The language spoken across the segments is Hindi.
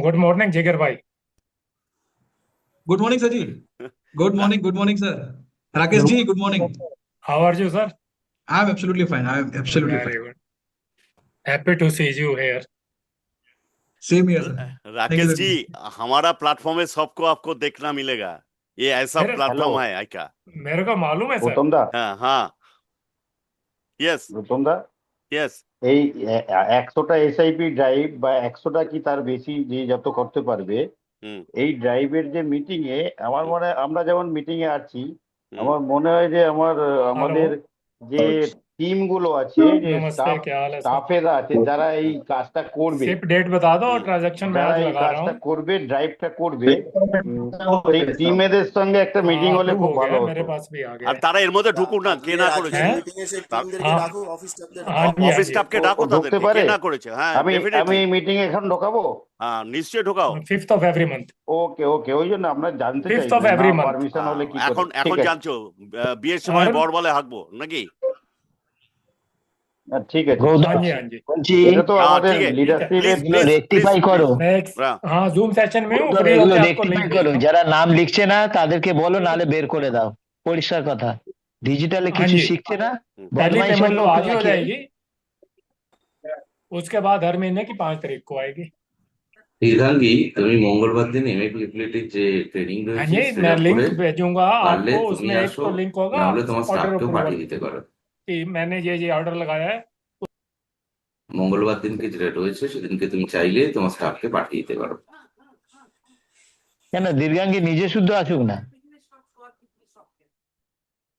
गुड मॉर्निंग जिगर भाई। Good morning sir ji. Good morning sir. Rakesh ji good morning. How are you sir? I am absolutely fine, I am absolutely very fine. Good. Happy to see you here. Same here sir. Thank you Rakesh sir ji, जी। हमारा प्लेटफॉर्म है, सबको आपको देखना मिलेगा। ये ऐसा मेरे হ্যালো प्लेटफॉर्म है आई का। मेरे को मालूम है सर। গৌতম দা। हाँ हाँ। यस। গৌতম দা, यस। এই 100টা এসআইপি ড্রাইভ বা 100টা কি তার বেশি যে যত করতে পারবে हम्म। এই ড্রাইভের যে মিটিং এ আমার हम्म। মনে হয় আমরা যেমন মিটিং এ আছি हम्म। আমার মনে হয় যে हेलो। আমাদের যে টিম গুলো আছে যে नमस्ते, क्या हाल है सर? স্টাফেরা আছে যারা এই काजটা করবে सिप डेट बता दो और हम्म। ट्रांजैक्शन मैं যারা आज এই लगा रहा কাজটা हूँ। করবে ড্রাইভটা করবে সেই টিমেদের সঙ্গে একটা মিটিং हाँ হলে अप्रूव খুব हो गया ভালো है, হতো। মেरे पास भी आ गया আর है। তারা এর মধ্যে ঢুকুক না, কে তাহলে না করেছে। আজকের हैं? মিটিং এ সেই তা- টিমদেরকে हाँ ডাকো, অফিস স্টাফদের हाँ ডাকো। जी हाँ অফিস जी। স্টাফকে ও ও ডাকো, ঢুকতে তাদেরকে কে পারে? না করেছে। হ্যাঁ, আমি আমি ডেফিনেটলি। মিটিং এখন ঢোকাবো? হ্যাঁ, নিশ্চয়ই ঢোকাও। 5th of every month. Okay okay, ওই জন্য আমরা জানতে 5th চাইছি ऑफ যে না एवरी मंथ। পারমিশন হলে কি করে। এখন ঠিক এখন আছে, জানছো, বিয়ের সময় और বর বলে হাঁকবো নাকি? ঠিক আছে। हाँ গৌতম जी हाँ जी। বলছি এটা তো হ্যাঁ, আমাদের ঠিক আছে। ठीक है। প্লিজ লিডারশিপের। এগুলো প্লিজ প্লিজ রেকটিফাই প্লিজ। করো। मैं हाँ জুম সেশন में हूँ, গৌতম फ्री এগুলো होके आपको लिंक রেকটিফাই भेज করো, रहा हूँ। যারা নাম লিখছে না তাদেরকে বলো, নাহলে বের করে দাও। পরিষ্কার কথা, ডিজিটালে हाँ কিছু जी। শিখছে না, হুম। पहली বদমাইশি पेमेंट तो লোক आज ही हो নাকি। जाएगी। उसके बाद हर महीने की 5 तारीख को आएगी। দীর্ঘাঙ্গী, তুমি মঙ্গলবার দিন এমএবিলিটির যে ট্রেনিং हाँ রয়েছে जी, সেটা मैं করে লিंक भेजूंगा পারলে आपको, তুমি उसमें एक আসো, तो लिंक होगा না हলে তোমার ऑर्डर স্টাফকেও अप्रूवल পাঠিয়ে দিতে पारो। कि मैंने ये ऑर्डर लगाया है। মঙ্গলবার দিনকে যেটা রয়েছে সেদিনকে তুমি চাইলে তোমার স্টাফকে পাঠিয়ে দিতে পারো। কেন দীর্ঘাঙ্গী নিজে শুদ্ধ আসুক না?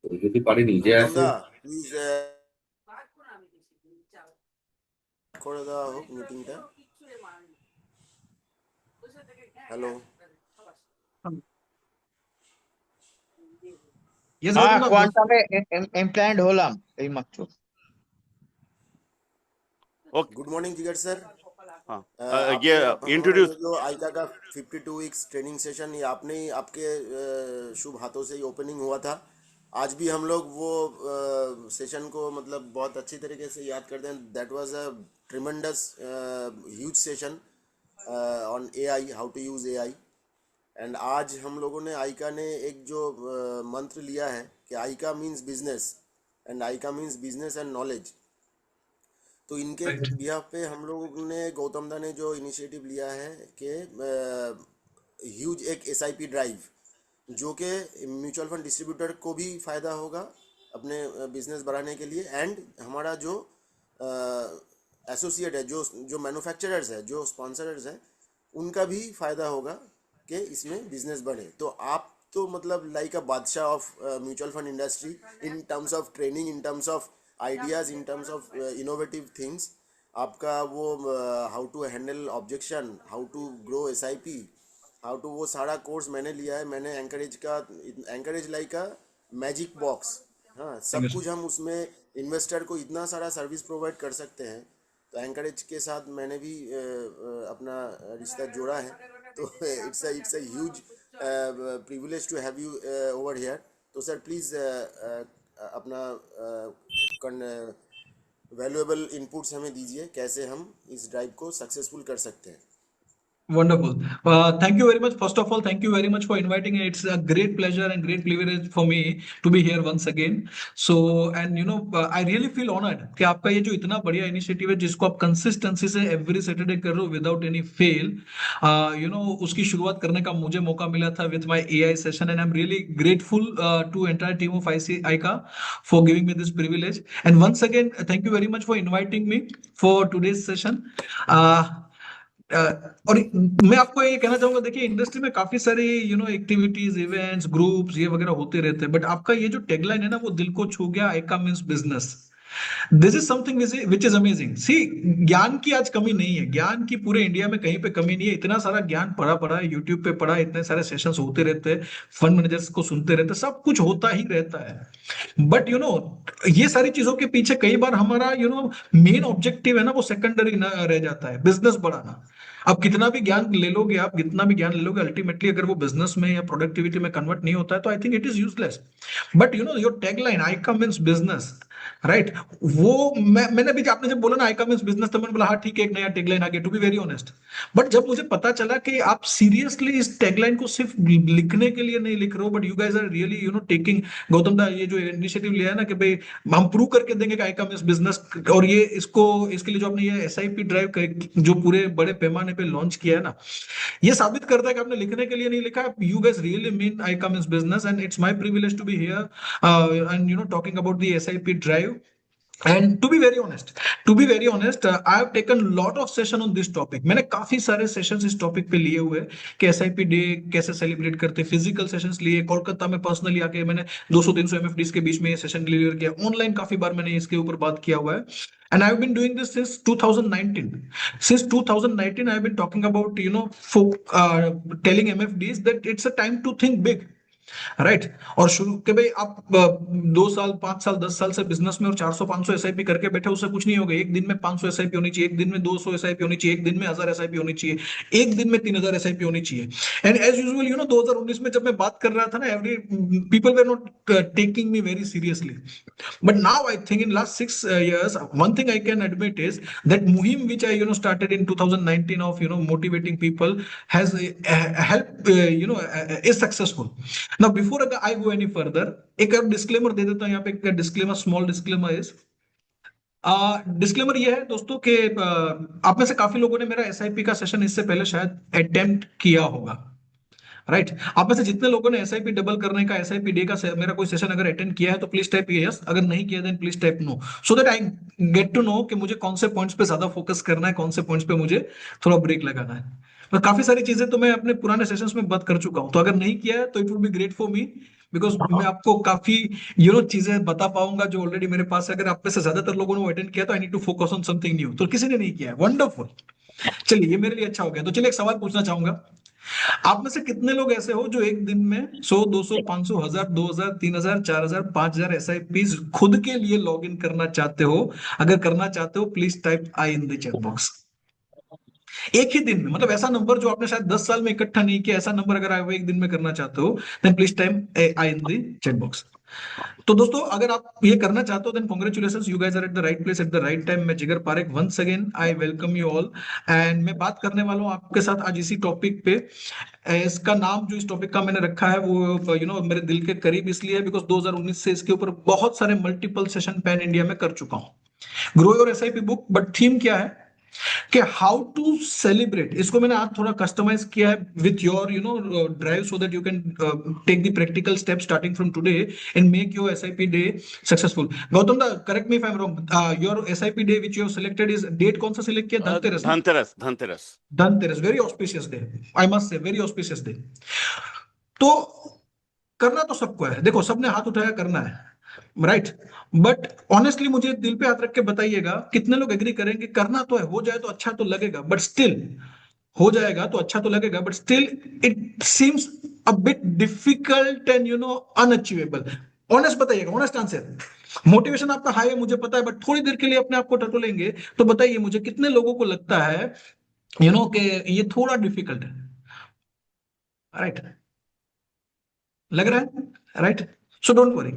তুমি যদি পারি নিজে গৌতম আসে। দা প্লিজ করে দেওয়া হোক মিটিংটা। হ্যালো। यस হ্যাঁ, गौतम दा बोल। কোয়ান্টামে এমপ্লয়েড হলাম এইমাত্র। ओके। गुड मॉर्निंग जिगर सर। हाँ, ये आपने हमारा इंट्रोड्यूस। ये जो आइका का 52 वीक्स ट्रेनिंग सेशन, ये आपने ही आपके शुभ हाथों से ही ओपनिंग हुआ था। आज भी हम लोग वो सेशन को मतलब बहुत अच्छी तरीके से याद करते हैं। That was a tremendous huge session on AI, how to use AI. And आज हम लोगों ने आइका ने एक जो मंत्र लिया है कि Aika means business and Aika means business and knowledge. तो इनके राइट। बिहाफ पे हम लोग ने, गौतम दा ने जो इनिशिएटिव लिया है कि ह्यूज एक एसआईपी ड्राइव, जो कि म्यूचुअल फंड डिस्ट्रीब्यूटर को भी फ़ायदा होगा अपने बिजनेस बढ़ाने के लिए, एंड हमारा जो एसोसिएट है, जो मैन्युफैक्चरर्स है, जो स्पॉन्सरर्स हैं, उनका भी फ़ायदा होगा कि इसमें बिजनेस बढ़े। तो आप तो मतलब लाइक अ बादशाह of mutual fund industry in terms of training, in terms of ideas, in terms of innovative things. आपका वो how to handle objection, how to grow SIP, how to, वो सारा कोर्स मैंने लिया है। मैंने encourage like a magic box. हाँ, थैंक यू सब कुछ हम उसमें इन्वेस्टर को इतना सारा सर्विस प्रोवाइड कर सकते हैं। तो एंकरेज के साथ मैंने भी अपना रिश्ता जोड़ा है। तो it's a huge privilege to have you over here. तो सर प्लीज़ अपना वैल्यूएबल इनपुट्स हमें दीजिए, कैसे हम इस ड्राइव को सक्सेसफुल कर सकते हैं। Wonderful. Thank you very much. First of all, thank you very much for inviting me. It's a great pleasure and great privilege for me to be here once again. So, and I really feel honored कि आपका ये जो इतना बढ़िया इनिशिएटिव है, जिसको आप कंसिस्टेंसी से एवरी सैटरडे कर रहे हो विदाउट एनी फेल, उसकी शुरुआत करने का मुझे मौका मिला था with my AI session, and I am really grateful to entire team of ICA for giving me this privilege. And once again, thank you very much for inviting me for today's session. और मैं आपको ये कहना चाहूंगा, देखिए इंडस्ट्री में काफी सारे एक्टिविटीज, इवेंट्स, ग्रुप्स ये वगैरह होते रहते हैं, बट आपका ये जो टैगलाइन है ना, वो दिल को छू गया। Aika means business. This is something which is amazing. See, ज्ञान की आज कमी नहीं है, ज्ञान की पूरे इंडिया में कहीं पे कमी नहीं है। इतना सारा ज्ञान पड़ा पड़ा है, यूट्यूब पे पड़ा, इतने सारे सेशंस होते रहते हैं, फंड मैनेजर्स को सुनते रहते हैं, सब कुछ होता ही रहता है। बट ये सारी चीजों के पीछे कई बार हमारा मेन ऑब्जेक्टिव है ना, वो सेकेंडरी रह जाता है, बिजनेस बढ़ाना। अब कितना भी ज्ञान ले लोगे आप, कितना भी ज्ञान ले लोगे, अल्टीमेटली अगर वो बिजनेस में या प्रोडक्टिविटी में कन्वर्ट नहीं होता है, तो I think it is useless. But your tagline Aika means business, right. वो मैंने अभी आपने जब बोला ना आई कम इज बिजनेस, तो मैंने बोला हाँ ठीक है, एक नया टैगलाइन आ गया, to be very honest. But जब मुझे पता चला कि आप सीरियसली इस टैगलाइन को सिर्फ लिखने के लिए नहीं लिख रहे हो, but you guys are really taking, Gautam da ये जो इनिशिएटिव लिया है ना कि भाई हम प्रूव करके देंगे कि आई कम इज बिजनेस, और ये इसके लिए जो आपने ये एसआईपी ड्राइव जो पूरे बड़े पैमाने पे लॉन्च किया है ना, ये साबित करता है कि आपने लिखने के लिए नहीं लिखा, you guys really mean I come is business, and it's my privilege to be here and talking about the SIP drive. And to be very honest, I have taken lot of session on this topic. मैंने काफी सारे सेशंस इस टॉपिक पे लिए हुए कि एसआईपी डे कैसे सेलिब्रेट करते, फिजिकल सेशंस लिए, कोलकाता में पर्सनली आके मैंने 200-300 एमएफडीज के बीच में ये सेशन डिलीवर किया, ऑनलाइन काफी बार मैंने इसके ऊपर बात किया हुआ है। And I have been doing this since 2019. Since 2019, I have been talking about telling MFDs that it's a time to think big. Right और शुरू के भाई आप 2 साल 5 साल 10 साल से बिजनेस में और 400-500 एसआईपी करके बैठे, उससे कुछ नहीं होगा। एक दिन में 500 एसआईपी होनी चाहिए, एक दिन में 200 एसआईपी होनी चाहिए, एक दिन में 1000 एसआईपी होनी चाहिए, एक दिन में 3000 एसआईपी होनी चाहिए। एंड एज यूजुअल 2019 में जब मैं बात कर रहा था ना, every people were not taking me very seriously, but now I think in last 6 years one thing I can admit is that muhim which I started in 2019 of motivating people has helped is successful. Now before I go any further, एक और डिस्क्लेमर दे देता हूं यहाँ पे, एक disclaimer, small disclaimer is disclaimer ये है दोस्तों कि आप में से काफी लोगों ने मेरा एसआईपी का सेशन इससे पहले शायद अटेम्प्ट किया होगा, राइट। आप में से जितने लोगों ने एसआईपी डबल करने का, एसआईपी डे का मेरा कोई सेशन अगर अटेंड किया है तो प्लीज टाइप यस, अगर नहीं किया then please type no, so that I get to know कि मुझे कौन से पॉइंट्स पे ज्यादा फोकस करना है, कौन से पॉइंट्स पे मुझे थोड़ा ब्रेक लगाना है। तो काफी सारी चीजें तो मैं अपने पुराने सेशंस में बात कर चुका हूं, तो अगर नहीं किया है तो it would be great for me, because मैं आपको काफी चीजें बता पाऊंगा जो ऑलरेडी मेरे पास है। अगर आप में से ज्यादातर लोगों ने अटेंड किया तो I need to focus on something new, तो किसी ने नहीं किया है, वंडरफुल। चलिए ये मेरे लिए अच्छा हो गया। तो चलिए एक सवाल पूछना चाहूंगा, आप में से कितने लोग ऐसे हो जो एक दिन में 100, 200, 500, 1000, 2000, 3000, 4000, 5000 एसआईपीज खुद के लिए लॉग इन करना चाहते हो? अगर करना चाहते हो please type I in the chat box. एक ही दिन में, मतलब ऐसा नंबर जो आपने शायद 10 साल में इकट्ठा नहीं किया, ऐसा नंबर अगर आप एक दिन में करना चाहते हो then please type I in the chat box. तो दोस्तों अगर आप ये करना चाहते हो then congratulations, you guys are at the right place at the right time. मैं Jigar Parekh, once again I welcome you all, and मैं बात करने वाला हूं आपके साथ आज इसी टॉपिक पे। इसका नाम जो इस टॉपिक का मैंने रखा है वो मेरे दिल के करीब इसलिए है बिकॉज 2019 से इसके ऊपर बहुत सारे मल्टीपल सेशन पैन इंडिया में कर चुका हूं, grow your SIP book. But theme क्या है कि हाउ टू सेलिब्रेट, इसको मैंने आज थोड़ा कस्टमाइज किया है with your drive, so that you can take the practical step starting from today and make your SIP day successful. Gautam da correct me if I am wrong, your SIP day which you have selected is, date कौन सा सिलेक्ट किया? Dhanteras. Dhanteras, very auspicious day, I must say, very auspicious day. तो करना तो सबको है, देखो सबने हाथ उठाया, करना है, राइट। बट ऑनेस्टली मुझे दिल पे हाथ रख के बताइएगा कितने लोग एग्री करेंगे, करना तो है, हो जाए तो अच्छा तो लगेगा, बट स्टिल हो जाएगा तो अच्छा तो लगेगा, but still it seems a bit difficult and unachievable. Honest बताइएगा, ऑनेस्ट आंसर। मोटिवेशन आपका हाई है मुझे पता है, बट थोड़ी देर के लिए अपने आप को टटोलेंगे तो बताइए मुझे कितने लोगों को लगता है कि ये थोड़ा डिफिकल्ट है, राइट? लग रहा है, right? So don't worry,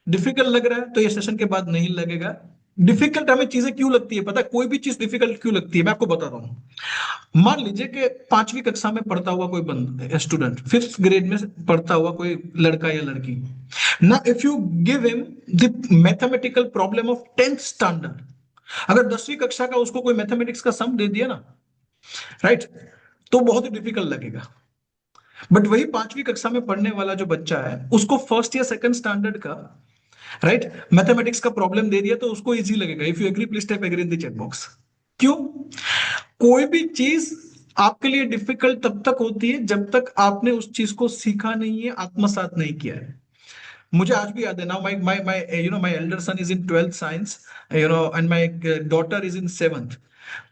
difficult लग रहा है तो ये सेशन के बाद नहीं लगेगा। डिफिकल्ट हमें चीजें क्यों लगती है पता है? कोई भी चीज डिफिकल्ट क्यों लगती है मैं आपको बता रहा हूं। मान लीजिए कि 5वीं कक्षा में पढ़ता हुआ कोई स्टूडेंट, 5th ग्रेड में पढ़ता हुआ कोई लड़का या लड़की, ना if you give him the mathematical problem of 10th standard, अगर 10वीं कक्षा का उसको कोई मैथमेटिक्स का सम दे दिया ना, राइट, तो बहुत ही डिफिकल्ट लगेगा। बट वही 5वीं कक्षा में पढ़ने वाला जो बच्चा है उसको 1st या 2nd स्टैंडर्ड का, राइट, मैथमेटिक्स का प्रॉब्लम दे दिया तो उसको इजी लगेगा। If you agree please type agree in the chat box. क्यों? कोई भी चीज आपके लिए डिफिकल्ट तब तक होती है जब तक आपने उस चीज को सीखा नहीं है, आत्मसात नहीं किया है। मुझे आज भी याद है ना, my elder son is in 12th science, and my daughter is in 7th।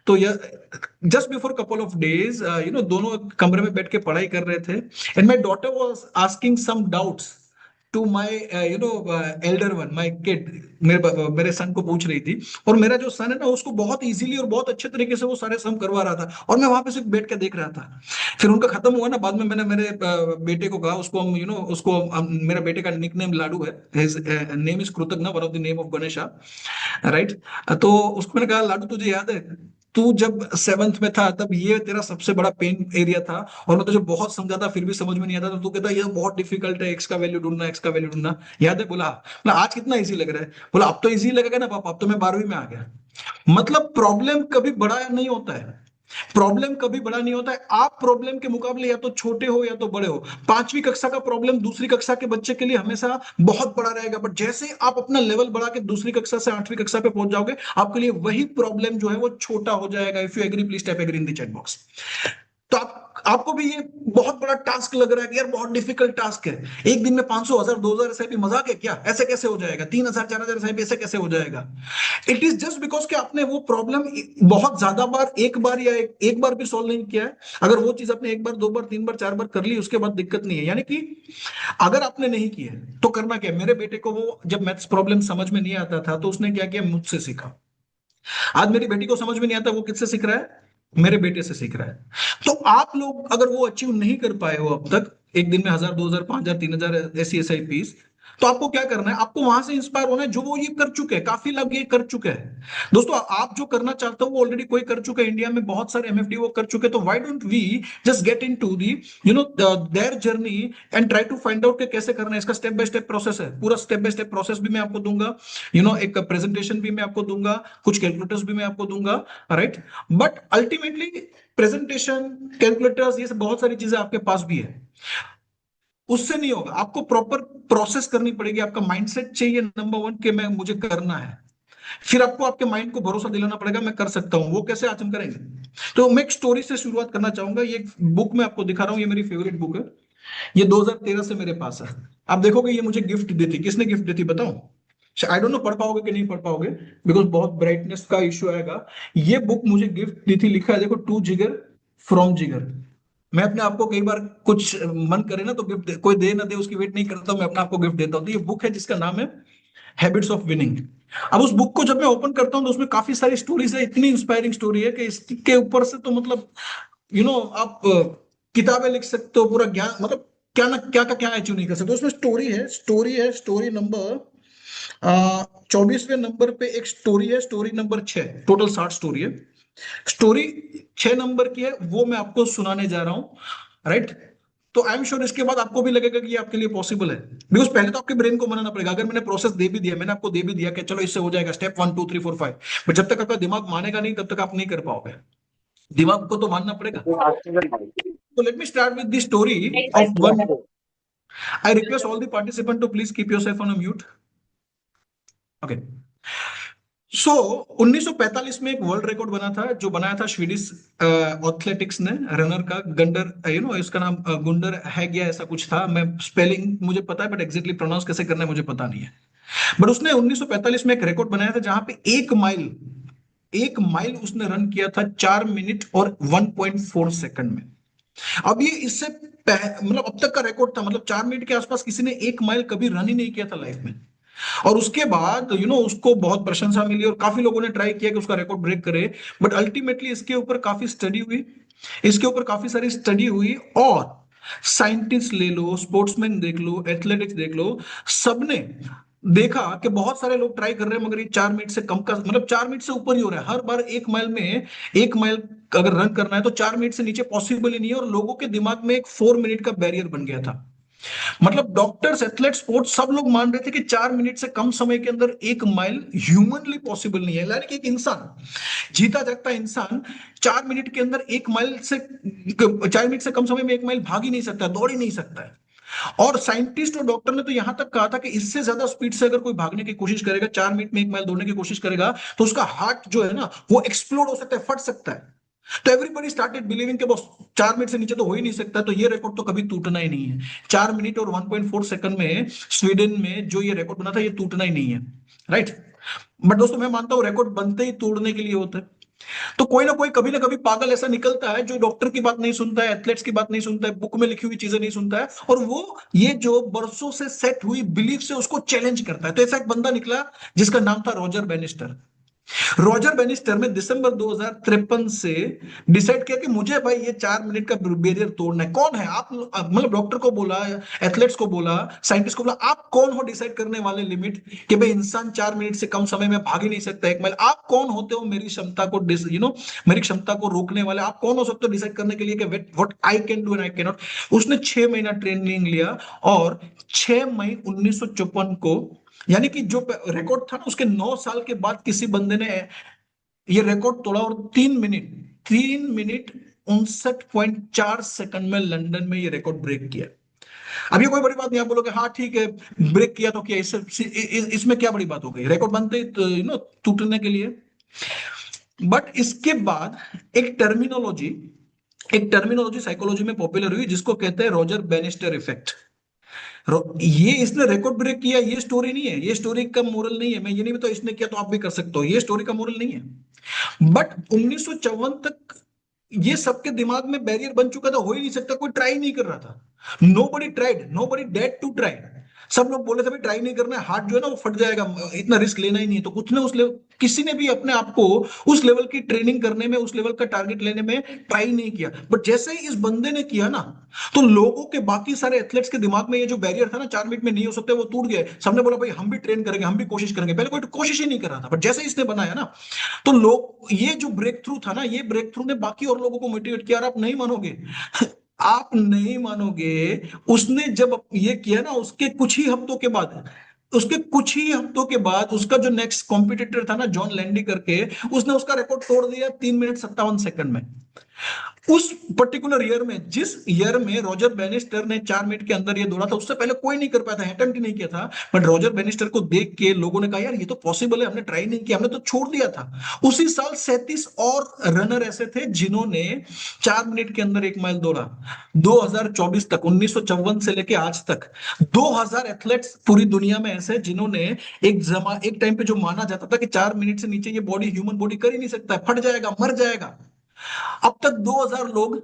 तो just before couple of days दोनों कमरे में बैठ के पढ़ाई कर रहे थे, and my daughter was asking some doubts to my elder one, my kid, मेरे सन को पूछ रही थी। और मेरा जो सन है ना, उसको बहुत इजीली और बहुत अच्छे तरीके से वो सारे सम करवा रहा था, और मैं वहां पे सिर्फ बैठ के देख रहा था। फिर उनका खत्म हुआ ना, बाद में मैंने मेरे बेटे को कहा, उसको हम उसको मेरा बेटे का निकनेम लाडू है, हिज नेम इज कृतज्ञ, one of the name of Ganesha, right. तो उसको मैंने कहा, लाडू तुझे याद है तू जब 7th में था तब ये तेरा सबसे बड़ा पेन एरिया था, और मैं तुझे बहुत समझाता फिर भी समझ में नहीं आता, तो तू कहता ये बहुत डिफिकल्ट है, एक्स का वैल्यू ढूंढना, एक्स का वैल्यू ढूंढना, याद है? बोला आज कितना इजी लग रहा है? बोला अब तो इजी लगेगा ना पापा, अब तो मैं 12वीं में आ गया। मतलब प्रॉब्लम कभी बड़ा नहीं होता है, प्रॉब्लम कभी बड़ा नहीं होता है। आप प्रॉब्लम के मुकाबले या तो छोटे हो या तो बड़े हो। 5वीं कक्षा का प्रॉब्लम दूसरी कक्षा के बच्चे के लिए हमेशा बहुत बड़ा रहेगा, बट जैसे आप अपना लेवल बढ़ा के दूसरी कक्षा से 8वीं कक्षा पे पहुंच जाओगे, आपके लिए वही प्रॉब्लम जो है वो छोटा हो जाएगा। If you agree please type agree in the chat box. तो आपको भी ये बहुत बड़ा टास्क लग रहा है कि यार बहुत डिफिकल्ट टास्क है, एक दिन में 500, 1000, 2000 एसआईपी मजाक है क्या? ऐसे कैसे हो जाएगा? 3000, 4000 एसआईपी ऐसे कैसे हो जाएगा? इट इज जस्ट बिकॉज कि आपने वो प्रॉब्लम बहुत ज्यादा बार, एक बार या एक बार भी सॉल्व नहीं किया है। अगर वो चीज आपने एक बार, 2 बार, 3 बार, 4 बार कर ली, उसके बाद दिक्कत नहीं है। यानी कि अगर आपने नहीं किया तो करना क्या? मेरे बेटे को वो जब मैथ्स प्रॉब्लम समझ में नहीं आता था तो उसने क्या किया? मुझसे सीखा। आज मेरी बेटी को समझ में नहीं आता, वो किससे सीख रहा है? मेरे बेटे से सीख रहा है। तो आप लोग अगर वो अचीव नहीं कर पाए हो अब तक, एक दिन में 1000, 2000, 5000, 3000 ऐसी एसआईपीस, तो आपको क्या करना है? आपको वहां से इंस्पायर होना है जो वो ये कर चुके हैं, काफी लोग ये कर चुके हैं। दोस्तों आप जो करना चाहते हो वो ऑलरेडी कोई कर चुका है, इंडिया में बहुत सारे एमएफडी वो कर चुके हैं। तो why don't we just get into the their journey and try to find out कि कैसे करना है। इसका स्टेप बाय स्टेप प्रोसेस है, पूरा स्टेप बाय स्टेप प्रोसेस भी मैं आपको दूंगा, एक प्रेजेंटेशन भी मैं आपको दूंगा, कुछ कैलकुलेटर्स भी मैं आपको दूंगा, right. But ultimately presentation, calculators, ये सब बहुत सारी चीजें आपके पास भी है, उससे नहीं होगा। आपको प्रॉपर प्रोसेस करनी पड़ेगी। आपका माइंडसेट चाहिए नंबर 1 कि मैं, मुझे करना है। फिर आपको आपके माइंड को भरोसा दिलाना पड़ेगा मैं कर सकता हूं। वो कैसे? आज हम करेंगे। तो मैं एक स्टोरी से शुरुआत करना चाहूंगा। ये बुक मैं आपको दिखा रहा हूं, ये मेरी फेवरेट बुक है, ये 2013 से मेरे पास है। आप देखोगे ये मुझे गिफ्ट दी थी। किसने गिफ्ट दी थी बताऊं? आई डोंट नो पढ़ पाओगे कि नहीं पढ़ पाओगे, बिकॉज बहुत ब्राइटनेस का इश्यू आएगा। ये बुक मुझे गिफ्ट दी थी, लिखा है देखो, टू जिगर फ्रॉम जिगर। मैं अपने आप को कई बार कुछ मन करे ना तो गिफ्ट कोई दे ना दे उसकी वेट नहीं करता, मैं अपने आप को गिफ्ट देता हूं। तो ये बुक है जिसका नाम है हैबिट्स ऑफ विनिंग। अब उस बुक को जब मैं ओपन करता हूं तो उसमें काफी सारी स्टोरीज है, इतनी इंस्पायरिंग स्टोरी है कि इसके ऊपर से तो मतलब आप किताबें लिख सकते हो, पूरा ज्ञान, मतलब क्या ना क्या का क्या अचीव नहीं कर सकते। उसमें स्टोरी नंबर 24वें नंबर पे एक स्टोरी है, स्टोरी नंबर 6, टोटल 60 स्टोरी है। स्टोरी 6 नंबर की है, वो मैं आपको सुनाने जा रहा हूं, राइट। तो आई एम श्योर इसके बाद आपको भी लगेगा कि ये आपके लिए पॉसिबल है, बिकॉज पहले तो आपके ब्रेन को मनाना पड़ेगा। अगर मैंने प्रोसेस दे भी दिया, मैंने आपको दे भी दिया कि चलो इससे हो जाएगा, स्टेप 1 2 3 4 5, बट जब तक आपका दिमाग मानेगा नहीं तब तक आप नहीं कर पाओगे। दिमाग को तो मानना पड़ेगा। तो let me start with the story of one. I request all the participant to please keep yourself on mute. Okay. So 1945 में एक वर्ल्ड रिकॉर्ड बना था, जो बनाया था स्वीडिश एथलेटिक्स ने, रनर का, गंडर, इसका नाम गुंडर हैग्या ऐसा कुछ था। मैं स्पेलिंग मुझे पता है बट एग्जैक्टली प्रोनाउंस कैसे करना है मुझे पता नहीं है। बट उसने 1945 में एक रिकॉर्ड बनाया था जहां पे 1 माइल उसने रन किया था 4 मिनट और 1.4 सेकंड में। अब ये इससे मतलब अब तक का रिकॉर्ड था, मतलब 4 मिनट के आसपास किसी ने 1 माइल कभी रन ही नहीं किया था लाइफ में। और उसके बाद उसको बहुत प्रशंसा मिली और काफी लोगों ने ट्राई किया कि उसका रिकॉर्ड ब्रेक करे, बट अल्टीमेटली इसके ऊपर काफी स्टडी हुई, इसके ऊपर काफी सारी स्टडी हुई, और साइंटिस्ट ले लो, स्पोर्ट्समैन देख लो, एथलेटिक्स देख लो, सबने देखा कि बहुत सारे लोग ट्राई कर रहे हैं मगर ये 4 मिनट से कम का, मतलब 4 मिनट से ऊपर ही हो रहा है। हर बार 1 माइल अगर रन करना है तो 4 मिनट से नीचे पॉसिबल ही नहीं है, और लोगों के दिमाग में एक 4 मिनट का बैरियर बन गया था। मतलब डॉक्टर्स, एथलेट, स्पोर्ट्स, सब लोग मान रहे थे कि 4 मिनट से कम समय के अंदर 1 माइल ह्यूमनली पॉसिबल नहीं है। यानी कि एक इंसान, जीता जागता इंसान 4 मिनट के अंदर 1 माइल से 4 मिनट से कम समय में 1 माइल भाग ही नहीं सकता, दौड़ ही नहीं सकता है। और साइंटिस्ट और डॉक्टर ने तो यहां तक कहा था कि इससे ज्यादा स्पीड से अगर कोई भागने की कोशिश करेगा, 4 मिनट में 1 माइल दौड़ने की कोशिश करेगा, तो उसका हार्ट जो है ना वो एक्सप्लोड हो सकता है, फट सकता है। तो एवरीबॉडी स्टार्टेड बिलीविंग कि बस 4 मिनट से नीचे तो हो ही नहीं सकता, तो ये रिकॉर्ड तो कभी टूटना ही नहीं है। 4 मिनट और 1.4 सेकंड में स्वीडन में जो ये रिकॉर्ड बना था, ये टूटना ही नहीं है, राइट। बट दोस्तों मैं मानता हूं रिकॉर्ड बनते ही तोड़ने के लिए होता है। तो कोई ना कभी पागल ऐसा निकलता है जो डॉक्टर की बात नहीं सुनता है, एथलेट्स की बात नहीं सुनता है, बुक में लिखी हुई चीजें नहीं सुनता है, और वो ये जो बरसों से सेट हुई बिलीफ से उसको चैलेंज करता है। तो ऐसा एक बंदा निकला जिसका नाम था रॉजर बेनिस्टर। रॉजर बेनिस्टर में दिसंबर 2053 से डिसाइड किया कि मुझे भाई ये 4 मिनट का बैरियर तोड़ना है। कौन है आप? मतलब डॉक्टर को बोला, एथलेट्स को बोला, साइंटिस्ट को बोला, आप कौन हो डिसाइड करने वाले लिमिट कि भाई इंसान 4 मिनट से कम समय में भाग ही नहीं सकता 1 माइल? आप कौन होते हो मेरी क्षमता को मेरी क्षमता को रोकने वाले? आप कौन हो सकते हो डिसाइड करने के लिए कि what I can do and I can not? उसने 6 महीना ट्रेनिंग लिया और 6 मई 1954 को, यानी कि जो रिकॉर्ड था ना उसके 9 साल के बाद किसी बंदे ने ये रिकॉर्ड तोड़ा और 3 मिनट 59.4 सेकंड में लंदन में ये रिकॉर्ड ब्रेक किया। अब ये कोई बड़ी बात नहीं, आप बोलोगे हाँ ठीक है ब्रेक किया तो क्या, इसमें क्या बड़ी बात हो गई? रिकॉर्ड बनते तो, टूटने के लिए। बट इसके बाद एक टर्मिनोलॉजी साइकोलॉजी में पॉपुलर हुई जिसको कहते हैं रॉजर बेनिस्टर इफेक्ट। ये इसने रिकॉर्ड ब्रेक किया, ये स्टोरी नहीं है, ये स्टोरी का मोरल नहीं है। मैं ये नहीं बताऊं इसने किया तो आप भी कर सकते हो, ये स्टोरी का मोरल नहीं है। बट 1954 तक ये सबके दिमाग में बैरियर बन चुका था, हो ही नहीं सकता, कोई ट्राई नहीं कर रहा था। नोबडी ट्राइड, नोबडी डेड टू ट्राई। सब लोग बोले थे भाई ट्राई नहीं करना है, हाथ जो है ना वो फट जाएगा, इतना रिस्क लेना ही नहीं है। तो कुछ ने उस लेवल, किसी ने भी अपने आप को उस लेवल की ट्रेनिंग करने में, उस लेवल का टारगेट लेने में ट्राई नहीं किया। बट जैसे ही इस बंदे ने किया ना, तो लोगों के, बाकी सारे एथलेट्स के दिमाग में ये जो बैरियर था ना 4 मिनट में नहीं हो सकता, वो टूट गया। सबने बोला भाई हम भी ट्रेन करेंगे, हम भी कोशिश करेंगे। पहले कोई कोशिश ही नहीं कर रहा था, बट जैसे इसने बनाया ना, तो लोग, ये जो ब्रेक थ्रू था ना, ये ब्रेक थ्रू ने बाकी और लोगों को मोटिवेट किया। और आप नहीं मानोगे आप नहीं मानोगे, उसने जब ये किया ना, उसके कुछ ही हफ्तों के बाद उसका जो नेक्स्ट कॉम्पिटिटर था ना, जॉन लैंडी करके, उसने उसका रिकॉर्ड तोड़ दिया 3 मिनट 57 सेकंड में। उस पर्टिकुलर ईयर में, जिस ईयर में रॉजर बेनिस्टर ने 4 मिनट के अंदर ये दौड़ा था, उससे पहले कोई नहीं कर पाया था, अटेम्प्ट नहीं किया था। बट रॉजर बेनिस्टर को देख के लोगों ने कहा यार ये तो पॉसिबल है, हमने ट्राई नहीं किया, हमने तो छोड़ दिया था। उसी साल 37 और रनर ऐसे थे जिन्होंने 4 मिनट के अंदर 1 माइल दौड़ा। 2024 तक, 1954 से लेके आज तक 2000 एथलेट्स पूरी दुनिया में ऐसे जिन्होंने एक टाइम पे जो माना जाता था कि 4 मिनट से नीचे ये बॉडी, ह्यूमन बॉडी कर ही नहीं सकता है, फट जाएगा, मर जाएगा। अब तक 2000 लोग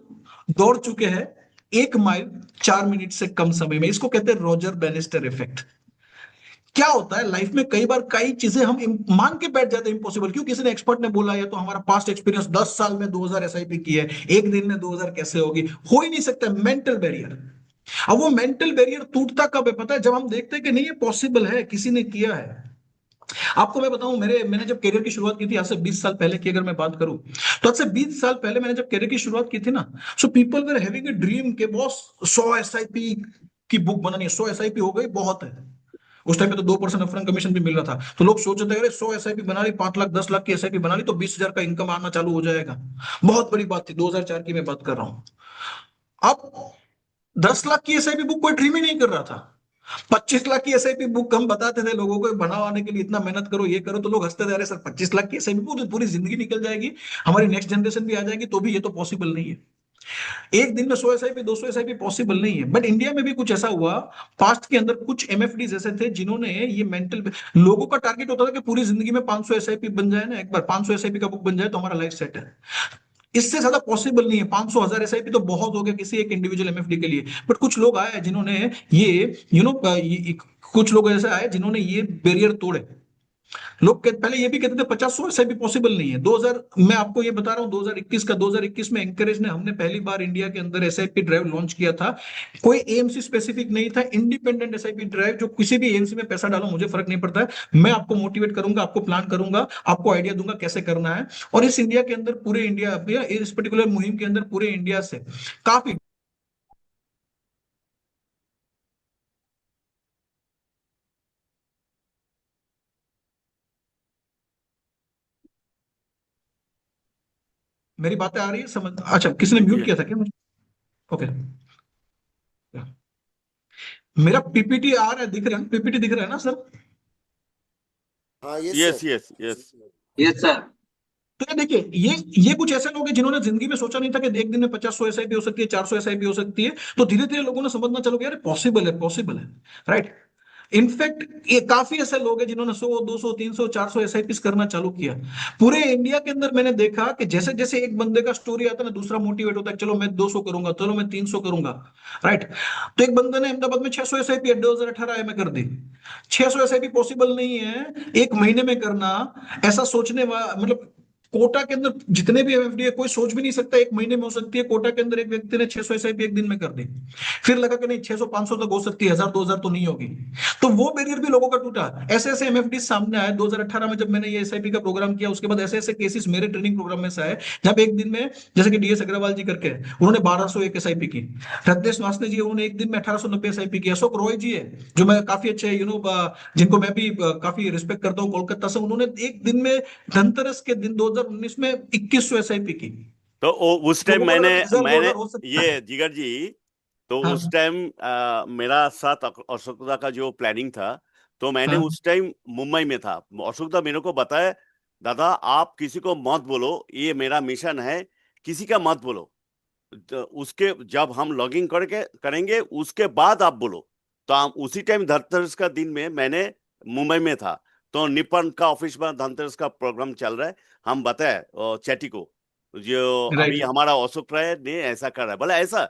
दौड़ चुके हैं 1 माइल 4 मिनट से कम समय में। इसको कहते हैं रॉजर बेनिस्टर इफेक्ट। क्या होता है लाइफ में, कई बार कई चीजें हम मान के बैठ जाते हैं इम्पॉसिबल, क्यों? किसी ने एक्सपर्ट ने बोला है, तो हमारा पास्ट एक्सपीरियंस 10 साल में 2000 एसआईपी की है, एक दिन में 2000 कैसे होगी? हो ही नहीं सकता। Mental barrier. अब वो मेंटल बैरियर टूटता कब है पता है? जब हम देखते हैं कि नहीं ये पॉसिबल है, किसी ने किया है। आपको मैं बताऊं, मैंने जब करियर की शुरुआत की थी आज से 20 साल पहले की अगर मैं बात करूं, तो आज से 20 साल पहले मैंने जब करियर की शुरुआत की थी ना, so people were having a dream के बॉस 100 एसआईपी की बुक बनानी है। 100 एसआईपी हो गई बहुत है। उस टाइम पे तो 2% अपफ्रंट कमीशन भी मिल रहा था, तो लोग सोच रहे थे 100 एसआईपी बना ली, 5 लाख 10 लाख की एसआईपी बना ली तो 20,000 का इनकम आना चालू हो जाएगा। बहुत बड़ी बात थी, 2004 की मैं बात कर रहा हूं। अब 10 लाख की एसआईपी बुक कोई ड्रीम ही नहीं कर रहा था। 25 लाख की एसआईपी बुक हम बताते थे लोगों को, बनाने के लिए इतना मेहनत करो, ये करो, तो लोग हंसते थे, अरे सर 25 लाख की एसआईपी बुक, पूरी जिंदगी निकल जाएगी, हमारी नेक्स्ट जनरेशन भी आ जाएगी, तो भी ये तो पॉसिबल नहीं है। एक दिन में 100 एसआईपी 200 एसआईपी पॉसिबल नहीं है। बट इंडिया में भी कुछ ऐसा हुआ, पास्ट के अंदर कुछ एमएफडीज ऐसे थे जिन्होंने ये मेंटल, लोगों का टारगेट होता था कि पूरी जिंदगी में 500 एसआईपी बन जाए ना, एक बार 500 एसआईपी का बुक बन जाए तो हमारा लाइफ सेट है। इससे ज्यादा पॉसिबल नहीं है। 500 1000 एसआईपी तो बहुत हो गया किसी एक इंडिविजुअल एमएफडी के लिए। बट कुछ लोग आए जिन्होंने ये कुछ लोग ऐसे आए जिन्होंने ये बैरियर तोड़े। लोग पहले ये भी कहते थे 50-100 एसआईपी पॉसिबल नहीं है। 2000, मैं आपको ये बता रहा हूं 2021 में एंकरेज ने, हमने पहली बार इंडिया के अंदर एसआईपी ड्राइव लॉन्च किया था। कोई एएमसी स्पेसिफिक नहीं था, इंडिपेंडेंट एसआईपी ड्राइव, जो किसी भी एएमसी में पैसा डालो मुझे फर्क नहीं पड़ता है, मैं आपको मोटिवेट करूंगा, आपको प्लान करूंगा, आपको आइडिया दूंगा कैसे करना है। और इस इंडिया के अंदर, पूरे इंडिया, इस पर्टिकुलर मुहिम के अंदर पूरे इंडिया से काफी मेरी बातें आ रही है समझ? अच्छा, किसी ने म्यूट किया था क्या मुझे? ओके, मेरा पीपीटी आ रहा है, दिख रहा है, पीपीटी दिख रहा है ना सर? हाँ yes yes yes yes sir. तो ये देखिए, ये कुछ ऐसे लोग हैं जिन्होंने जिंदगी में सोचा नहीं था कि एक दिन में 50-100 एसआईपी हो सकती है, 400 एसआईपी हो सकती है। तो धीरे धीरे लोगों ने समझना चलो कि यार पॉसिबल है, पॉसिबल है, राइट? इनफैक्ट ये काफी ऐसे लोग हैं जिन्होंने 100 200 300 400 एसआईपी करना चालू किया। पूरे इंडिया के अंदर मैंने देखा कि जैसे जैसे एक बंदे का स्टोरी आता है ना, दूसरा मोटिवेट होता है, चलो मैं 200 करूंगा, चलो मैं 300 करूंगा, राइट। तो एक बंदे ने अहमदाबाद में 600 एसआईपी 2018 में कर दी। 600 एसआईपी पॉसिबल नहीं है एक महीने में करना। ऐसा सोचने वाला मतलब कोटा के अंदर जितने भी एमएफडी है, कोई सोच भी नहीं सकता एक महीने में हो सकती है। कोटा के अंदर एक व्यक्ति ने 600 एसआईपी एक दिन में कर दी। फिर लगा कि नहीं 600 500 तक हो सकती है, 1000 2000 तो नहीं होगी। तो वो बैरियर भी लोगों का टूटा। ऐसे ऐसे एमएफडी सामने आए 2018 में, जब मैंने ये एसआईपी का प्रोग्राम किया, उसके बाद ऐसे ऐसे केसेस मेरे ट्रेनिंग प्रोग्राम में से आए जहां पे एक दिन में, जैसे कि डीएस अग्रवाल जी करके हैं, उन्होंने 1201 एसआईपी की। हृदय वासने जी उन्होंने एक दिन में 1890 एसआईपी की। अशोक रॉय जी है जो मैं काफी अच्छे जिनको मैं भी काफी रिस्पेक्ट करता हूँ कोलकाता से, उन्होंने एक दिन में धनतेरस के दिन 2019 में 2100 एसआईपी की। तो उस टाइम लोगों को लगा मैंने 1000 मैंने 2000 हो सकता ये है। जिगर जी, तो हाँ उस टाइम मेरा साथ अशोकदा का जो प्लानिंग था, तो मैंने हाँ उस टाइम मुंबई में था। अशोकदा मेरे को बताया, दादा आप किसी को मत बोलो, ये मेरा मिशन है, किसी का मत बोलो। तो उसके जब हम लॉगिंग करके करेंगे उसके बाद आप बोलो। तो हम उसी टाइम धनतेरस का दिन में मैंने मुंबई में था, तो निपन का ऑफिस में धनतेरस का प्रोग्राम चल रहा है। हम बताए चैटी को, जो अभी राइट। हमारा अशोक राय ने ऐसा कर रहा है, बोला ऐसा,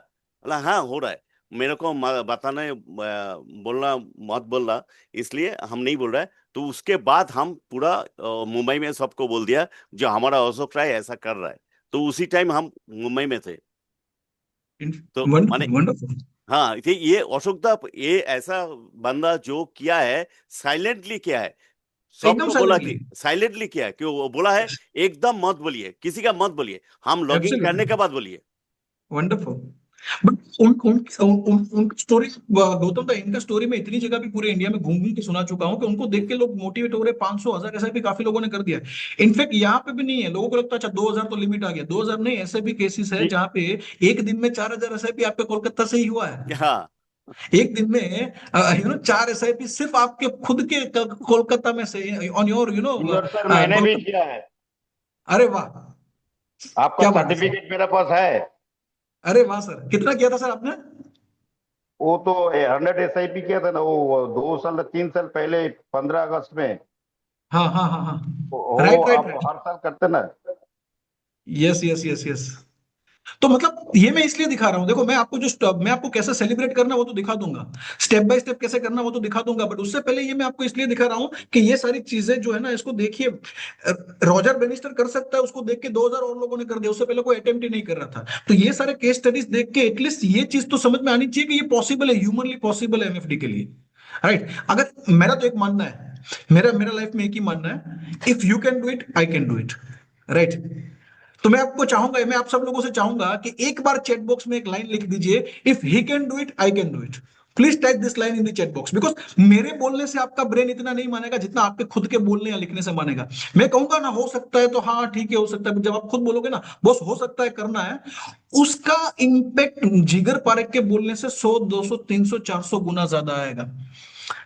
बोला हाँ हो रहा है। मेरे को बताने बोलना मत बोलना, इसलिए हम नहीं बोल रहे हैं। तो उसके बाद हम पूरा मुंबई में सबको बोल दिया जो हमारा अशोक राय ऐसा कर रहा है। तो उसी टाइम हम मुंबई में थे। तो माने वंडरफुल वंडरफुल। हाँ, ये अशोक दा ये ऐसा बंदा जो किया है, साइलेंटली किया है। एकदम सबको बोला साइलेंटली। कि साइलेंटली किया है, कि वो बोला है एकदम मत बोलिए, किसी का मत बोलिए, हम लॉगिंग करने एब्सोल्युटली के बाद बोलिए। वंडरफुल। बट उन उन उन स्टोरी, गौतम दा, इनका स्टोरी में इतनी जगह भी पूरे इंडिया में घूम घूम के सुना चुका हूं कि उनको देख के लोग मोटिवेट हो रहे। 500 1000 ऐसा भी काफी लोगों ने कर दिया। इनफैक्ट यहाँ पे भी नहीं है, लोगों को लगता है अच्छा 2000 तो लिमिट आ गया। 2000 नहीं, ऐसे भी केसेस है जी, जहाँ पे एक दिन में 4000 एसआईपी आपके कोलकाता से ही हुआ है। हाँ एक दिन में 4 एसआईपी सिर्फ आपके खुद के कोलकाता में से ऑन योर जी और सर मैंने भी किया है। अरे वाह, आपका क्या बात है सर। सर्टिफिकेट मेरे पास है। अरे वाह सर, कितना किया था सर आपने? वो तो 100 एसआईपी किया था ना, वो 2 साल 3 साल पहले 15 अगस्त में। हाँ हाँ हाँ हाँ, वो राइट राइट आप राइट। हर साल करते ना। Yes yes yes yes. तो मतलब ये मैं इसलिए दिखा रहा हूं, देखो मैं आपको मैं आपको कैसे सेलिब्रेट करना वो तो दिखा दूंगा, स्टेप बाय स्टेप कैसे करना वो तो दिखा दूंगा। बट उससे पहले ये मैं आपको इसलिए दिखा रहा हूं कि ये सारी चीजें जो है ना, इसको देखिए, रॉजर बेनिस्टर कर सकता है, उसको देख के 2000 और लोगों ने कर दिया, उससे पहले कोई अटेम्प्ट ही नहीं कर रहा था। तो ये सारे केस स्टडीज देख के एटलीस्ट ये चीज तो समझ में आनी चाहिए कि ये पॉसिबल है, ह्यूमनली पॉसिबल है एमएफडी के लिए, राइट। अगर मेरा तो एक मानना है, मेरा मेरा लाइफ में एक ही मानना है, if you can do it I can do it, right. तो मैं आपको चाहूंगा, मैं आप सब लोगों से चाहूंगा कि एक बार चैट बॉक्स में एक लाइन लिख दीजिए, if he can do it I can do it. Please type this line in the chat box, because मेरे बोलने से आपका ब्रेन इतना नहीं मानेगा जितना आपके खुद के बोलने या लिखने से मानेगा। मैं कहूंगा ना हो सकता है, तो हाँ ठीक है हो सकता है, जब आप खुद बोलोगे ना बॉस हो सकता है करना है, उसका इंपैक्ट जिगर पारेख के बोलने से 100 200 300 400 गुना ज्यादा आएगा।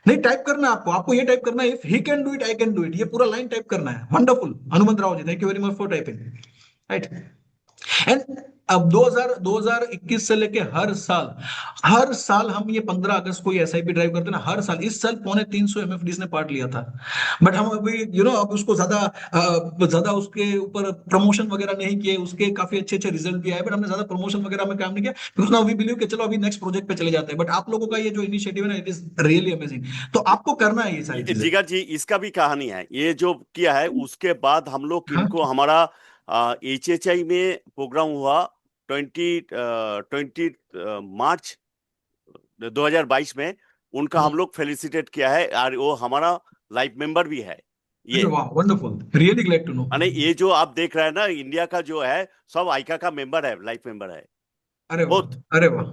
नहीं, टाइप करना है आपको, आपको ये टाइप करना है, if he can do it I can do it, ये पूरा लाइन टाइप करना है। Wonderful Hanumant Rao ji, thank you very much for typing, right. And अब 2021 से लेके हर साल हम ये 15 अगस्त को एसआईपी ड्राइव करते हैं ना, हर साल। इस साल 350 एमएफडीज ने पार्ट लिया था। बट हम अभी अब उसको ज्यादा उसके ऊपर प्रमोशन वगैरह नहीं किए, उसके काफी अच्छे अच्छे रिजल्ट भी आए, बट हमने ज्यादा प्रमोशन वगैरह में काम नहीं किया, बिकॉज नाउ वी बिलीव कि चलो अभी नेक्स्ट प्रोजेक्ट पे चले जाते हैं। बट आप लोगों का ये जो इनिशिएटिव है ना, इट इज रियली अमेजिंग। तो आपको करना है ये सारी चीजें। जिगर जी, इसका भी कहानी है। ये जो किया है उसके बाद हम लोग हाँ इनको, हमारा HHI में प्रोग्राम हुआ 20 मार्च 2022 में, उनका हम लोग फेलिसिटेट किया है, और वो हमारा लाइफ मेंबर भी है। ये वाह wonderful, really glad to know. माने ये जो आप देख रहे हैं ना, इंडिया का जो है सब आइका का मेंबर है, लाइफ मेंबर है अरे बहुत। वाह अरे वाह।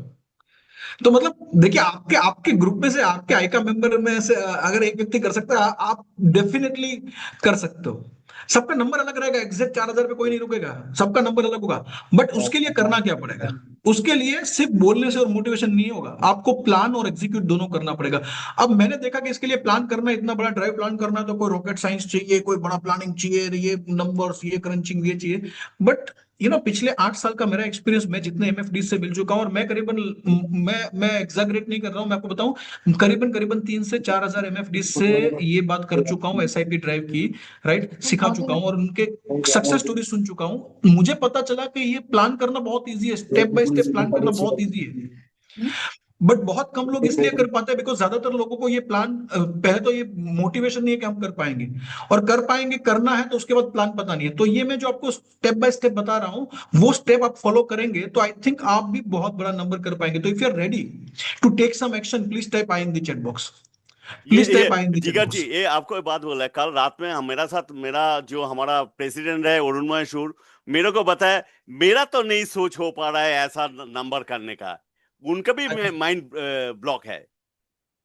तो मतलब देखिए, आपके आपके ग्रुप में से, आपके आइका मेंबर में से अगर एक व्यक्ति कर सकता है, आप डेफिनेटली कर सकते हो। सबका नंबर अलग रहेगा, एग्जैक्ट 4000 पे कोई नहीं रुकेगा, सबका नंबर अलग होगा। बट उसके लिए करना क्या पड़ेगा? उसके लिए सिर्फ बोलने से और मोटिवेशन नहीं होगा, आपको प्लान और एग्जीक्यूट दोनों करना पड़ेगा। अब मैंने देखा कि इसके लिए प्लान करना, इतना बड़ा ड्राइव प्लान करना, तो कोई रॉकेट साइंस चाहिए, कोई बड़ा प्लानिंग चाहिए, ये नंबर्स, ये क्रंचिंग, ये चाहिए। बट पिछले 8 साल का मेरा एक्सपीरियंस, मैं जितने एमएफडी से मिल चुका हूं, और मैं करीबन, मैं एग्जैगरेट नहीं कर रहा हूं, मैं आपको बताऊं, करीबन करीबन 3 से 4 हजार एमएफडी से ये बात कर चुका हूं, एसआईपी ड्राइव की, राइट, सिखा चुका हूं, और उनके सक्सेस स्टोरी सुन चुका हूं। मुझे पता चला कि ये प्लान करना बहुत ईजी है, स्टेप बाय स्टेप प्लान करना बहुत ईजी है, बट बहुत कम लोग इसलिए कर पाते हैं बिकॉज ज्यादातर लोगों को ये प्लान, पहले तो ये मोटिवेशन नहीं है कि हम कर पाएंगे, और कर पाएंगे, करना है तो उसके बाद प्लान पता नहीं है। तो ये मैं जो आपको स्टेप बाय स्टेप बता रहा हूं, वो स्टेप आप फॉलो करेंगे तो आई थिंक आप भी बहुत बड़ा नंबर कर पाएंगे। तो if you are ready to take some action, please type I in the chat box, please type I in the chat Jigar ji, box. ये आपको एक बात बोला है, कल रात में मेरा साथ, मेरा जो हमारा प्रेसिडेंट है अरुणमय शूर, मेरे को बताया, मेरा तो नहीं सोच हो पा रहा है ऐसा नंबर करने का, उनका भी माइंड ब्लॉक है।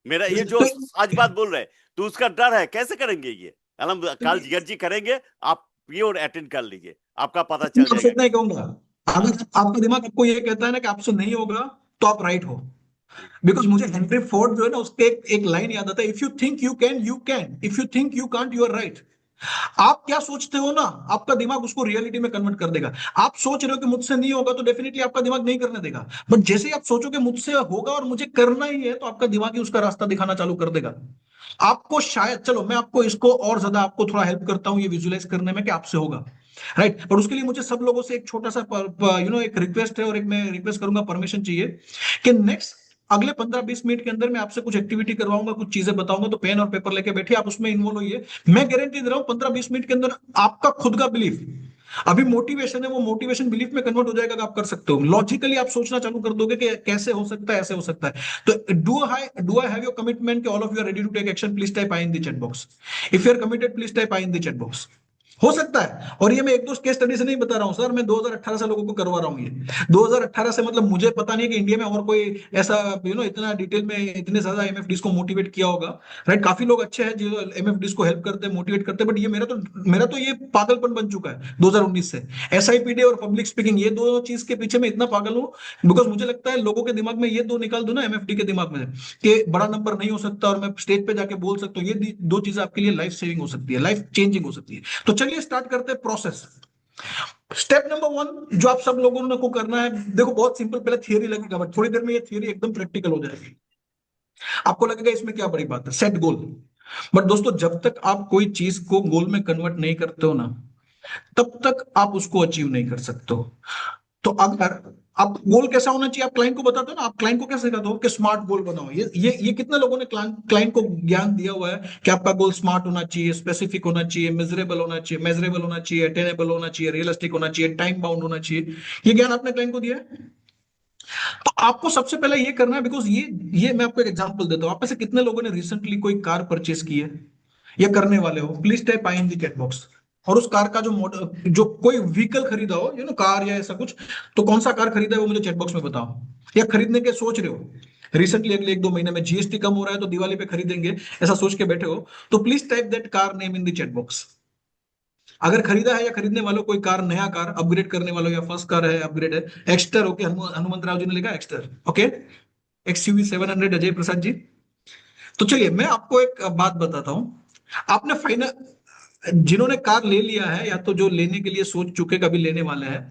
मेरा ये जो आज बात बोल रहे हैं, तो उसका डर है, कैसे करेंगे ये? कल जिगर जी करेंगे, आप प्योर अटेंड कर लीजिए, आपका पता चल आपसे इतना जाएगा। ही कहूंगा, अगर आपका दिमाग आपको ये कहता है ना कि आपसे नहीं होगा, तो आप राइट हो। बिकॉज मुझे हेनरी फोर्ड जो है ना, उसके एक लाइन याद आता है, if you think you can, you can, if you think you can't, you are right. आप क्या सोचते हो ना, आपका दिमाग उसको रियलिटी में कन्वर्ट कर देगा। आप सोच रहे हो कि मुझसे नहीं होगा, तो डेफिनेटली आपका दिमाग नहीं करने देगा, बट जैसे ही आप सोचोगे मुझसे होगा और मुझे करना ही है, तो आपका दिमाग ही उसका रास्ता दिखाना चालू कर देगा। आपको शायद, चलो मैं आपको इसको और ज्यादा आपको थोड़ा हेल्प करता हूं ये विजुअलाइज करने में कि आपसे होगा, राइट, पर उसके लिए मुझे सब लोगों से एक छोटा सा एक रिक्वेस्ट है, और एक मैं रिक्वेस्ट करूंगा, परमिशन चाहिए कि नेक्स्ट अगले 15-20 मिनट के अंदर मैं आपसे कुछ एक्टिविटी करवाऊंगा, कुछ चीजें बताऊंगा, तो पेन और पेपर लेके बैठिए, आप उसमें इन्वॉल्व होइए। मैं गारंटी दे रहा हूं 15-20 मिनट के अंदर आपका खुद का बिलीफ, अभी मोटिवेशन है, वो मोटिवेशन बिलीफ में कन्वर्ट हो जाएगा कि आप कर सकते हो। लॉजिकली आप सोचना चालू कर दोगे कि कैसे हो सकता है, ऐसे हो सकता है। तो do I have your commitment कि all of you are ready to take action? Please type I in the chat box. If you are committed, please type I in the chat box. हो सकता है, और ये मैं एक दो केस स्टडी से नहीं बता रहा हूं सर, मैं 2018 से लोगों को करवा रहा हूं ये। 2018 से मतलब मुझे पता नहीं है कि इंडिया में और कोई ऐसा इतना डिटेल में इतने ज्यादा एमएफडीज को मोटिवेट किया होगा, राइट। काफी लोग अच्छे हैं जो एमएफडीज को हेल्प करते हैं, मोटिवेट करते हैं, बट ये मेरा तो ये पागलपन बन चुका है 2019 से। एसआईपीडी और पब्लिक स्पीकिंग, ये दो चीज के पीछे मैं इतना पागल हूं, बिकॉज मुझे लगता है लोगों के दिमाग में ये दो निकाल दो ना एमएफडी के दिमाग में, कि बड़ा नंबर नहीं हो सकता और मैं स्टेज पे जाके बोल सकता हूँ, ये दो चीजें आपके लिए लाइफ सेविंग हो सकती है, लाइफ चेंजिंग हो सकती है। तो चलिए स्टार्ट करते हैं प्रोसेस। स्टेप नंबर 1 जो आप सब लोगों ने को करना है, देखो बहुत सिंपल, पहले थियरी लगेगा, बट थोड़ी देर में ये थियरी एकदम प्रैक्टिकल हो जाएगी। आपको लगेगा इसमें क्या बड़ी बात है, सेट गोल। बट दोस्तों, जब तक आप कोई चीज को गोल में कन्वर्ट नहीं करते हो ना, तब तक आप उसको अचीव नहीं कर सकते हो। तो अगर आप, गोल कैसा होना चाहिए आप क्लाइंट को बताते हो ना, आप क्लाइंट को कैसे कहते हो कि स्मार्ट गोल बनाओ। ये कितने लोगों ने क्लाइंट को ज्ञान दिया हुआ है कि आपका गोल स्मार्ट होना चाहिए, स्पेसिफिक होना चाहिए, मेजरेबल होना चाहिए, अटेनेबल होना चाहिए, रियलिस्टिक होना चाहिए, टाइम बाउंड होना चाहिए। ये ज्ञान आपने क्लाइंट को दिया है। तो आपको सबसे पहले ये करना है, बिकॉज ये मैं आपको एक एग्जांपल देता हूं। आप में से कितने लोगों ने रिसेंटली कोई कार परचेस की है या करने वाले हो? Please type I in the chat box. और उस कार का जो मॉडल, जो कोई व्हीकल खरीदा हो, कार या ऐसा कुछ, तो कौन सा कार खरीदा है वो मुझे चैट बॉक्स में बताओ। या खरीदने के सोच रहे हो रिसेंटली, अगले 1-2 महीने में जीएसटी कम हो रहा है तो दिवाली पे खरीदेंगे, ऐसा सोच के बैठे हो, तो please type that car name in the chat box. अगर खरीदा है या खरीदने वालों, कोई कार, नया कार अपग्रेड करने वालों, या फर्स्ट कार है, अपग्रेड है, एक्स्टर, ओके, हनुमंत राव जी ने लिखा Exter, okay, XUV 700 Ajay Prasad ji. तो चलिए मैं आपको एक बात बताता हूं। आपने फाइनल, जिन्होंने कार ले लिया है या तो जो लेने के लिए सोच चुके, कभी लेने वाले हैं,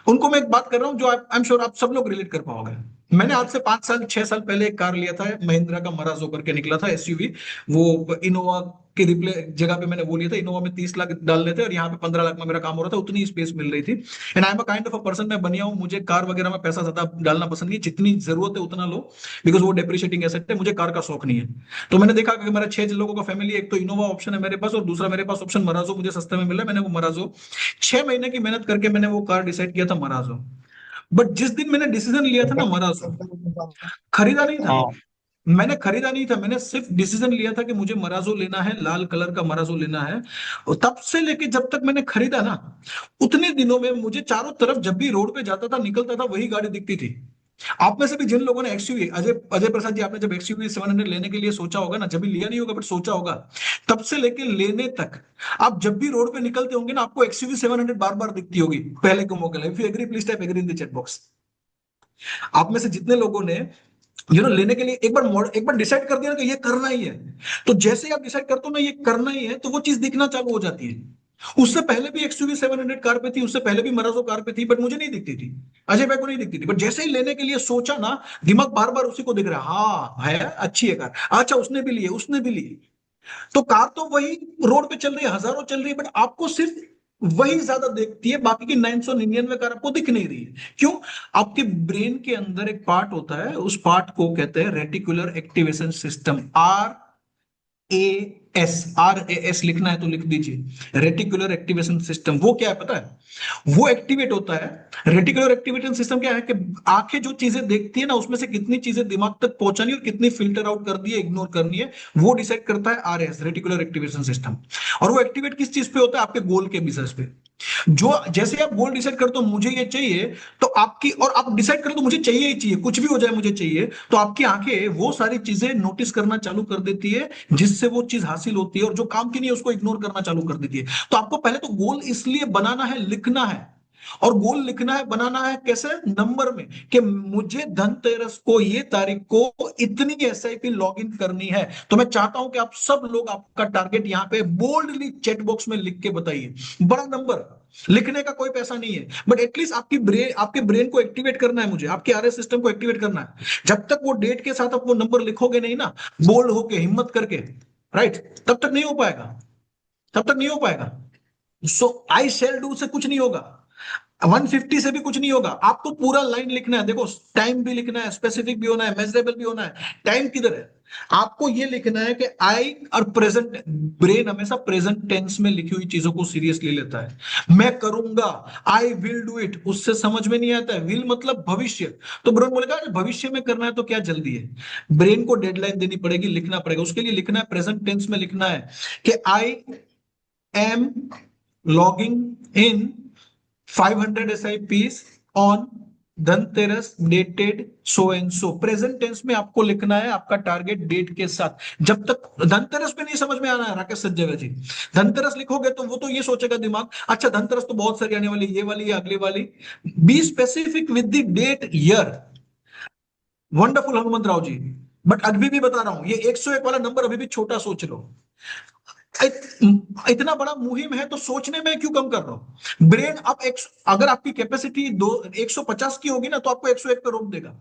उनको मैं एक बात कर रहा हूं जो आई एम श्योर आप सब लोग रिलेट कर पाओगे। मैंने आज से 5 साल 6 साल पहले एक कार लिया था, महिंद्रा का मराजो करके निकला था, एसयूवी। वो इनोवा के रिप्ले जगह पे मैंने वो लिया था। इनोवा में 30 लाख डालने थे और यहाँ पे 15 लाख में मेरा काम हो रहा था, उतनी स्पेस मिल रही थी। And I am a kind of a person, मैं बनिया हूँ, मुझे कार वगैरह में पैसा ज्यादा डालना पसंद नहीं, जितनी जरूरत है उतना लो, बिकॉज वो डेप्रिशिएटिंग एसेट है, मुझे कार का शौक नहीं है। तो मैंने देखा कि मेरा 6 लोगों का फैमिली, एक तो इनोवा ऑप्शन है मेरे पास, और दूसरा मेरे पास ऑप्शन मराजो मुझे सस्ते में मिला। मैंने वो मराजो 6 महीने की मेहनत करके मैंने वो कार डिसाइड किया था, मराजो। बट जिस दिन मैंने डिसीजन लिया था ना, मराजो खरीदा नहीं था, मैंने खरीदा नहीं था, मैंने सिर्फ डिसीजन लिया था कि मुझे मराजो लेना है, लाल कलर का मराजो लेना है। और तब से लेके जब तक मैंने खरीदा ना, उतने दिनों में मुझे चारों तरफ जब भी रोड पे जाता था, निकलता था, वही गाड़ी दिखती थी। आप में से भी जिन लोगों ने एक्सयूवी, अजय अजय प्रसाद जी, आपने जब एक्सयूवी 700 लेने के लिए सोचा होगा ना, जब भी लिया नहीं होगा बट सोचा होगा, तब से लेके लेने तक आप जब भी रोड पे निकलते होंगे ना, आपको एक्सयूवी 700 बार बार दिखती होगी पहले के मौके। If you agree, please type agree in the chat box. आप में से जितने लोगों ने लेने के लिए एक बार डिसाइड कर दिया ना कि ये करना ही है, तो जैसे ही आप डिसाइड करते हो ना ये करना ही है, तो वो चीज दिखना चालू हो जाती है। उससे पहले भी एक्सयूवी 700 कार पे थी, उससे पहले भी मराजो कार पे थी, बट मुझे नहीं दिखती थी, अजय भाई को नहीं दिखती थी। बट जैसे ही लेने के लिए सोचा ना, दिमाग बार बार उसी को दिख रहा है, हाँ है अच्छी है कार, अच्छा उसने भी ली है, उसने भी ली है। तो कार तो वही रोड पे चल रही है, हजारों चल रही है, बट आपको सिर्फ वही ज्यादा देखती है, बाकी की 999 कार आपको दिख नहीं रही है। क्यों? आपके ब्रेन के अंदर एक पार्ट होता है, उस पार्ट को कहते हैं रेटिकुलर एक्टिवेशन सिस्टम, RAS लिखना है तो लिख दीजिए, रेटिकुलर एक्टिवेशन सिस्टम। वो क्या है पता है? वो एक्टिवेट होता है, रेटिकुलर एक्टिवेशन सिस्टम क्या है कि आंखें जो चीजें देखती है ना, उसमें से कितनी चीजें दिमाग तक पहुंचानी और कितनी फिल्टर आउट कर दी है, इग्नोर करनी है, वो डिसाइड करता है RAS, रेटिकुलर एक्टिवेशन सिस्टम। और वो एक्टिवेट किस चीज पे होता है? आपके गोल के बेसिस पे। जो जैसे आप गोल डिसाइड करते हो मुझे ये चाहिए, तो आपकी, और आप डिसाइड करो तो मुझे चाहिए ही चाहिए, कुछ भी हो जाए मुझे चाहिए, तो आपकी आंखें वो सारी चीजें नोटिस करना चालू कर देती है जिससे वो चीज हासिल होती है, और जो काम की नहीं है उसको इग्नोर करना चालू कर देती है। तो आपको पहले तो गोल इसलिए बनाना है, लिखना है, और गोल लिखना है, बनाना है कैसे? नंबर में, कि मुझे धनतेरस को, ये तारीख को इतनी SIP लॉग इन करनी है। तो मैं चाहता हूं कि आप सब लोग आपका टारगेट यहां पे बोल्डली चैट बॉक्स में लिख के बताइए। बड़ा नंबर, लिखने का कोई पैसा नहीं है, बट एटलीस्ट आपके ब्रेन को एक्टिवेट करना है, मुझे आपके RS सिस्टम को एक्टिवेट करना है। जब तक वो डेट के साथ आप वो नंबर लिखोगे नहीं ना, बोल्ड होके, हिम्मत करके, राइट, तब तक नहीं हो पाएगा, तब तक नहीं हो पाएगा। सो आई शेल डू से कुछ नहीं होगा, 150 से भी कुछ नहीं होगा। आपको पूरा लाइन लिखना है, देखो टाइम भी लिखना है, स्पेसिफिक भी होना है, मेजरेबल भी होना है। टाइम किधर है? आपको ये लिखना है कि आई, और प्रेजेंट, ब्रेन हमेशा प्रेजेंट टेंस में लिखी हुई चीजों को सीरियसली लेता है। मैं करूंगा, आई विल डू इट, उससे समझ में नहीं आता है, विल मतलब भविष्य। तो ब्रेन बोलेगा भविष्य में करना है तो क्या जल्दी है? ब्रेन को डेडलाइन देनी पड़ेगी, लिखना पड़ेगा। उसके लिए लिखना है, प्रेजेंट टेंस में लिखना है कि I am logging in 500 SIPs on Dhanteras dated so and so. Present tense में आपको लिखना है आपका टारगेट डेट के साथ। जब तक धनतेरस पे नहीं समझ में आना है राकेश सज्जेवा जी, धनतेरस लिखोगे तो वो तो ये सोचेगा दिमाग, अच्छा धनतेरस तो बहुत सारी आने वाली, ये वाली या अगली वाली। Be specific with the date, year. Wonderful Hanumant Rao ji. But अभी भी बता रहा हूं, ये 101 वाला नंबर अभी भी छोटा सोच लो। इतना बड़ा मुहिम है तो सोचने में क्यों कम कर रहा हूं? ब्रेन अब अगर आपकी कैपेसिटी 150 की होगी ना, तो आपको 101 पे रोक देगा।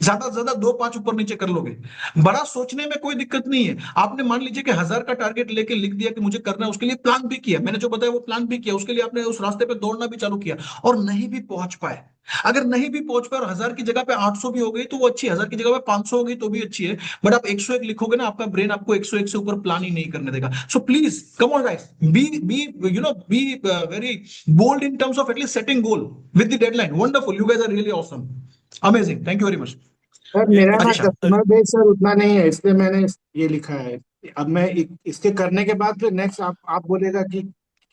ज्यादा से ज्यादा 2-5 ऊपर नीचे कर लोगे। बड़ा सोचने में कोई दिक्कत नहीं है। आपने मान लीजिए कि 1000 का टारगेट लेके लिख दिया कि मुझे करना है, उसके लिए प्लान भी किया, मैंने जो बताया वो प्लान भी किया, उसके लिए आपने उस रास्ते पे दौड़ना भी चालू किया, और नहीं भी पहुंच पाए। अगर नहीं भी पहुंच पाए और 1000 की जगह पे 800 भी हो गई तो वो अच्छी, 1000 की जगह पे 500 हो गई तो भी अच्छी है। बट आप 101 लिखोगे ना, आपका ब्रेन आपको 101 से ऊपर प्लान ही नहीं करने देगा। So please come on guys, be very bold in terms of at least setting goal with the deadline. Wonderful, you guys are really awesome, amazing, thank you very much. Sir मेरा ना अच्छा, कस्टमर बेस सर उतना नहीं है, इसलिए मैंने ये लिखा है। अब मैं इसके करने के बाद फिर नेक्स्ट आप बोलेगा कि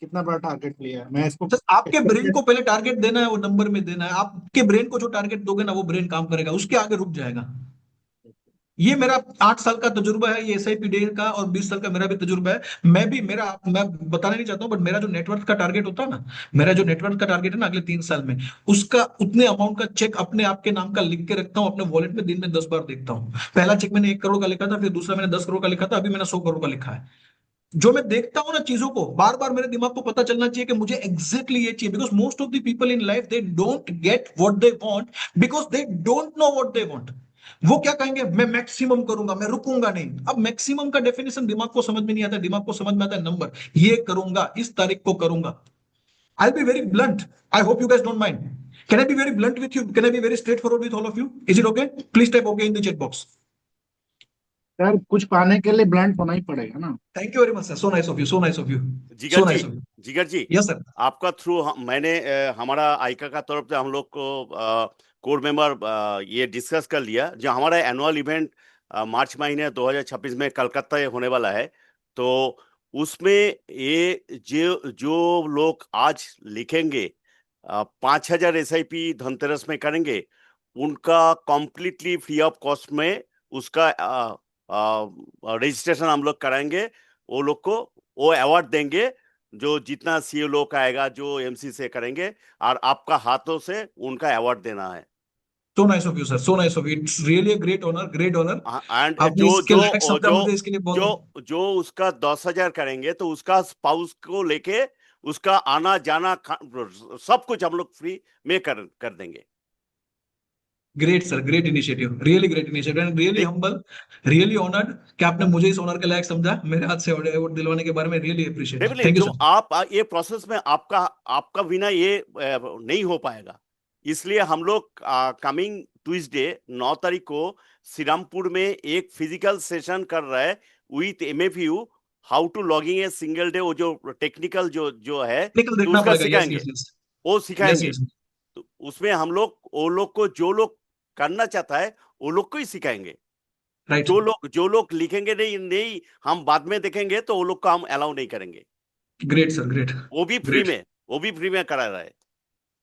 कितना बड़ा टारगेट लिया है, मैं इसको तो आपके ब्रेन को पहले टारगेट देना है, वो नंबर में देना है। आपके ब्रेन को जो टारगेट दोगे ना, वो ब्रेन काम करेगा, उसके आगे रुक जाएगा। ये मेरा 8 साल का तजुर्बा है, ये SIP डे का, और 20 साल का मेरा भी तजुर्बा है। मैं बताना नहीं चाहता हूं, बट मेरा जो नेटवर्क का टारगेट होता है ना, मेरा जो नेटवर्क का टारगेट है ना अगले 3 साल में, उसका उतने अमाउंट का चेक अपने आपके नाम का लिख के रखता हूं अपने वॉलेट में, दिन में 10 बार देखता हूं। पहला चेक मैंने 1 करोड़ का लिखा था, फिर दूसरा मैंने 10 करोड़ का लिखा था, अभी मैंने 100 करोड़ का लिखा है। जो मैं देखता हूं ना चीजों को, बार बार मेरे दिमाग को पता चलना चाहिए कि मुझे एग्जैक्टली ये चाहिए। Because most of the people in life they don't get what they want because they don't know what they want. वो क्या कहेंगे, मैं मैक्सिमम करूंगा, मैं रुकूंगा नहीं। अब मैक्सिमम का डेफिनेशन दिमाग को समझ में नहीं आता, दिमाग को समझ में आता है नंबर, ये करूंगा, इस तारीख को करूंगा। I be very blunt, I hope you guys don't mind. Can I be very blunt with you? Can I be very straightforward with all of you? Is it okay? Please type okay in the chat box. Sir कुछ पाने के लिए ब्लंट होना ही पड़ेगा ना। Thank you very much sir, so nice of you, so nice of you, Jigar so ji, nice of you. जिगर जी, यस सर। आपका थ्रू मैंने हमारा आइका का तरफ से हम लोग को कोर मेंबर ये डिस्कस कर लिया, जो हमारा एनुअल इवेंट मार्च महीने 2026 में कलकत्ता में होने वाला है। तो उसमें ये जो जो लोग आज लिखेंगे 5000 SIP धनतेरस में करेंगे, उनका कम्प्लीटली फ्री ऑफ कॉस्ट में उसका रजिस्ट्रेशन हम लोग कराएंगे। वो लोग को वो अवार्ड देंगे, जो जितना CEO लोग आएगा, जो MC से करेंगे, और आपका हाथों से उनका अवार्ड देना है। So nice of you, sir. So nice of you. It's really a great honor, great honor. And आपने जो इसके जो लायक समझा जो मुझे, इसके लिए बहुत जो जो उसका 10,000 करेंगे तो उसका स्पाउस को लेके उसका आना जाना सब कुछ हम लोग फ्री में कर देंगे। Great sir, great initiative, really great initiative and really humble, really honoured कि आपने मुझे इस ऑनर के लायक समझा मेरे हाथ से अवार्ड दिलवाने के बारे में। Really appreciate, definitely thank you जो सर। आप ये प्रोसेस में आपका बिना ये नहीं हो पाएगा। इसलिए हम लोग कमिंग ट्यूसडे 9 तारीख को श्रीरामपुर में एक फिजिकल सेशन कर रहे हैं with MFU, how to logging a single day. वो जो टेक्निकल जो है टेक्निकल तो देखना उसका पड़ेगा, यस सिखाएंगे, यस यस वो यस सिखाएंगे। यस। तो उसमें हम लोग वो लोग को जो लोग करना चाहता है वो लोग को ही सिखाएंगे। राइट, जो लोग लिखेंगे नहीं नहीं हम बाद में देखेंगे तो वो लोग को हम अलाउ नहीं करेंगे। ग्रेट सर, ग्रेट वो भी फ्री ग्रेट में, वो भी फ्री में करा रहा है।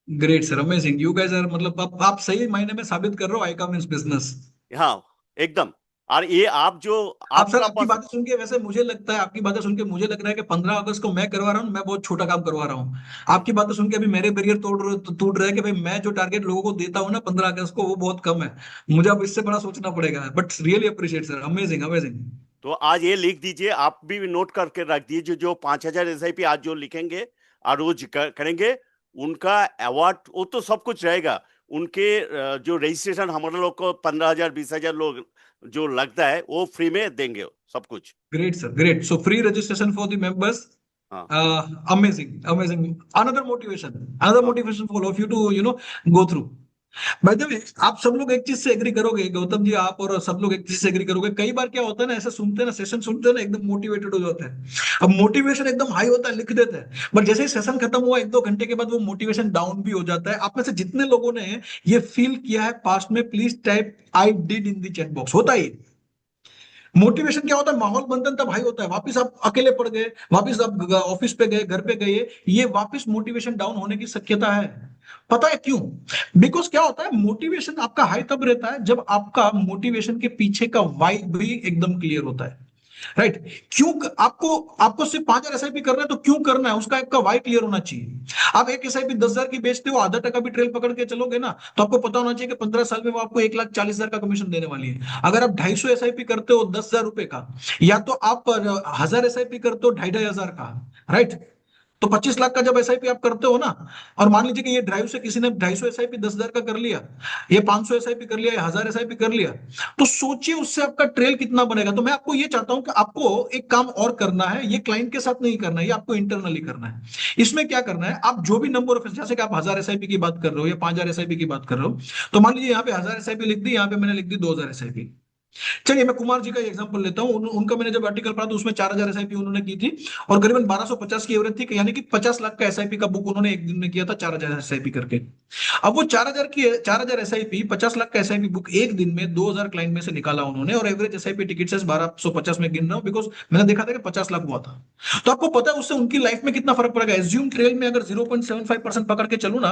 Great sir, amazing. You guys are, मतलब आप सही मायने में साबित कर रहे हो आईका मींस बिजनेस। हाँ एकदम। और ये आप जो आप सर, आपका आपकी बातें सुन के वैसे मुझे लगता है, आपकी बातें सुन के मुझे लग रहा है कि 15 अगस्त को मैं करवा रहा हूँ, मैं बहुत छोटा काम करवा रहा हूँ। आपकी बातें सुन के अभी मेरे बैरियर टूट रहे हैं कि भाई मैं जो टारगेट लोगों को देता हूँ ना 15 अगस्त को, वो बहुत कम है। मुझे अब इससे बड़ा सोचना पड़ेगा, but really appreciate sir, amazing amazing. तो आज ये लिख दीजिए, आप भी नोट करके रख दीजिए, जो 5000 SIP आज जो लिखेंगे और वो करेंगे उनका अवार्ड, वो तो सब कुछ रहेगा। उनके जो रजिस्ट्रेशन हमारे लोग को 15,000 20,000 लोग जो लगता है वो फ्री में देंगे सब कुछ। Great sir, great. So free registration for the members. Amazing amazing. Another motivation for all of you to go through. By the way, आप सब लोग एक चीज से एग्री करोगे, गौतम जी आप और सब लोग एक चीज से एग्री करोगे, कई बार क्या होता है ना, ऐसे सुनते हैं ना, सेशन सुनते हैं ना, एकदम मोटिवेटेड हो जाते हैं। अब मोटिवेशन एकदम हाई होता है, लिख देते हैं, बट जैसे ही सेशन खत्म हुआ 1-2 घंटे के बाद वो मोटिवेशन डाउन भी हो जाता है। आप में से जितने लोगों ने ये फील किया है पास्ट में, please type I did in the chat box. होता ही मोटिवेशन क्या होता है, माहौल बंधन तब हाई होता है, वापस आप अकेले पड़ गए, वापस आप ऑफिस पे गए, घर पे गए, ये वापस मोटिवेशन डाउन होने की शक्यता है। पता है क्यों? बिकॉज क्या होता है, मोटिवेशन आपका हाई तब रहता है जब आपका मोटिवेशन के पीछे का वाई भी एकदम क्लियर होता है। राइट? क्यों आपको सिर्फ 5,000 एसआईपी करना है, तो क्यों करना है उसका आपका वाई क्लियर होना चाहिए। आप एक एसआईपी 10,000 की बेचते हो, आधा टका भी ट्रेल पकड़ के चलोगे ना, तो आपको पता होना चाहिए कि 15 साल में वो आपको 1,40,000 का कमीशन देने वाली है। अगर आप 250 एसआईपी करते हो 10,000 रुपए का, या तो आप 1,000 एसआईपी करते हो 2,500 का, राइट? तो 25 लाख का जब एसआईपी आप करते हो ना, और मान लीजिए कि ये ड्राइव से किसी ने 250 एसआईपी 10,000 का कर लिया, ये 500 एसआईपी कर लिया, 1,000 एसआईपी कर लिया, तो सोचिए उससे आपका ट्रेल कितना बनेगा। तो मैं आपको ये चाहता हूं कि आपको एक काम और करना है, ये क्लाइंट के साथ नहीं करना है, ये आपको इंटरनली करना है। इसमें क्या करना है, आप जो भी नंबर ऑफ, जैसे कि आप 1,000 एसआईपी की बात कर रहे हो या 5,000 एसआईपी की बात कर रहे हो, तो मान लीजिए यहाँ पे 1,000 एसआईपी लिख दी, यहाँ पे मैंने लिख दी 2,000 एसआईपी। चलिए मैं कुमार जी का एग्जांपल लेता हूं, उनका मैंने जब आर्टिकल पढ़ा तो उसमें 4,000 एसआईपी उन्होंने की थी, और करीबन 1,250 की एवरेज थी, यानी कि 50 लाख का एसआईपी का बुक उन्होंने एक दिन में किया था 4,000 एसआईपी करके। अब वो 4,000 एसआईपी 50 लाख का एसआईपी बुक एक दिन में 2,000 क्लाइंट में से निकाला उन्होंने, और एवरेज एसआईपी टिकट साइज 1,250 में गिन रहा हूं, बिकॉज मैंने देखा था कि 50 लाख हुआ था। तो आपको पता है उससे उनकी लाइफ में कितना फर्क पड़ेगा। एज्यूम ट्रेल में अगर 0.75% पकड़ के चलू ना,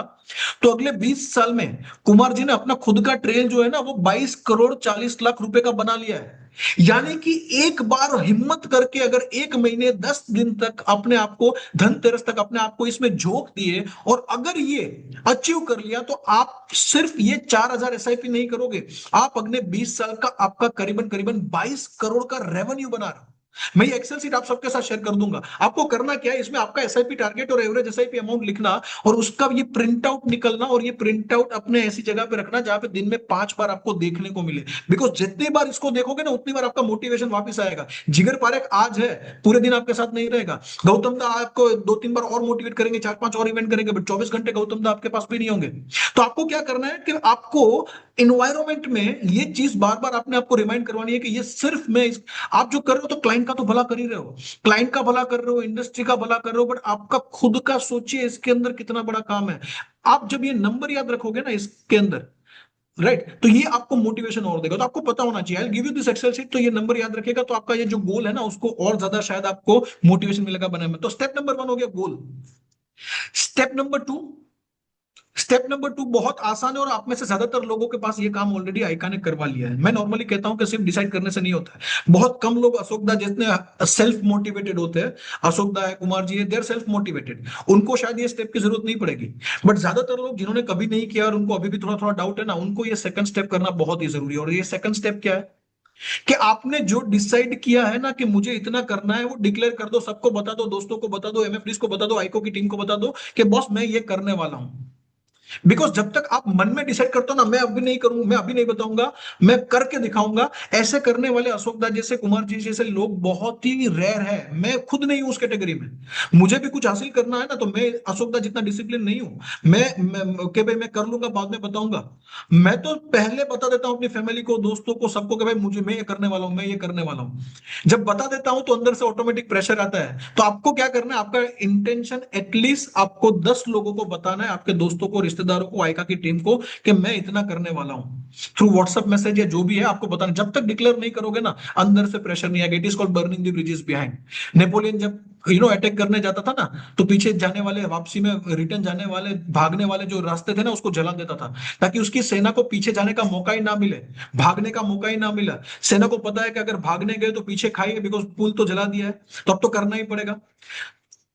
तो अगले 20 साल में कुमार जी ने अपना खुद का ट्रेल जो है ना, वो 22 करोड़ 40 लाख रुपए का बना लिया है। यानी कि एक बार हिम्मत करके अगर 1 महीने 10 दिन तक अपने आप को, धनतेरस तक अपने आप को इसमें झोंक दिए, और अगर ये अचीव कर लिया, तो आप सिर्फ ये 4,000 एसआईपी नहीं करोगे, आप अगले 20 साल का आपका करीबन करीबन 22 करोड़ का रेवेन्यू बना रहे हो। मैं ये एक्सेल शीट आप सबके साथ शेयर कर दूंगा। आपको करना क्या है, इसमें आपका एसआईपी टारगेट और एवरेज एसआईपी अमाउंट लिखना, और उसका ये प्रिंट आउट निकलना, और ये प्रिंट आउट अपने ऐसी जगह पे रखना जहां पे दिन में 5 बार आपको देखने को मिले। बिकॉज जितनी बार इसको देखोगे ना, उतनी बार आपका मोटिवेशन वापस आएगा। जिगर पारेख आज है, पूरे दिन आपके साथ नहीं रहेगा। गौतम दा आपको 2-3 बार और मोटिवेट करेंगे, 4-5 और इवेंट करेंगे, बट 24 घंटे गौतम दा आपके पास भी नहीं होंगे। तो आपको क्या करना है कि आपको इन्वायरमेंट में ये चीज बार बार अपने आपको रिमाइंड करवानी है कि ये सिर्फ आप जो कर रहे हो तो क्लाइंट का तो भला कर ही रहे हो, क्लाइंट का भला कर रहे हो, इंडस्ट्री का भला कर रहे हो, बट आपका खुद का सोचिए इसके अंदर कितना बड़ा काम है। आप जब ये नंबर याद रखोगे ना इसके अंदर, राइट, तो ये आपको मोटिवेशन और देगा। तो आपको पता होना चाहिए, I give you this excel sheet, तो ये नंबर याद रखेगा, तो आपका ये जो गोल है ना, उसको और ज्यादा शायद आपको मोटिवेशन मिलेगा बनाने में। तो स्टेप नंबर 1 हो गया गोल। स्टेप नंबर 2 बहुत आसान है, और आप में से ज्यादातर लोगों के पास ये काम ऑलरेडी आईका ने करवा लिया है। मैं नॉर्मली कहता हूं कि सिर्फ डिसाइड करने से नहीं होता है। बहुत कम लोग अशोक दा जितने सेल्फ मोटिवेटेड होते हैं, अशोक दा है, कुमार जी है, देर सेल्फ मोटिवेटेड, उनको शायद ये स्टेप की जरूरत नहीं पड़ेगी। बट ज्यादातर लोग जिन्होंने कभी नहीं किया और उनको अभी भी थोड़ा थोड़ा डाउट है ना, उनको ये सेकंड स्टेप करना बहुत ही जरूरी है। और ये सेकंड स्टेप क्या है? कि आपने जो डिसाइड किया है ना कि मुझे इतना करना है, वो डिक्लेयर कर दो, सबको बता दो, दोस्तों को बता दो, एमएफडीज को बता दो, आईको की टीम को बता दो कि बॉस मैं ये करने वाला हूं। बिकॉज जब तक आप मन में डिसाइड करते हो ना, मैं अभी नहीं करूंगा, मैं अभी नहीं बताऊंगा, मैं करके दिखाऊंगा, ऐसे करने वाले अशोक दास जैसे, कुमार जी जैसे लोग बहुत ही रेयर है। मैं खुद नहीं हूं उस कैटेगरी में। मुझे भी कुछ हासिल करना है ना, तो मैं अशोक दास जितना डिसिप्लिन नहीं हूं। कि भाई मैं कर लूंगा, बाद में बताऊंगा। मैं तो पहले बता देता हूं अपनी फैमिली को, दोस्तों को, सबको कि भाई मुझे, मैं ये करने वाला हूं, मैं ये करने वाला हूं। जब बता देता हूं तो अंदर से ऑटोमेटिक प्रेशर आता है। तो आपको क्या करना है, आपका इंटेंशन एटलीस्ट आपको 10 लोगों को बताना है, आपके दोस्तों को, रिश्तेदारों को, आयका की टीम को, कि मैं इतना करने वाला हूं। थ्रू व्हाट्सएप मैसेज या जो भी है आपको बताना। जब तक डिक्लेयर नहीं करोगे ना, अंदर से प्रेशर नहीं आएगा। It is called burning the bridges behind. Napoleon जब अटैक करने जाता था ना, तो पीछे जाने वाले, वापसी में रिटर्न जाने वाले, भागने वाले जो रास्ते थे ना, उसको जला देता था, ताकि उसकी सेना को पीछे जाने का मौका ही ना मिले, भागने का मौका ही ना मिला। सेना को पता है कि अगर भागने गए तो पीछे खाएंगे, बिकॉज पुल तो जला दिया है, तो अब तो करना ही पड़ेगा।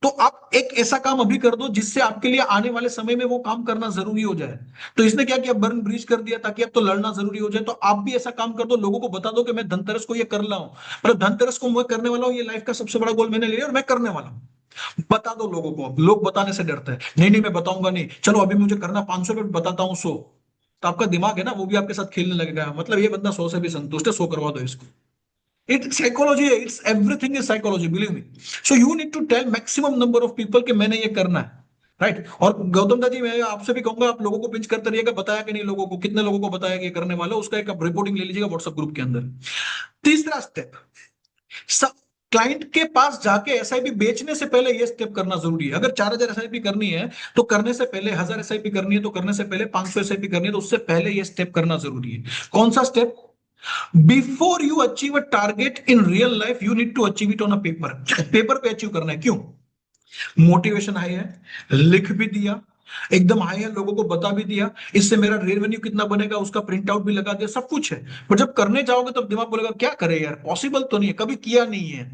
तो आप एक ऐसा काम अभी कर दो जिससे आपके लिए आने वाले समय में वो काम करना जरूरी हो जाए। तो इसने क्या किया, बर्न ब्रीच कर दिया, ताकि अब तो लड़ना जरूरी हो जाए। तो आप भी ऐसा काम कर दो, लोगों को बता दो कि मैं धनतेरस को ये कर रहा हूं, मतलब धनतेरस को मैं करने वाला हूं, ये लाइफ का सबसे बड़ा गोल मैंने लिया और मैं करने वाला हूं। बता दो लोगों को। लोग बताने से डरते हैं, नहीं नहीं मैं बताऊंगा नहीं, चलो अभी मुझे करना 500 पे, बताता हूँ 100। तो आपका दिमाग है ना, वो भी आपके साथ खेलने लगेगा, मतलब ये बंदा 100 से भी संतुष्ट है, 100 करवा दो इसको। It's psychology, it's everything is psychology, believe me. So you need to tell maximum number of people कि मैंने ये करना है, राइट। और गौतम दा जी, मैं आपसे भी कहूंगा, आप लोगों को पिंच करते रहिएगा, बताया कि नहीं लोगों को, कितने लोगों को बताया कि ये करने वाला, उसका एक रिपोर्टिंग ले लीजिएगा व्हाट्सएप ग्रुप के अंदर। तीसरा स्टेप, सब क्लाइंट के पास जाके एसआईपी बेचने से पहले ये स्टेप करना जरूरी है। अगर 4000 एसआईपी करनी है तो करने से पहले, 1000 एसआईपी करनी है तो करने से पहले, 500 एसआईपी करनी है तो उससे पहले ये स्टेप करना जरूरी है। कौन सा step? Before you achieve a target in real life, you need to achieve it on a paper. Paper पे अचीव करना है। क्यों? मोटिवेशन हाई है, लिख भी दिया, एकदम हाई है, लोगों को बता भी दिया, इससे मेरा रेवेन्यू कितना बनेगा उसका प्रिंट आउट भी लगा दिया, सब कुछ है। पर जब करने जाओगे तब दिमाग बोलेगा क्या करे यार, पॉसिबल तो नहीं है, कभी किया नहीं है,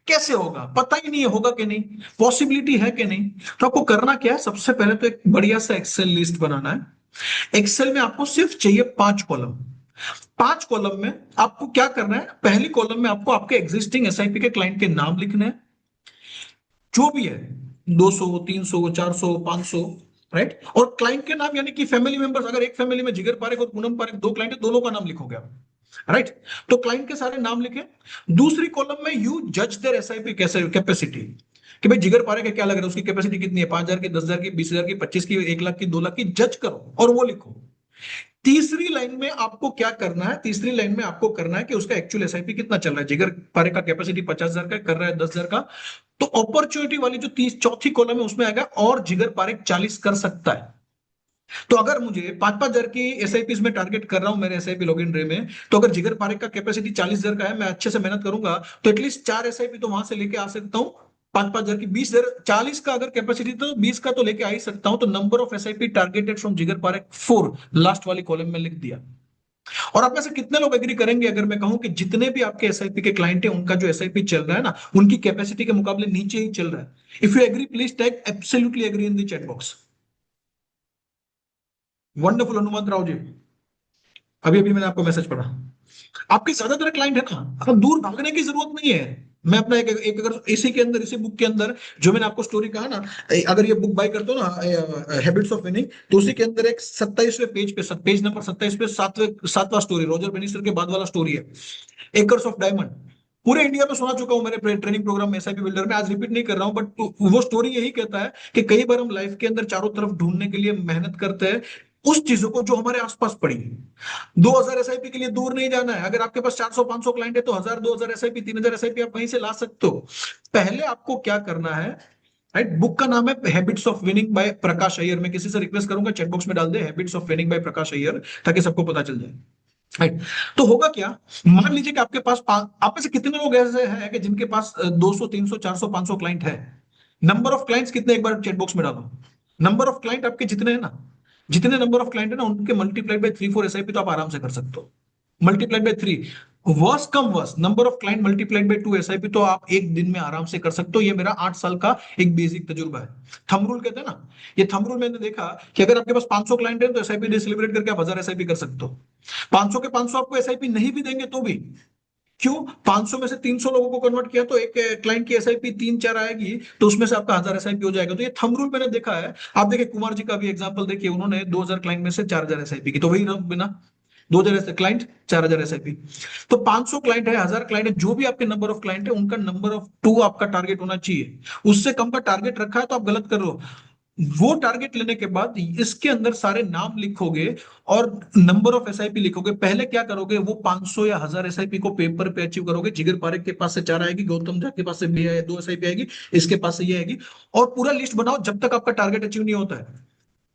कैसे होगा, पता ही नहीं है होगा कि नहीं, पॉसिबिलिटी है कि नहीं। तो आपको करना क्या है, सबसे पहले तो एक बढ़िया सा एक्सेल लिस्ट बनाना है। एक्सेल में आपको सिर्फ चाहिए 5 कॉलम। 5 कॉलम में आपको क्या करना है, पहली कॉलम में आपको आपके एग्जिस्टिंग एसआईपी के क्लाइंट के नाम लिखने हैं, जो भी है, 200, 300, 400, 500, राइट। और क्लाइंट के नाम यानी कि फैमिली मेंबर्स, अगर एक फैमिली में जिगर पारेख और पूनम पारेख 2 क्लाइंट है, दोनों का नाम लिखोगे आप, राइट। तो क्लाइंट के सारे नाम लिखे। दूसरी कॉलम में यू जज देयर एसआईपी कैसे कैपेसिटी, कि भाई जिगर पारेख है, क्या लग रहा है उसकी कैपेसिटी कितनी है, 5000 की, 10,000 की, 20,000 की, 25 की, 1 लाख की, 2 लाख की, जज करो और वो लिखो। तीसरी लाइन में आपको क्या करना है, तीसरी लाइन में आपको करना है कि उसका एक्चुअल एसआईपी कितना चल रहा है। जिगर पारेख का कैपेसिटी 50,000 का कर रहा है, 10,000 का, तो अपॉर्चुनिटी वाली जो चौथी कॉलम है उसमें आएगा और जिगर पारेख 40 कर सकता है। तो अगर मुझे 5,000 की एसआईपी में टारगेट कर रहा हूं मेरे एसआईपी लॉगिन रे में, तो अगर जिगर पारेख का कैपेसिटी 40,000 का है, मैं अच्छे से मेहनत करूंगा तो एटलीस्ट 4 एसआईपी तो वहां से लेके आ सकता हूं। 5,000 की 20,000, 40 का अगर कैपेसिटी तो 20 का तो लेके आ ही सकता हूं। तो number of SIP targeted from जिगर पारेख 4 लास्ट वाली कॉलम में लिख दिया। और आप में से कितने लोग एग्री करेंगे अगर मैं कहूं कि जितने भी आपके एसआईपी के क्लाइंट है उनका जो एसआईपी चल रहा है ना, उनकी कैपेसिटी के मुकाबले नीचे ही चल रहा है? If you agree please type absolutely agree in the chat box. Wonderful Hanumant Rao ji, अभी अभी मैंने आपको मैसेज पढ़ा। आपके ज्यादातर क्लाइंट है ना, अब दूर भागने की जरूरत नहीं है। मैं अपना एक अगर इसी के अंदर, इसी बुक के अंदर जो मैंने आपको स्टोरी कहा ना, अगर ये बुक बाय करते हो ना, हैबिट्स ऑफ विनिंग, तो उसी के अंदर एक 27वें पेज पे, पेज नंबर 27 पे 7वां स्टोरी, रॉजर बेनिस्टर के बाद वाला स्टोरी है, एकर्स ऑफ डायमंड। पूरे इंडिया में सुना चुका हूं मेरे ट्रेनिंग प्रोग्राम में, एसआईपी बिल्डर में, आज रिपीट नहीं कर रहा हूं, बट वो स्टोरी यही कहता है कि कई बार हम लाइफ के अंदर चारों तरफ ढूंढने के लिए मेहनत करते हैं उस चीजों को जो हमारे आसपास पड़ी है। 2,000 एसआईपी के लिए दूर नहीं जाना है। अगर आपके पास 400-500 क्लाइंट है तो 1,000, 2,000 एसआईपी, 3,000 एसआईपी आप वहीं से ला सकते हो। पहले आपको क्या करना है, राइट। बुक का नाम है हैबिट्स ऑफ विनिंग बाय प्रकाश अय्यर। मैं किसी से रिक्वेस्ट करूंगा चैट बॉक्स में डाल दे हैबिट्स ऑफ विनिंग बाय प्रकाश अय्यर, ताकि सबको पता चल जाए, राइट। तो होगा क्या, मान लीजिए कि आपके पास आप में से कितने लोग ऐसे हैं कि जिनके पास 200, 300, 400, 500 क्लाइंट है? नंबर ऑफ क्लाइंट्स कितने, एक बार चैट बॉक्स में डालो। नंबर ऑफ क्लाइंट आपके जितने हैं ना, जितने नंबर ऑफ क्लाइंट है ना, उनके मल्टीप्लाइड बाय 3-4 एसआईपी तो आप आराम से कर सकते हो। Multiplied by 3, worse come worse, number of client multiplied by 2 SIP तो आप एक दिन में आराम से कर सकते हो। ये मेरा 8 साल का एक बेसिक तजुर्बा है। थंब रूल कहते हैं ना, ये थंब रूल मैंने देखा कि अगर आपके पास 500 क्लाइंट है तो एसआईपी डे सेलिब्रेट करके आप 1,000 एसआईपी कर सकते हो। 500 के 500 आपको एसआईपी नहीं भी देंगे तो भी क्यों? 500 में से 300 लोगों को कन्वर्ट किया तो एक क्लाइंट की एसआईपी 3-4 आएगी, तो उसमें से आपका 1000 एसआईपी हो जाएगा। तो ये थंब रूल मैंने देखा है। आप देखिए कुमार जी का भी एग्जांपल देखिए, उन्होंने 2000 क्लाइंट में से 4000 एसआईपी की, तो वही बिना 2000 क्लाइंट 4000 एसआईपी। तो 500 क्लाइंट है, 1000 क्लाइंट है, जो भी आपके नंबर ऑफ क्लाइंट है उनका नंबर ऑफ 2 आपका टारगेट होना चाहिए। उससे कम का टारगेट रखा है तो आप गलत कर रहे हो। वो टारगेट लेने के बाद इसके अंदर सारे नाम लिखोगे और नंबर ऑफ एसआईपी लिखोगे। पहले क्या करोगे, वो 500 या 1000 एसआईपी को पेपर पे अचीव करोगे। जिगर पारेख के पास से 4 आएगी, गौतम झा के पास से 2 एसआईपी आएगी, इसके पास से ये आएगी, और पूरा लिस्ट बनाओ जब तक आपका टारगेट अचीव नहीं होता है।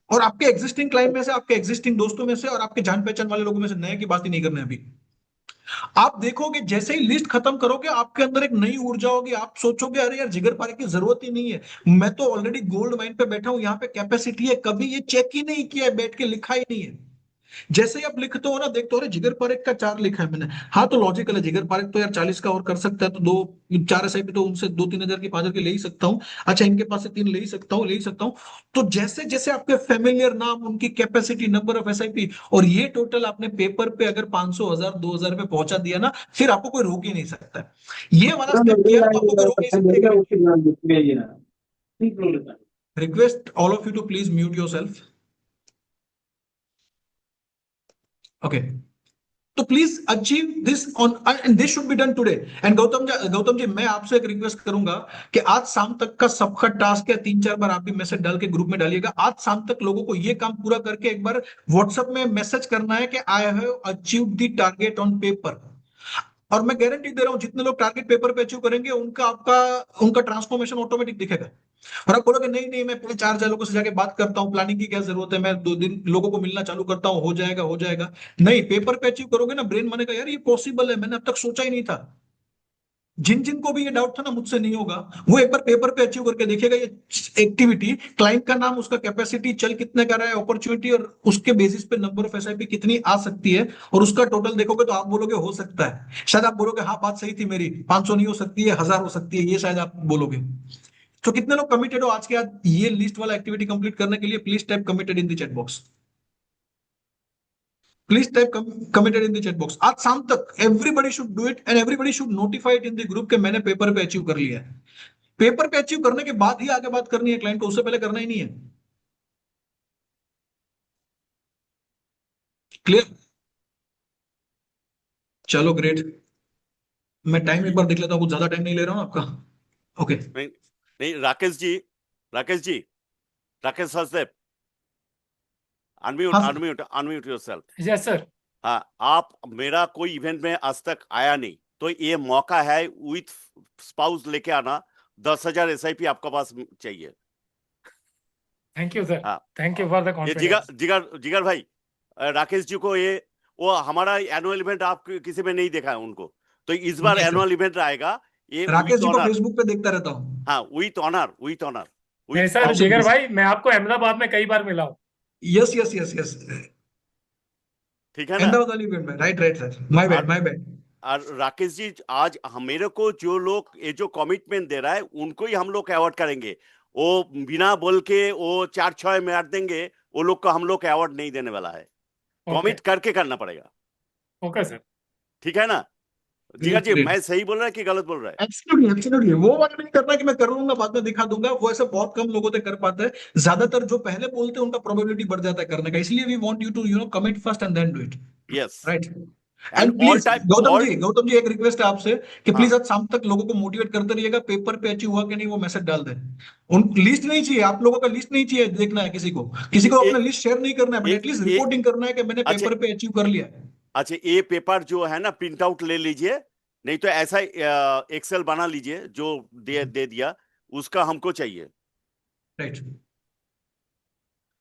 और आपके एग्जिस्टिंग क्लाइंट में से, आपके एग्जिस्टिंग दोस्तों में से और आपके जान पहचान वाले लोगों में से, नए की बात ही नहीं करना है अभी। आप देखोगे जैसे ही लिस्ट खत्म करोगे आपके अंदर एक नई ऊर्जा होगी। आप सोचोगे अरे यार जिगर पारेख की जरूरत ही नहीं है, मैं तो ऑलरेडी गोल्ड माइन पे बैठा हूं, यहाँ पे कैपेसिटी है, कभी ये चेक ही नहीं किया है, बैठ के लिखा ही नहीं है। जैसे ही आप लिखते हो ना, देखते हो अरे जिगर पारेख का 4 लिखा है मैंने, हाँ तो लॉजिकल है, जिगर पारेख तो यार 40 का और कर सकता है, तो 2-4 एसआईपी तो उनसे 2-3 हजार की 5 हजार की ले ही सकता हूँ। अच्छा इनके पास से 3 ले ही सकता हूँ, ले ही सकता हूँ। तो जैसे जैसे आपके फेमिलियर नाम, उनकी कैपेसिटी, नंबर ऑफ एसआईपी, और ये टोटल आपने पेपर पे अगर 500, 1000, 2000 पे पहुंचा दिया ना, फिर आपको कोई रोक ही नहीं सकता। ये वाला स्टेप किया तो आपको कोई रोक नहीं सकता। Request all of you to please mute yourself. Okay, तो please achieve this on, and this should be done today. And Gautam ji मैं आपसे एक रिक्वेस्ट करूंगा कि आज शाम तक का सबका टास्क है, 3-4 बार आप भी मैसेज डाल के ग्रुप में डालिएगा। आज शाम तक लोगों को ये काम पूरा करके एक बार व्हाट्सएप में मैसेज करना है कि I have achieved the target on paper. और मैं गारंटी दे रहा हूं जितने लोग टारगेट पेपर पे अचीव करेंगे उनका ट्रांसफॉर्मेशन ऑटोमेटिक दिखेगा। और आप बोलोगे नहीं नहीं मैं पहले 4 लोगों से जाके बात करता हूँ, प्लानिंग की क्या जरूरत है, मैं 2 दिन लोगों को मिलना चालू करता हूँ, हो जाएगा हो जाएगा। नहीं, पेपर पे अचीव करोगे ना, ब्रेन मानेगा यार ये पॉसिबल है, मैंने अब तक सोचा ही नहीं था। जिन जिन को भी ये डाउट था ना मुझसे नहीं होगा, वो एक बार पेपर पे अचीव करके देखिएगा ये एक्टिविटी, क्लाइंट का नाम, उसका कैपेसिटी, चल कितने का रहा है, अपॉर्चुनिटी, और उसके बेसिस पे नंबर ऑफ एसआईपी कितनी आ सकती है, और उसका टोटल देखोगे तो आप बोलोगे हो सकता है। शायद आप बोलोगे हाँ बात सही थी मेरी, 500 नहीं हो सकती है, 1000 हो सकती है, ये शायद आप बोलोगे। तो कितने लोग कमिटेड हो आज के आज ये लिस्ट वाला एक्टिविटी कंप्लीट करने के लिए? Please type committed in the chat box. Please type committed in the chat box. आज शाम तक everybody should do it and everybody should notify it in the group कि मैंने पेपर पे अचीव कर लिया है। पेपर पे अचीव करने के बाद ही आगे बात करनी है क्लाइंट को, उससे पहले करना ही नहीं है। क्लियर? चलो ग्रेट। मैं टाइम एक बार देख लेता हूँ, कुछ ज्यादा टाइम नहीं ले रहा हूँ आपका। ओके नहीं नहीं, राकेश जी, राकेश सचदेव, अनम्यूट हाँ unmute unmute yourself. Yes sir. हाँ, आप, मेरा कोई इवेंट में आज तक आया नहीं, तो ये मौका है, विथ स्पाउस लेके आना। 10,000 एसआईपी आपका पास चाहिए। थैंक यू सर, हाँ, थैंक यू फॉर द ये कॉन्फिडेंस। जिगर भाई, राकेश जी को ये, वो हमारा एनुअल इवेंट आप किसी में नहीं देखा है उनको, तो इस बार नहीं सर, एनुअल इवेंट आएगा ये राकेश जी विथ को ऑनर। फेसबुक पे देखता रहता हूँ। हाँ, विथ ऑनर, विथ ऑनर, नहीं विथ सर, आपसे जिगर भाई मैं आपको अहमदाबाद में कई बार मिला हूँ। यस यस यस यस, ठीक है ना। अहमदाबाद वाली इवेंट में, right right sir, my bad my bad. और राकेश जी, आज मेरे को जो लोग ये जो कमिटमेंट दे रहा है उनको ही हम लोग अवार्ड करेंगे। वो बिना बोल के वो 4-6 मार देंगे, वो लोग को हम लोग अवार्ड नहीं देने वाला है। ओके कमिट करके करना पड़ेगा, ओके सर। ठीक है ना। जिगर ग्रेट जी, ग्रेट, मैं सही बोल रहा है कि गलत बोल रहा है? Absolutely absolutely. वो वाला नहीं करना कि मैं कर लूंगा बाद में दिखा दूंगा, वो ऐसे बहुत कम लोगों से कर पाते हैं। ज्यादातर जो पहले बोलते हैं उनका प्रोबेबिलिटी बढ़ जाता है करने का, इसलिए we want you to commit first and then do it. Yes, right. And and all please time Gautam ji एक रिक्वेस्ट है आपसे कि हाँ, प्लीज आज शाम तक लोगों को मोटिवेट करते रहिएगा। पेपर पे अचीव हुआ कि नहीं वो मैसेज डाल दें। उन लिस्ट नहीं चाहिए, आप लोगों का लिस्ट नहीं चाहिए देखना है, किसी को अपना लिस्ट शेयर नहीं करना है, बट एटलीस्ट रिपोर्टिंग करना है कि मैंने अच्छा पेपर पे अचीव कर लिया है। अच्छा, ये पेपर जो है ना, प्रिंट आउट ले लीजिए, नहीं तो ऐसा एक्सेल बना लीजिए जो दे दिया, उसका हमको चाहिए। राइट।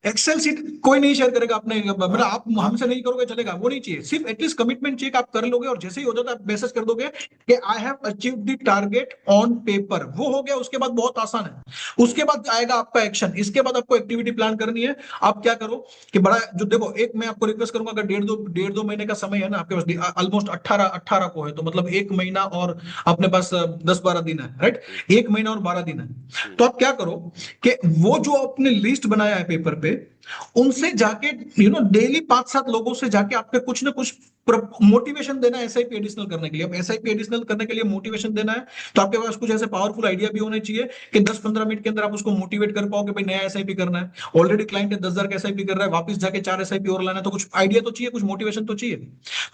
एक्सेल सीट कोई नहीं शेयर करेगा अपने, मतलब हाँ, आप हाँ, हमसे नहीं करोगे चलेगा, वो नहीं चाहिए। सिर्फ एटलीस्ट कमिटमेंट चेक आप कर लोगे, और जैसे ही हो जाता है आप मैसेज कर दोगे कि I have achieved the target on paper, वो हो गया। उसके बाद बहुत आसान है, उसके बाद आएगा आपका एक्शन। इसके बाद आपको एक्टिविटी प्लान करनी है। आप क्या करो कि बड़ा जो देखो, एक मैं आपको रिक्वेस्ट करूंगा, अगर 1.5-2 महीने का समय है ना आपके पास, ऑलमोस्ट 18 को है, तो मतलब 1 महीना और अपने पास 10-12 दिन है, राइट। 1 महीना और 12 दिन है। तो आप क्या करो कि वो जो आपने लिस्ट बनाया है पेपर पे, उनसे जाके डेली 5-7 लोगों से जाके आपके कुछ ना कुछ मोटिवेशन देना है एसआईपी एडिशनल करने के लिए। अब एसआईपी एडिशनल करने के लिए मोटिवेशन देना है तो आपके पास कुछ ऐसे पावरफुल आइडिया भी होने चाहिए कि 10-15 मिनट के अंदर आप उसको मोटिवेट कर पाओ कि भाई नया एसआईपी करना है। ऑलरेडी क्लाइंट ने 10,000 का एसआईपी कर रहा है, वापस जाके 4 एसआईपी और लाना है, तो कुछ आइडिया तो चाहिए, कुछ मोटिवेशन तो चाहिए।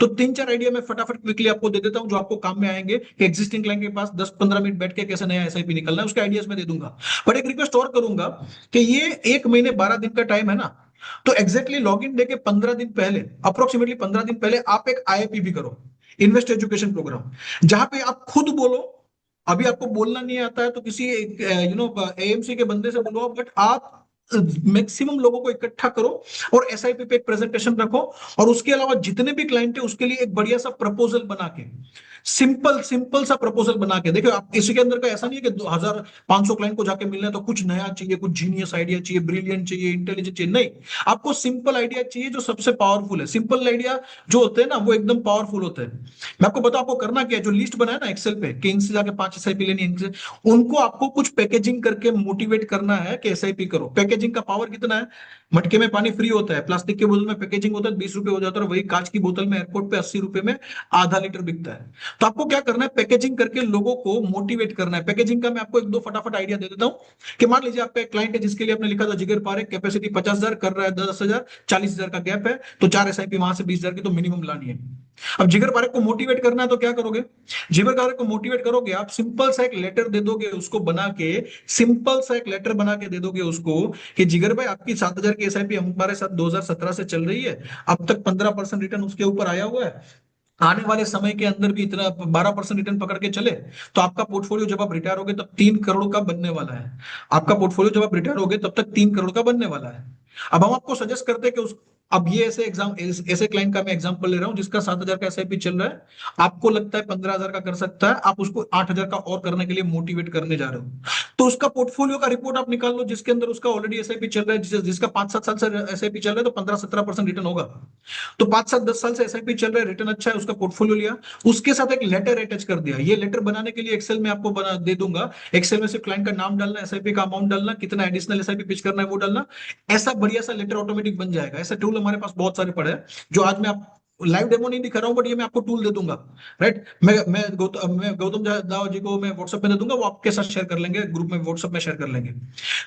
तो 3-4 आइडिया मैं फटाफट क्विकली आपको दे देता हूं जो आपको काम में आएंगे कि एग्जिस्टिंग क्लाइंट के पास 10-15 मिनट बैठ के कैसे नया एसआईपी निकलना है, उसके आइडियाज में दे दूंगा। बट एक रिक्वेस्ट और करूंगा कि ये 1 महीने 12 दिन का टाइम है ना, तो एग्जैक्टली लॉगिन डे के 15 दिन पहले, अप्रोक्सीमेटली 15 दिन पहले आप एक आईआईपी भी करो, इन्वेस्ट एजुकेशन प्रोग्राम, जहां पे आप खुद बोलो। अभी आपको बोलना नहीं आता है तो किसी एएमसी के बंदे से बोलो, बट आप मैक्सिमम लोगों को इकट्ठा करो और एसआईपी पे एक प्रेजेंटेशन रखो, और उसके अलावा जितने भी क्लाइंट है उसके लिए एक बढ़िया सा प्रपोजल बना के, सिंपल सा प्रपोजल बना के देखो। आप इसके अंदर का ऐसा नहीं है कि 2,500 क्लाइंट को जाके मिलना है तो कुछ नया चाहिए, कुछ जीनियस आइडिया चाहिए, ब्रिलियंट चाहिए, इंटेलिजेंट चाहिए, नहीं। आपको सिंपल आइडिया चाहिए जो सबसे पावरफुल है। सिंपल आइडिया जो होते हैं ना वो एकदम पावरफुल होते हैं। मैं आपको बताऊं आपको करना क्या है, जो लिस्ट बनाया ना एक्सेल पे कि इनसे जाके 5 एसआईपी लेनी है, उनको आपको कुछ पैकेजिंग करके मोटिवेट करना है कि एसआईपी करो। पैकेजिंग का पावर कितना है, मटके में पानी फ्री होता है, प्लास्टिक के बोतल में पैकेजिंग होता है 20 रुपए हो जाता है, वही कांच की बोतल में एयरपोर्ट पे 80 रुपए में आधा लीटर बिकता है। तो आपको क्या करना है, पैकेजिंग करके लोगों को मोटिवेट करना है। पैकेजिंग का मैं आपको 1-2 फटाफट आइडिया दे देता हूं कि मान लीजिए आपका एक क्लाइंट है जिसके लिए आपने लिखा था जिगर पारेख, कैपेसिटी 50,000 कर रहा है, 10,000, 40,000 का गैप है, तो 4 एसआईपी वहां से 20,000 की तो मिनिमम लानी है। अब जिगर पारेख को मोटिवेट करना है तो क्या करोगे, जिगर पारेख को मोटिवेट करोगे आप, सिंपल सा एक लेटर दे दोगे उसको बना के, सिंपल सा एक लेटर बना के दे दोगे उसको कि जिगर भाई आपकी 7,000 की एसआईपी हमारे साथ 2017 से चल रही है, अब तक 15% रिटर्न उसके ऊपर आया हुआ है, आने वाले समय के अंदर भी इतना 12% रिटर्न पकड़ के चले तो आपका पोर्टफोलियो जब आप रिटायर होगे तब 3 करोड़ का बनने वाला है। आपका पोर्टफोलियो जब आप रिटायर होगे तब तक 3 करोड़ का बनने वाला है। अब हम आपको सजेस्ट करते हैं कि अब ये ऐसे क्लाइंट का मैं एग्जांपल ले रहा हूं जिसका 7,000 का एसआईपी चल रहा है, आपको लगता है 15,000 का कर सकता है, आप उसको 8,000 का और करने के लिए मोटिवेट करने जा रहे हो, तो उसका पोर्टफोलियो का रिपोर्ट आप निकाल लो जिसके अंदर उसका ऑलरेडी एसआईपी चल रहा है, जिसका 5-7 साल से एसआईपी चल रहा है तो 15-17% रिटर्न होगा। तो 5-7-10 साल से एसआईपी चल रहा है, रिटर्न अच्छा है, उसका पोर्टफोलियो लिया, उसके साथ एक लेटर अटैच कर दिया। ये लेटर बनाने के लिए एक्सेल में आपको बना दे दूंगा, एक्सेल में सिर्फ क्लाइंट का नाम डालना, एसआईपी का अमाउंट डालना, कितना एडिशनल एसआईपी पिच करना है वो डालना, ऐसा बढ़िया सा लेटर ऑटोमेटिक बन जाएगा। ऐसा टूल हमारे पास बहुत सारे पड़े हैं जो आज मैं आप लाइव डेमो नहीं दिखा रहा हूं, बट ये मैं आपको टूल दे दूंगा, राइट। मैं गौतम दाव जी को मैं व्हाट्सएप पे दे दूंगा, वो आपके साथ शेयर कर लेंगे, ग्रुप में व्हाट्सएप में शेयर कर लेंगे।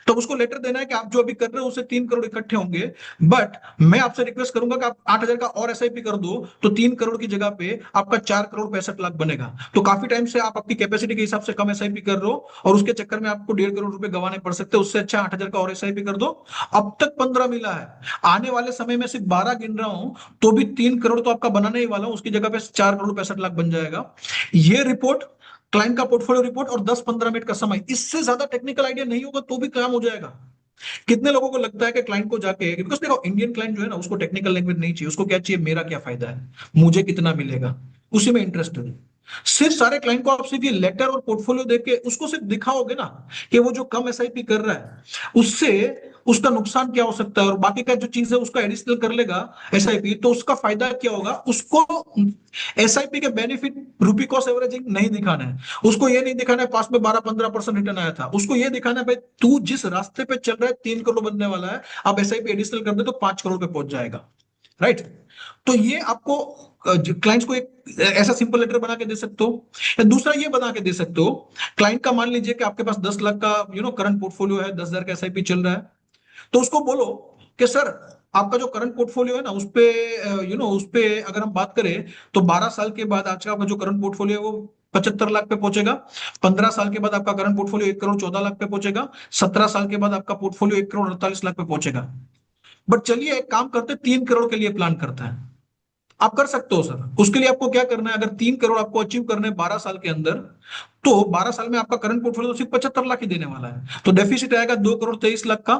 तो उसको लेटर देना है कि आप जो अभी कर रहे हो उससे 3 करोड़ इकट्ठे होंगे, बट मैं आपसे रिक्वेस्ट करूंगा कि आप 8,000 का और एसआईपी कर दो तो 3 करोड़ की जगह पे आपका 4 करोड़ 65 लाख बनेगा। तो काफी टाइम से आप आपकी कैपेसिटी के हिसाब से कम एसआईपी कर रहे हो और उसके चक्कर में आपको 1.5 करोड़ रुपए गंवाने पड़ सकते हैं, उससे अच्छा 8,000 का और एसआईपी कर दो। अब तक 15 मिला है, आने वाले समय में सिर्फ 12 गिन रहा हूं तो भी 3 करोड़ तो आपका बनाने ही वाला हूं, उसकी जगह पे 4 करोड़ 65 लाख बन जाएगा। ये रिपोर्ट, क्लाइंट का पोर्टफोलियो रिपोर्ट और 10-15 मिनट का समय, इससे ज्यादा टेक्निकल आइडिया नहीं होगा तो भी काम हो जाएगा। कितने लोगों को लगता है कि क्लाइंट को जाके, बिकॉज देखो इंडियन क्लाइंट जो है ना उसको टेक्निकल लैंग्वेज नहीं चाहिए, उसको क्या चाहिए, मेरा क्या फायदा है, मुझे कितना मिलेगा, उसी में इंटरेस्टेड है। सिर्फ सारे क्लाइंट को आप सिर्फ ये लेटर और पोर्टफोलियो देके उसको सिर्फ दिखाओगे ना कि वो जो कम एसआईपी कर रहा है उससे उसका नुकसान क्या हो सकता है और बाकी का जो चीज है उसका एडिशनल कर लेगा एसआईपी, तो उसका फायदा क्या होगा, उसको एसआईपी के बेनिफिट रुपी कॉस्ट एवरेजिंग नहीं दिखाना है, उसको ये नहीं दिखाना है पास में 12-15% रिटर्न आया था, उसको ये दिखाना है भाई तू जिस रास्ते पे चल रहा है 3 करोड़ बनने वाला है, अब एसआईपी एडिशनल कर दे तो 5 करोड़ पे पहुंच जाएगा, राइट। तो ये आपको क्लाइंट्स को एक ऐसा सिंपल लेटर बना के दे सकते हो, या दूसरा ये बना के दे सकते हो, क्लाइंट का मान लीजिए कि आपके पास 10 लाख का करंट पोर्टफोलियो है, 10,000 का एसआईपी चल रहा है, तो उसको बोलो कि सर आपका जो करंट पोर्टफोलियो है ना उस पे उस पे अगर हम बात करें तो 12 साल के बाद आज का आपका जो करंट पोर्टफोलियो है वो 75 लाख पे पहुंचेगा, 15 साल के बाद आपका करंट पोर्टफोलियो 1 करोड़ 14 लाख पे पहुंचेगा, 17 साल के बाद आपका पोर्टफोलियो 1 करोड़ 48 लाख पे पहुंचेगा। बट चलिए एक काम करते, 3 करोड़ के लिए प्लान करता है, आप कर सकते हो सर। उसके लिए आपको क्या करना है, अगर 3 करोड़ आपको अचीव करने 12 साल के अंदर, तो 12 साल में आपका करंट पोर्टफोलियो तो सिर्फ 75 लाख ही देने वाला है, तो डेफिसिट आएगा 2 करोड़ 23 लाख का।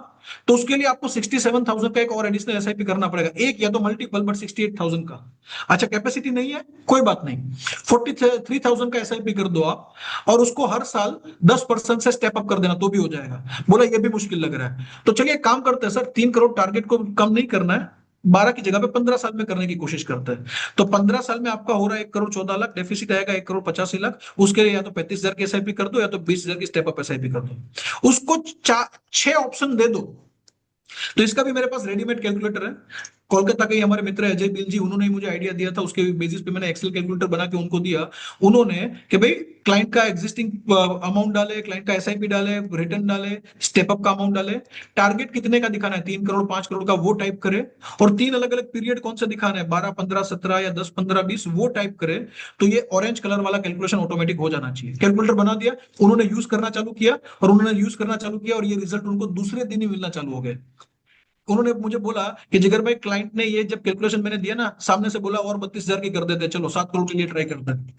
तो उसके लिए आपको 67,000 का एक और एडिशनल एसआईपी करना पड़ेगा, एक या तो मल्टीपल, बट 68,000 का। अच्छा कैपेसिटी नहीं है, कोई बात नहीं, 43,000 का एसआईपी कर दो आप, और उसको हर साल 10% से स्टेप अप कर देना तो भी हो जाएगा। बोला ये भी मुश्किल लग रहा है, तो चलिए काम करते हैं सर, 3 करोड़ टारगेट को कम नहीं करना है, 12 की जगह पे 15 साल में करने की कोशिश करते हैं। तो 15 साल में आपका हो रहा है 1 करोड़ 14 लाख, डेफिसिट आएगा 1 करोड़ 85 लाख, उसके लिए या तो 35,000 की एसआईपी कर दो या तो 20,000 की स्टेप अप एसआईपी कर दो। उसको 6 ऑप्शन दे दो तो इसका भी मेरे पास रेडीमेड कैलकुलेटर है। कोलकाता के ही हमारे मित्र अजय बिल जी, उन्होंने ही मुझे आइडिया दिया था, उसके बेसिस पे मैंने एक्सेल कैलकुलेटर बना के उनको दिया। उन्होंने कि भाई क्लाइंट का एग्जिस्टिंग अमाउंट डाले, क्लाइंट का एसआईपी डाले, रिटर्न डाले, स्टेप अप का अमाउंट डाले, टारगेट कितने का दिखाना है, 3 करोड़ 5 करोड़ का, वो टाइप करे, और 3 अलग अलग पीरियड कौन सा दिखाना है, 12 15 17 या 10 15 20, वो टाइप करे, तो ये ऑरेंज कलर वाला कैलकुलेशन ऑटोमेटिक हो जाना चाहिए। कैलकुलेटर बना दिया, उन्होंने यूज करना चालू किया, और उन्होंने यूज करना चालू किया, और ये रिजल्ट उनको दूसरे दिन ही मिलना चालू हो गए। उन्होंने मुझे बोला कि जिगर भाई, क्लाइंट ने ये जब कैलकुलेशन मैंने दिया ना, सामने से बोला और 32,000 की कर देते, चलो 7 करोड़ के लिए ट्राई करते हैं।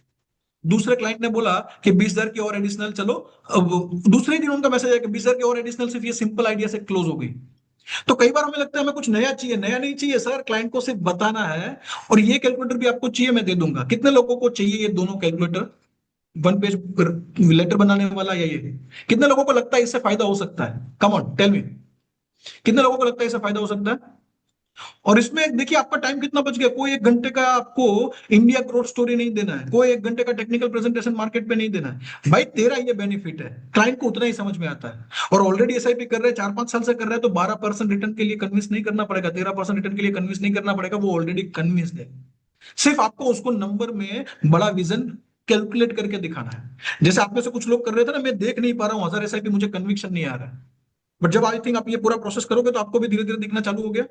दूसरे क्लाइंट ने बोला कि 20,000 की और एडिशनल, चलो। अब दूसरे दिन उनका मैसेज आया कि 20,000 की और एडिशनल, सिर्फ ये सिंपल आइडिया से क्लोज हो गई। तो कई बार हमें लगता है हमें कुछ नया चाहिए, नया नहीं चाहिए सर, क्लाइंट को सिर्फ बताना है। और ये कैलकुलेटर भी आपको चाहिए, मैं दे दूंगा। कितने लोगों को चाहिए ये दोनों कैलकुलेटर, 1 पेज लेटर बनाने वाला या ये? कितने लोगों को लगता है इससे फायदा हो सकता है? कम ऑन टेल मी, कितने लोगों को लगता है इससे फायदा हो सकता है? और इसमें देखिए आपका टाइम कितना बच गया। कोई 1 घंटे का आपको इंडिया ग्रोथ स्टोरी नहीं देना है, कोई 1 घंटे का टेक्निकल प्रेजेंटेशन मार्केट पे नहीं देना है। भाई तेरा ये बेनिफिट है, क्लाइंट को उतना ही समझ में आता है। और ऑलरेडी एसआईपी कर रहे हैं, 4-5 साल से कर रहे हैं, तो 12% रिटर्न के लिए कन्विंस नहीं करना पड़ेगा, 13% रिटर्न के लिए कन्विंस नहीं करना पड़ेगा, वो ऑलरेडी कन्विंस है। सिर्फ आपको उसको नंबर में बड़ा विजन कैलकुलेट करके दिखाना है। जैसे आप में से कुछ लोग कर रहे थे ना, मैं देख नहीं पा रहा हूं 1000 एसआईपी, मुझे कन्विक्शन नहीं आ रहा है। बट जब आई थिंक आप ये पूरा प्रोसेस करोगे तो आपको भी धीरे धीरे दिखना चालू हो गया।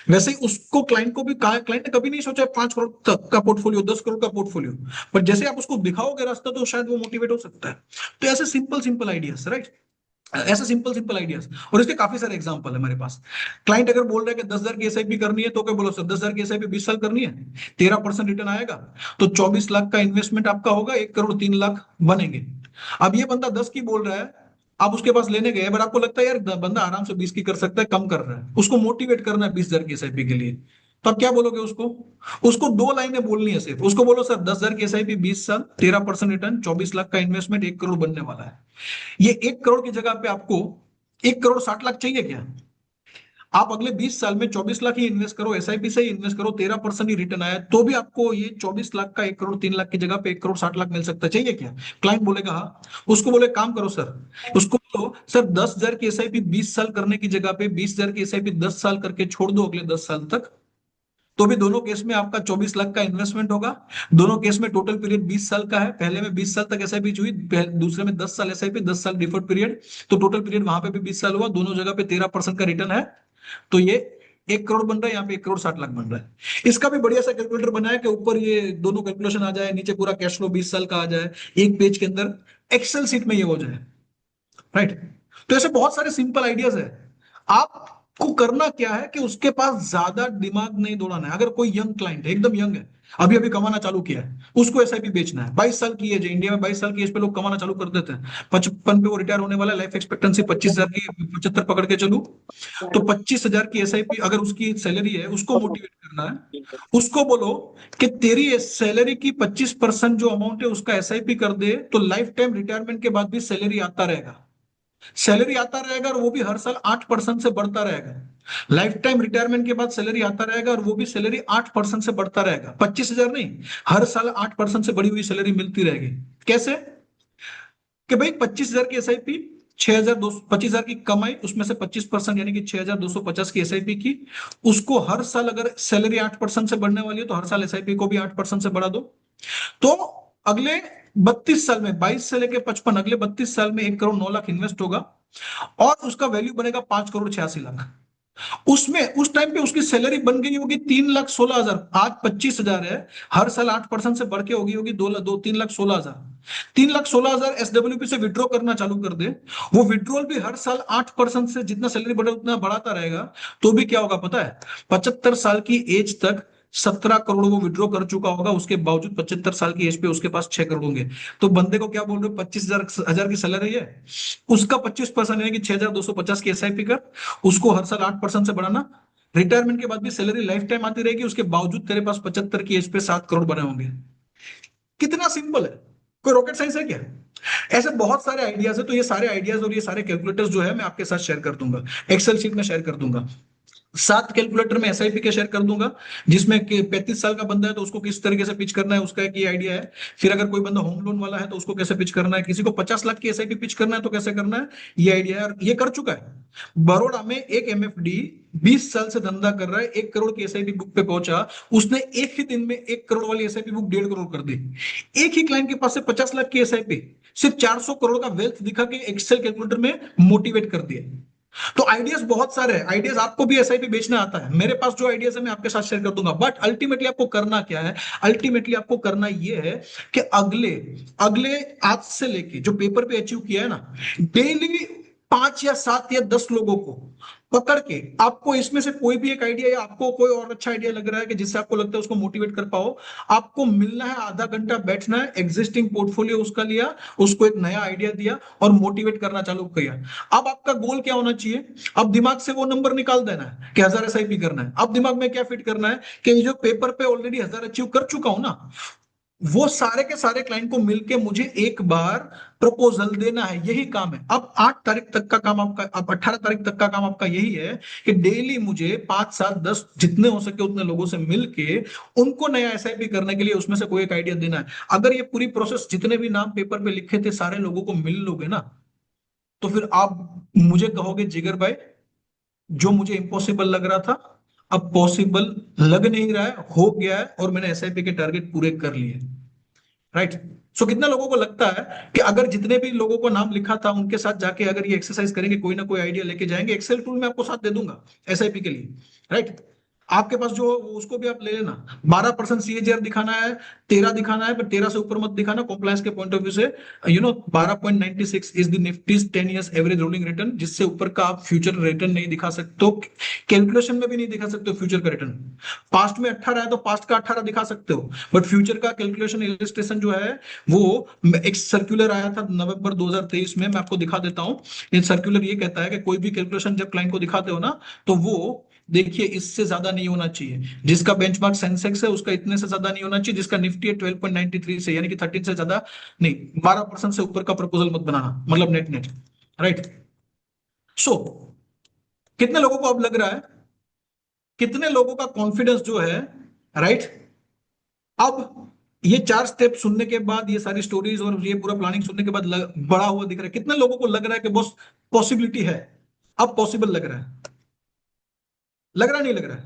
वैसे ही उसको क्लाइंट को भी, क्लाइंट ने कभी नहीं सोचा 5 करोड़ तक का पोर्टफोलियो, 10 करोड़ का पोर्टफोलियो, पर जैसे आप उसको दिखाओगे रास्ता, तो शायद वो मोटिवेट हो सकता है। तो ऐसे सिंपल सिंपल आइडियाज, राइट, ऐसे सिंपल सिंपल आइडियाज। और इसके काफी सारे एग्जांपल है मेरे पास। क्लाइंट अगर बोल रहा है कि 10,000 की एसआईपी करनी है, तो क्या बोलो सर, 10,000 की एसआईपी 20 साल करनी है, 13% रिटर्न आएगा, तो 24 लाख का इन्वेस्टमेंट आपका होगा, 1 करोड़ 3 लाख बनेंगे। अब ये बंदा 10 की बोल रहा है, आप उसके पास लेने गए, बट आपको लगता है यार बंदा आराम से 20 की कर सकता है, कम कर रहा है, उसको मोटिवेट करना है 20,000 की एसआईपी के लिए। तो आप क्या बोलोगे उसको? उसको 2 लाइनें बोलनी है सिर्फ। उसको बोलो सर 10,000 की एसआईपी, 20 साल, 13% रिटर्न, 24 लाख का इन्वेस्टमेंट, 1 करोड़ बनने वाला है। ये 1 करोड़ की जगह पे आपको 1 करोड़ 60 लाख चाहिए क्या? आप अगले 20 साल में 24 लाख ही इन्वेस्ट करो, एसआईपी से ही इन्वेस्ट करो, 13% ही रिटर्न आया, तो भी आपको ये 24 लाख का 1 करोड़ 3 लाख की जगह पे 1 करोड़ 60 लाख मिल सकता है। चाहिए क्या? क्लाइंट बोलेगा हाँ। उसको बोले काम करो सर, उसको बोलो सर 10,000 की एसआईपी 20 साल करने की जगह पे 20,000 की एसआईपी 10 साल करके छोड़ दो अगले 10 साल तक, तो भी दोनों केस में आपका 24 लाख का इन्वेस्टमेंट होगा। दोनों केस में टोटल पीरियड 20 साल का है। पहले में 20 साल तक एसआईपी हुई, दूसरे में 10 साल एसआईपी, 10 साल डिफर्ड पीरियड, तो टोटल पीरियड वहां पे भी 20 साल हुआ। दोनों जगह पे 13% का रिटर्न है, तो ये 1 करोड़ बन रहा है, यहाँ पे 1 करोड़ 60 लाख बन रहा है। इसका भी बढ़िया सा कैलकुलेटर बनाया कि ऊपर ये दोनों कैलकुलेशन आ जाए, नीचे पूरा कैश फ्लो 20 साल का आ जाए, एक पेज के अंदर एक्सेल सीट में ये हो जाए, राइट। तो ऐसे बहुत सारे सिंपल आइडियाज है। आपको करना क्या है कि उसके पास ज्यादा दिमाग नहीं दौड़ाना है। अगर कोई यंग क्लाइंट है, एकदम यंग है, अभी अभी कमाना चालू किया है, उसको एसआईपी बेचना है, 22 साल की एज है, इंडिया में 22 साल की एज पे लोग कमाना चालू कर देते हैं, 55 पे वो रिटायर होने वाला है, लाइफ एक्सपेक्टेंसी 25,000 की, 75 पकड़ के चलू, तो 25,000 की एसआईपी अगर उसकी सैलरी है, उसको मोटिवेट करना है। उसको बोलो कि तेरी सैलरी की 25% जो अमाउंट है उसका एसआईपी कर दे, तो लाइफ टाइम रिटायरमेंट के बाद भी सैलरी आता रहेगा, सैलरी आता रहेगा, और वो भी हर साल 8% से बढ़ता रहेगा। लाइफ टाइम रिटायरमेंट के बाद सैलरी आता रहेगा, और वो भी सैलरी 8% से बढ़ता रहेगा। 25,000 नहीं, हर साल 8% से बढ़ी हुई सैलरी मिलती रहेगी। कैसे? कि भाई 25,000 की एसआईपी, 25,000 की कमाई, उसमें से 25% यानी कि 6,250 की एसआईपी की, उसको हर साल अगर सैलरी 8% से बढ़ने वाली है, तो हर साल एसआईपी को भी 8% से बढ़ा दो। तो अगले 32 साल में, 22 से लेकर 55, अगले 32 साल में 1 करोड़ 9 लाख इन्वेस्ट होगा, और उसका वैल्यू बनेगा 5 करोड़ 86 लाख। उसमें उस टाइम पे उसकी सैलरी बन गई होगी 3,16,000। आज 25,000 है, हर साल 8% से बढ़ के होगी 3,16,000। 3,16,000 एसडब्ल्यूपी से विड्रॉ करना चालू कर दे, वो विड्रॉल भी हर साल 8% से, जितना सैलरी बढ़े उतना बढ़ाता रहेगा, तो भी क्या होगा पता है? 75 साल की एज तक 17 करोड़ वो विड्रॉ कर चुका होगा, उसके बावजूद 75 साल की एज पे उसके पास 6 करोड़ होंगे। तो बंदे को क्या बोल रहे हो, 25,000 की सैलरी है, उसका 25% यानी कि 6,250 की एसआईपी कर, उसको हर साल 8% से बढ़ाना, रिटायरमेंट के बाद भी सैलरी लाइफ टाइम आती रहेगी, उसके बावजूद तेरे पास 75 की एज पे 7 करोड़ बने होंगे। कितना सिंपल है, कोई रॉकेट साइंस है क्या? ऐसे बहुत सारे आइडियाज है। तो ये सारे आइडियाज और ये सारे कैलकुलेटर्स जो है मैं आपके साथ शेयर कर दूंगा, एक्सेल शीट में शेयर कर दूंगा। 7 कैलकुलेटर में एसआईपी के शेयर कर दूंगा, जिसमें कि 35 साल का बंदा है तो उसको किस तरीके से पिच करना है उसका एक ये आइडिया है। फिर अगर कोई बंदा होम लोन वाला है तो उसको कैसे पिच करना है, किसी को 50 लाख की एसआईपी पिच करना है तो कैसे करना है, ये आइडिया है। और ये कर चुका है बड़ौदा में एक एमएफडी 20 साल से धंधा कर रहा है, 1 करोड़ की एसआईपी बुक पे पहुंचा, उसने एक ही दिन में 1 करोड़ वाली एसआईपी बुक 1.5 करोड़ कर दी। एक ही क्लाइंट के पास से 50 लाख की एसआईपी सिर्फ 400 करोड़ का वेल्थ दिखा के एक्सेल कैलकुलेटर में मोटिवेट कर दिया। तो आइडियाज बहुत सारे हैं, आइडियाज आपको भी एसआईपी बेचना आता है, मेरे पास जो आइडियाज है मैं आपके साथ शेयर कर दूंगा। बट अल्टीमेटली आपको करना क्या है, अल्टीमेटली आपको करना यह है कि अगले अगले आज से लेके जो पेपर पे अचीव किया है ना, डेली 5 या 7 या 10 लोगों को पकड़ के आपको इसमें से कोई भी एक आइडिया या आपको कोई और अच्छा आइडिया लग रहा है कि जिससे आपको लगता है उसको मोटिवेट कर पाओ, आपको मिलना है, आधा घंटा बैठना है, एग्जिस्टिंग पोर्टफोलियो उसका लिया, उसको एक नया आइडिया दिया और मोटिवेट करना चालू किया। अब आपका गोल क्या होना चाहिए, अब दिमाग से वो नंबर निकाल देना है कि 1000 एसआईपी करना है। अब दिमाग में क्या फिट करना है कि ये जो पेपर पे ऑलरेडी 1000 अचीव कर चुका हूं ना, वो सारे के सारे क्लाइंट को मिलके मुझे एक बार प्रपोजल देना है, यही काम है। अब 8 तारीख तक का काम आपका, अब 18 तारीख तक का काम आपका यही है कि डेली मुझे 5 7 10 जितने हो सके उतने लोगों से मिलके उनको नया एसआईपी करने के लिए उसमें से कोई एक आइडिया देना है। अगर ये पूरी प्रोसेस जितने भी नाम पेपर पे लिखे थे सारे लोगों को मिल लोगे ना, तो फिर आप मुझे कहोगे जिगर भाई जो मुझे इम्पॉसिबल लग रहा था अब पॉसिबल लग नहीं रहा है, हो गया है और मैंने एसआईपी के टारगेट पूरे कर लिए। राइट। सो कितना लोगों को लगता है कि अगर जितने भी लोगों को नाम लिखा था उनके साथ जाके अगर ये एक्सरसाइज करेंगे, कोई ना कोई आइडिया लेके जाएंगे, एक्सेल टूल में आपको साथ दे दूंगा एसआईपी के लिए। राइट। आपके पास जो उसको भी आप ले लेना, 12% सीएजीआर दिखाना है, 13 दिखाना है, पर 13 से ऊपर मत दिखाना कॉम्प्लायंस के पॉइंट ऑफ व्यू से। 12.96 is the Nifty's 10 years average rolling return, जिससे ऊपर का आप फ्यूचर रिटर्न नहीं दिखा सकते, तो कैलकुलेशन में भी नहीं दिखा सकते हो फ्यूचर का रिटर्न। पास्ट में 18 है तो पास्ट का 18 दिखा सकते हो, बट फ्यूचर का कैलकुलेशन इलस्ट्रेशन जो है वो एक सर्कुलर आया था नवंबर 2023 में, मैं आपको दिखा देता हूं। ये सर्कुलर ये कहता है कि कोई भी कैलकुलेशन जब क्लाइंट को दिखाते हो ना, तो वो देखिए इससे ज्यादा नहीं होना चाहिए, जिसका बेंचमार्क सेंसेक्स है उसका इतने से ज्यादा नहीं होना चाहिए, जिसका निफ्टी है 12.93 से, यानी कि 13 से ज्यादा नहीं, 12% से ऊपर का प्रपोजल मत बनाना, मतलब नेट नेट। राइट। सो कितने लोगों को अब लग रहा है, कितने लोगों का कॉन्फिडेंस जो है, राइट, अब ये 4 स्टेप सुनने के बाद, ये सारी स्टोरीज और ये पूरा प्लानिंग सुनने के बाद बड़ा हुआ दिख रहा है, कितने लोगों को लग रहा है कि बॉस पॉसिबिलिटी है, अब पॉसिबल लग रहा है, लग रहा नहीं लग रहा है?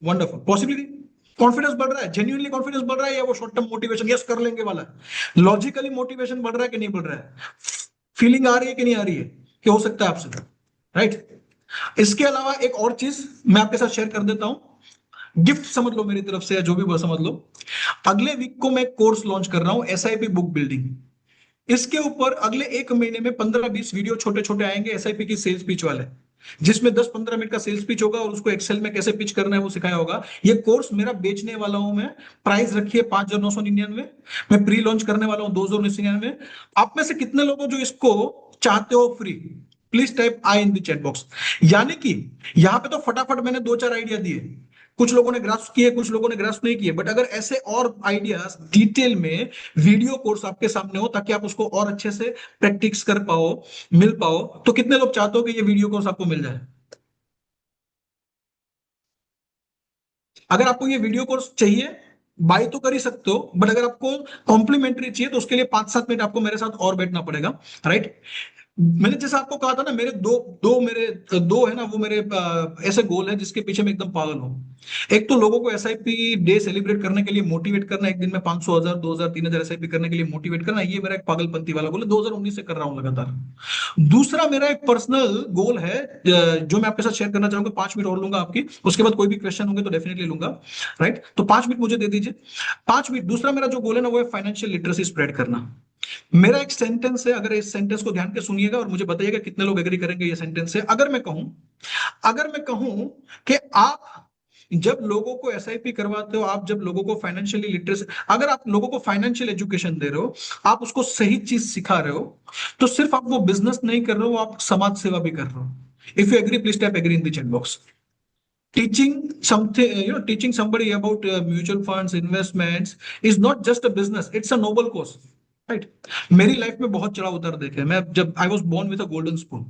वंडरफुल। पॉसिबिलिटी, कॉन्फिडेंस बढ़ रहा है, जेन्युइनली कॉन्फिडेंस बढ़ रहा है, या वो शॉर्ट टर्म मोटिवेशन यस कर लेंगे वाला है? लॉजिकली मोटिवेशन बढ़ रहा है कि नहीं बढ़ रहा है? फीलिंग आ रही है कि नहीं आ रही है कि हो सकता है आपसे? राइट। इसके अलावा एक और चीज मैं आपके साथ शेयर कर देता हूं, गिफ्ट समझ लो मेरी तरफ से, या जो भी समझ लो। अगले वीक को मैं कोर्स लॉन्च कर रहा हूं एसआईपी बुक बिल्डिंग। इसके ऊपर अगले 1 महीने में 15-20 वीडियो छोटे छोटे आएंगे एसआईपी की सेल्स पिच वाले, जिसमें 10-15 मिनट का सेल्स पिच होगा और उसको एक्सेल में कैसे पिच करना है वो सिखाया होगा। ये कोर्स मेरा बेचने वाला हूं मैं, प्राइस रखी है 5,999, मैं प्री लॉन्च करने वाला हूं 2,999। आप में से कितने लोगों जो इसको चाहते हो free, please type I in the chat box. यानी कि यहां पे तो फटाफट मैंने 2-4 आइडिया दिए, कुछ लोगों ने ग्रास्प किए, कुछ लोगों ने ग्रास्प नहीं किए, बट अगर ऐसे और आइडियाज डिटेल में वीडियो कोर्स आपके सामने हो ताकि आप उसको और अच्छे से प्रैक्टिस कर पाओ, मिल पाओ, तो कितने लोग चाहते हो कि ये वीडियो कोर्स आपको मिल जाए? अगर आपको ये वीडियो कोर्स चाहिए बाय तो कर ही सकते हो, बट अगर आपको कॉम्प्लीमेंट्री चाहिए तो उसके लिए 5-7 मिनट आपको मेरे साथ और बैठना पड़ेगा। राइट। मैंने जैसे आपको कहा था ना, मेरे दो है ना, वो मेरे ऐसे गोल है जिसके पीछे मैं एकदम पागल हूँ। एक तो लोगों को एसआईपी डे सेलिब्रेट करने के लिए मोटिवेट करना, एक दिन में 500, 1000, 2000, 3000 एसआईपी करने के लिए मोटिवेट करना, ये मेरा एक पागलपंती वाला गोल है, 2019 से कर रहा हूँ लगातार। दूसरा मेरा एक पर्सनल गोल है जो मैं आपके साथ शेयर करना चाहूंगा, 5 मिनट और लूंगा आपकी, उसके बाद कोई भी क्वेश्चन होंगे तो डेफिनेटली लूंगा। राइट। तो 5 मिनट मुझे दे दीजिए, 5 मिनट। दूसरा मेरा जो गोल है ना वो है फाइनेंशियल लिटरेसी स्प्रेड करना। मेरा एक सेंटेंस है, अगर इस सेंटेंस को ध्यान के सुनिएगा और मुझे बताइएगा कितने लोग एग्री करेंगे ये सेंटेंस है। अगर मैं कहूं कि आप जब लोगों को एसआईपी करवाते हो, आप जब लोगों को फाइनेंशियली लिटरेसी, अगर आप लोगों को फाइनेंशियल एजुकेशन दे रहे हो, आप उसको सही चीज सिखा रहे हो, तो सिर्फ आप वो बिजनेस नहीं कर रहे हो, आप समाज सेवा भी कर रहे हो। If you agree please type agree in the chat box. Teaching something, teaching somebody about mutual funds, investments is not just a business, it's a noble cause. Right. मेरी लाइफ में बहुत चढ़ाव उतार देखे। मैं जब I was born with a golden spoon,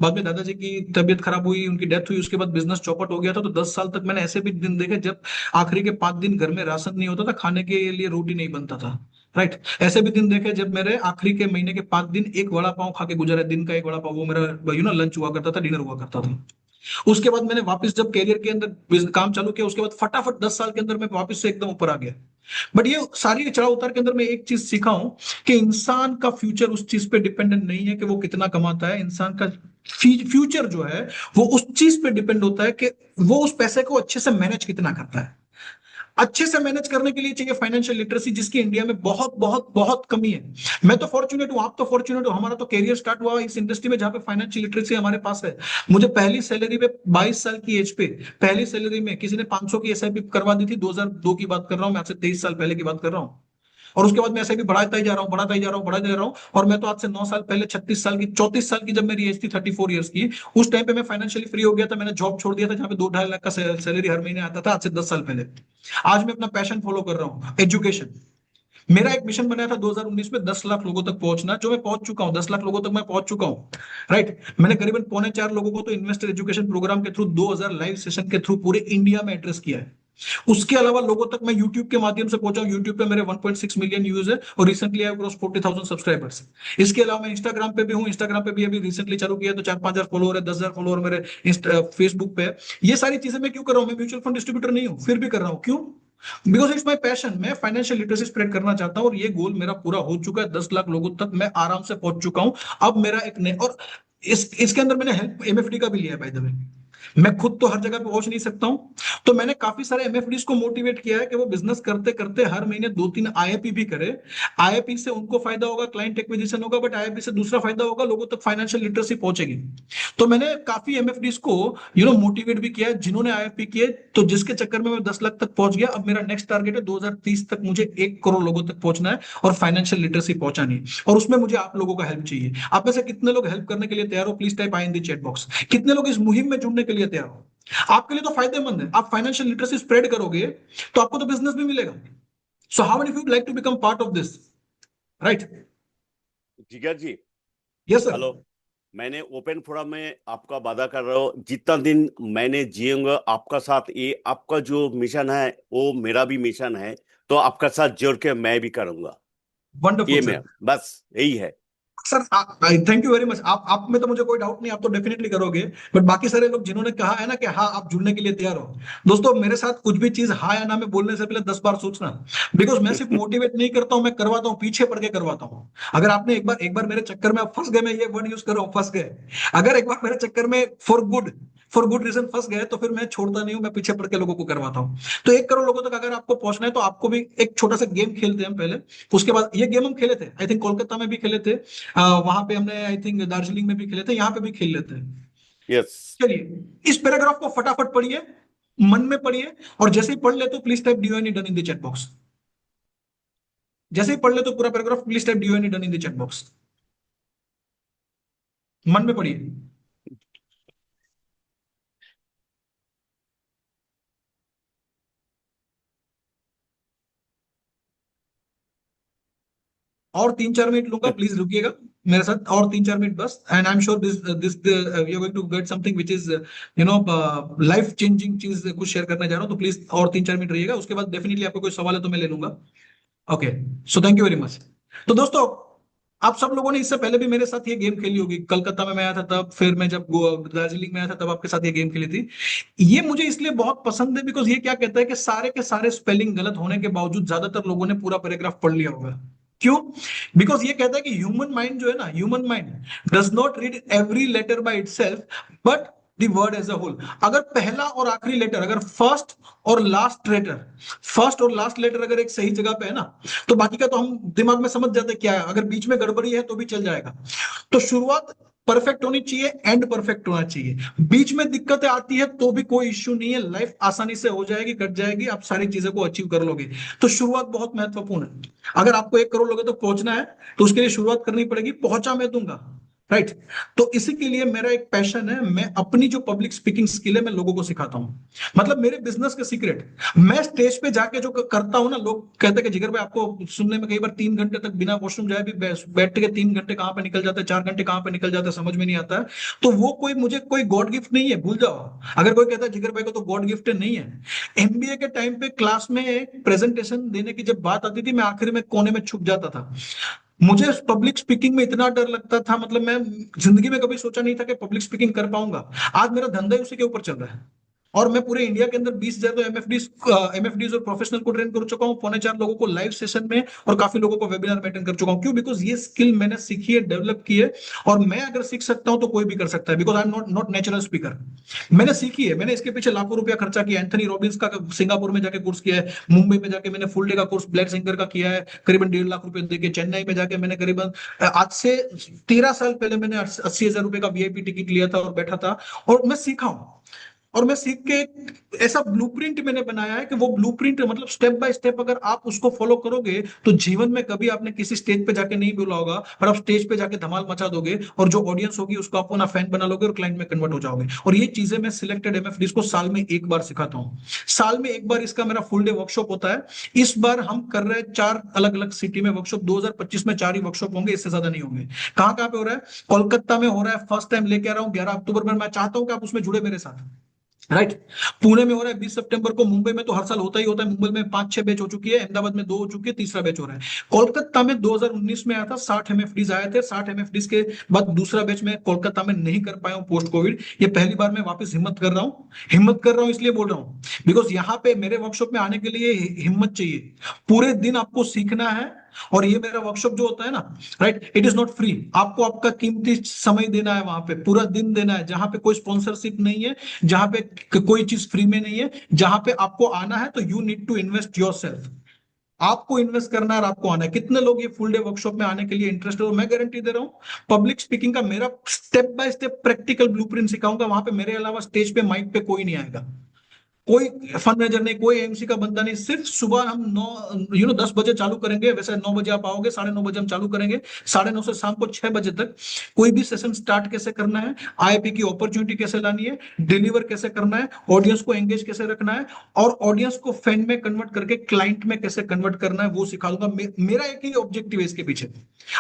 बाद में दादाजी की तबीयत खराब हुई, उनकी डेथ हुई, उसके बाद बिजनेस चौपट हो गया था। तो 10 साल तक मैंने ऐसे भी दिन देखे जब आखिरी के 5 दिन घर में राशन नहीं होता था, खाने के लिए रोटी नहीं बनता था। राइट। ऐसे भी दिन देखे जब मेरे आखिरी के महीने के 5 दिन एक वड़ा पाव खा के गुजरे। दिन का एक वड़ा पाव, वो मेरा लंच हुआ करता था, डिनर हुआ करता था। उसके बाद मैंने वापस जब कैरियर के अंदर काम चालू किया, उसके बाद फटाफट 10 साल के अंदर मैं वापस से एकदम ऊपर आ गया। बट ये सारी चढ़ाव उतार के अंदर मैं एक चीज सीखा हूं कि इंसान का फ्यूचर उस चीज पे डिपेंडेंट नहीं है कि वो कितना कमाता है। इंसान का फ्यूचर जो है वो उस चीज पे डिपेंड होता है कि वो उस पैसे को अच्छे से मैनेज कितना करता है। अच्छे से मैनेज करने के लिए चाहिए फाइनेंशियल लिटरेसी, जिसकी इंडिया में बहुत बहुत बहुत कमी है। मैं तो फॉर्चुनेट हूं, आप तो फॉर्चुनेट हो। हमारा तो कैरियर स्टार्ट हुआ इस इंडस्ट्री में जहां पे फाइनेंशियल लिटरेसी हमारे पास है। मुझे पहली सैलरी पे 22 साल की एज पे पहली सैलरी में किसी ने 500 की एसआईपी करवा दी थी। 2002 की बात कर रहा हूं मैं, आपसे 23 साल पहले की बात कर रहा हूं। और उसके बाद मैं ऐसे भी बढ़ाता ही जा रहा हूँ, बढ़ाता ही जा रहा हूँ, बढ़ाता ही जा रहा हूँ। और मैं तो आज से 9 साल पहले 36 साल की 34 साल की जब मेरी एज थी 34 ईयर्स की, उस टाइम पे मैं फाइनेंशियली फ्री हो गया था। मैंने जॉब छोड़ दिया था जहाँ पे 2-2.5 लाख का सैलरी हर महीने आता था, आज से 10 साल पहले। आज मैं अपना पैशन फॉलो कर रहा हूँ, एजुकेशन। मेरा एक मिशन बनाया था 2019 में 10 लाख लोगों तक पहुंचना, जो मैं पहुंच चुका हूं। 10 लाख लोगों तक मैं पहुंच चुका हूं। राइट। मैंने करीबन 3.25 लोगों को तो इन्वेस्टर एजुकेशन प्रोग्राम के थ्रू 2000 लाइव सेशन के थ्रू पूरे इंडिया में एड्रेस किया है। उसके अलावा लोगों तक मैं यूट्यूब के माध्यम से पहुंचा हूं। यूट्यूब पे मेरे 1.6 मिलियन व्यूज है और रिसेंटली आई क्रॉस 40,000 सब्सक्राइबर्स। इसके अलावा मैं इंस्टाग्राम पे भी हूं। इंस्टाग्राम पे भी अभी रिसेंटली चालू किया तो 4-5 हजार फॉलोअर है, 10,000 फॉलोअर मेरे फेसबुक पे। ये सारी चीजें मैं क्यों कर रहा हूं? मैं म्यूचुअल फंड डिस्ट्रीब्यूटर नहीं हूं, फिर भी कर रहा हूं। क्यों? Because it's my passion. मैं फाइनेंशियल लिटरेसी स्प्रेड करना चाहता हूं और ये गोल मेरा पूरा हो चुका है। 10 लाख लोगों तक मैं आराम से पहुंच चुका हूं। अब मेरा एक और इसके अंदर मैंने हेल्प एमएफडी का भी लिया है बाय द वे। मैं खुद तो हर जगह पे पहुंच नहीं सकता हूं, तो मैंने काफी सारे एमएफडीज को मोटिवेट किया है कि वो बिजनेस करते करते हर महीने 2-3 आईएपी भी करे। आईएपी से उनको फायदा होगा, क्लाइंट एक्विजिशन होगा, बट आईएपी से दूसरा फायदा होगा, लोगों तक फाइनेंशियल लिटरेसी पहुंचेगी। तो मैंने काफी एमएफडीज को मोटिवेट भी किया है जिन्होंने आईएपी किए, तो जिसके चक्कर में मैं 10 लाख तक पहुंच गया। अब मेरा नेक्स्ट टारगेट है 2030 तक मुझे 1 करोड़ लोगों तक पहुंचना है और फाइनेंशियल लिटरेसी पहुंचानी है। और उसमें मुझे आप लोगों का हेल्प चाहिए। आप में से कितने लोग हेल्प करने के लिए तैयार हो? Please type I in the chat box. कितने लोग इस मुहिम में जुड़ने के लिए तैयार हो? आपके लिए तो फायदेमंद है। आप फाइनेंशियल लिटरेसी स्प्रेड करोगे तो आपको तो बिजनेस भी मिलेगा। So how many of you like to become part of this? Right. Jigar ji, yes sir. Hello. मैंने ओपन फोरम में आपका वादा कर रहा हूँ, जितना दिन मैंने जियूंगा आपका साथ, ये आपका जो मिशन है वो मेरा भी मिशन है, तो आपका साथ जोड़ के मैं भी करूंगा। ये वंडरफुल मैं सर। बस यही है। Sir thank you very much. आप में तो मुझे कोई डाउट नहीं, आप तो डेफिनेटली करोगे। बट बाकी सारे लोग जिन्होंने कहा है ना कि हाँ आप जुड़ने के लिए तैयार हो, दोस्तों मेरे साथ कुछ भी चीज हाँ या ना में बोलने से पहले 10 बार सोचना। बिकॉज मैं सिर्फ मोटिवेट नहीं करता हूं, मैं करवाता हूं, पीछे पड़ के करवाता हूं। अगर आपने एक बार मेरे चक्कर में आप फंस गए, मैं ये वर्ड यूज कर रहा हूं, फंस गए। अगर एक बार मेरे चक्कर में फॉर गुड रीजन फंस गए तो फिर मैं छोड़ता नहीं हूं, मैं पीछे पड़ के लोगों को करवाता हूं। तो 1 करोड़ लोगों तक अगर आपको पहुंचना है तो आपको भी एक छोटा सा गेम खेलते हैं हम पहले। उसके बाद ये गेम हम खेले थे, आई थिंक कोलकाता में भी खेले थे, वहां पे हमने आई थिंक दार्जिलिंग में भी खेले थे, यहाँ पे भी खेल लेते हैं। यस। चलिए इस पैराग्राफ को फटाफट पढ़िए, मन में पढ़िए, और जैसे ही पढ़ ले तो please type D O N E done in the chat box. जैसे ही पढ़ ले तो पूरा paragraph please type D O N E done in the chat box. मन में पढ़िए। और 3-4 मिनट लूंगा, प्लीज रुकिएगा मेरे साथ, और 3-4 मिनट बस। And I am sure this this you are going to get something which is life changing चीज कुछ शेयर करने जा रहा हूं। तो प्लीज और 3-4 मिनट रहिएगा, उसके बाद डेफिनेटली आपको कोई सवाल है तो मैं ले लूंगा। Okay, so thank you very much. तो दोस्तों आप सब लोगों ने इससे पहले भी मेरे साथ ये गेम खेली होगी। कलकत्ता में मैं आया था तब, फिर मैं जब दार्जिलिंग में आया था तब आपके साथ ये गेम खेली थी। ये मुझे इसलिए बहुत पसंद है बिकॉज ये क्या कहता है कि सारे के सारे स्पेलिंग गलत होने के बावजूद ज्यादातर लोगों ने पूरा पैराग्राफ पढ़ लिया होगा। क्यों? बिकॉज ये कहता है कि ह्यूमन माइंड जो है ना, human mind does not read every letter by itself but the word as a whole. अगर पहला और आखिरी लेटर, अगर फर्स्ट और लास्ट लेटर अगर एक सही जगह पे है ना, तो बाकी का तो हम दिमाग में समझ जाते क्या है। अगर बीच में गड़बड़ी है तो भी चल जाएगा। तो शुरुआत परफेक्ट होनी चाहिए, एंड परफेक्ट होना चाहिए। बीच में दिक्कतें आती है तो भी कोई इश्यू नहीं है, लाइफ आसानी से हो जाएगी, कट जाएगी, आप सारी चीजों को अचीव कर लोगे। तो शुरुआत बहुत महत्वपूर्ण है। अगर आपको 1 करोड़ लोगों तक पहुंचना है तो उसके लिए शुरुआत करनी पड़ेगी। पहुंचा मैं दूंगा, राइट। तो इसी के लिए मेरा एक पैशन है, मैं अपनी जो पब्लिक स्पीकिंग स्किल है मैं लोगों को सिखाता हूं। मतलब मेरे बिजनेस का सीक्रेट, मैं स्टेज पे जाके जो करता हूं ना, लोग कहते हैं कि जिगर भाई आपको सुनने में कई बार 3 घंटे तक बिना वॉशरूम जाए भी बैठ के 3 घंटे कहाँ पे निकल जाते हैं, 4 घंटे कहाँ पे निकल जाते हैं, समझ में नहीं आता है। तो वो कोई मुझे कोई गॉड गिफ्ट नहीं है, भूल जाओ। अगर कोई कहता है जिगर भाई को तो गॉड गिफ्ट नहीं है। एमबीए के टाइम पे क्लास में एक प्रेजेंटेशन देने की जब बात आती थी, मैं आखिर में कोने में छुप जाता था। मुझे पब्लिक स्पीकिंग में इतना डर लगता था, मतलब मैं जिंदगी में कभी सोचा नहीं था कि पब्लिक स्पीकिंग कर पाऊंगा। आज मेरा धंधा ही उसी के ऊपर चल रहा है। और मैं पूरे इंडिया के अंदर 20,000 तो एमएफडीज और प्रोफेशनल को ट्रेन कर चुका हूँ, 4.25 लोगों को लाइव सेशन में, और काफी लोगों को वेबिनार में अटेंड कर चुका हूँ। क्यों? बिकॉज ये स्किल मैंने सीखी है, डेवलप की है। और मैं अगर सीख सकता हूं तो कोई भी कर सकता है, because I am not natural speaker. मैंने सीखी है, मैंने इसके पीछे लाखों रुपया खर्चा किया। एंथनी रॉबिन्स का सिंगापुर में जाके कोर्स किया है, मुंबई में जाके मैंने फुल डे का कोर्स ब्लैक सिंगर का किया है करीबन 1.5 लाख रुपए देके। चेन्नई में जाके मैंने करीबन आज से 13 साल पहले मैंने 80,000 रुपए का वीआईपी टिकट लिया था और बैठा था, और मैं सीखा हूं। और मैं सीख के एक ऐसा ब्लूप्रिंट मैंने बनाया है कि वो ब्लूप्रिंट मतलब स्टेप बाय स्टेप अगर आप उसको फॉलो करोगे तो जीवन में कभी आपने किसी स्टेज पे जाके नहीं बोला होगा, पर आप स्टेज पे जाके धमाल मचा दोगे, और जो ऑडियंस होगी उसको आप अपना फैन बना लोगे और क्लाइंट में कन्वर्ट हो जाओगे। और ये चीजें मैं सिलेक्टेड एमएफडीज को साल में एक बार सिखाता हूँ। साल में एक बार इसका मेरा फुल डे वर्कशॉप होता है। इस बार हम कर रहे हैं 4 अलग अलग सिटी में वर्कशॉप। 2025 में 4 ही वर्कशॉप होंगे, इससे ज्यादा नहीं होंगे। कहाँ कहाँ पे हो रहा है? कोलकाता में हो रहा है, फर्स्ट टाइम लेके आ रहा हूँ 11 अक्टूबर में। मैं चाहता हूँ कि आप उसमें जुड़े मेरे साथ, राइट। पुणे में हो रहा है 20 सितंबर को। मुंबई में तो हर साल होता ही होता है। मुंबई में 5-6 बैच हो चुकी है, अहमदाबाद में 2 हो चुकी है, तीसरा बैच हो रहा है। कोलकाता में 2019 में आया था, 60 एमएफडीज आए थे। 60 एमएफडीज के बाद दूसरा बैच में कोलकाता में नहीं कर पाया हूं पोस्ट कोविड। ये पहली बार मैं वापस हिम्मत कर रहा हूं। हिम्मत कर रहा हूं इसलिए बोल रहा हूं बिकॉज यहाँ पे मेरे वर्कशॉप में आने के लिए हिम्मत चाहिए। पूरे दिन आपको सीखना है। और ये मेरा वर्कशॉप जो होता है ना, right, it is not free. आपको आपका कीमती समय देना है, वहां पे पूरा दिन देना है, जहां पे कोई स्पॉन्सरशिप नहीं है, जहां पे कोई चीज फ्री में नहीं है। जहां पे आपको आना है तो you need to invest yourself. आपको इन्वेस्ट करना है और आपको आना है। कितने लोग ये फुल डे वर्कशॉप में आने के लिए इंटरेस्टेड? और मैं गारंटी दे रहा हूं पब्लिक स्पीकिंग का मेरा step by step practical blueprint सिखाऊंगा। वहां पे मेरे अलावा स्टेज पे माइक पे कोई नहीं आएगा, कोई फन मेजर नहीं, कोई एमसी का बंदा नहीं। सिर्फ सुबह हम 10 बजे चालू करेंगे। वैसे 9 बजे आप आओगे, 9:30 बजे हम चालू करेंगे, 9:30 से शाम को 6 बजे तक। कोई भी सेशन स्टार्ट कैसे करना है, आईपी की अपॉर्चुनिटी कैसे लानी है, डिलीवर कैसे करना है, ऑडियंस को एंगेज कैसे रखना है, और ऑडियंस को फैन में कन्वर्ट करके क्लाइंट में कैसे कन्वर्ट करना है, वो सिखा दूंगा। मेरा एक ही ऑब्जेक्टिव है इसके पीछे।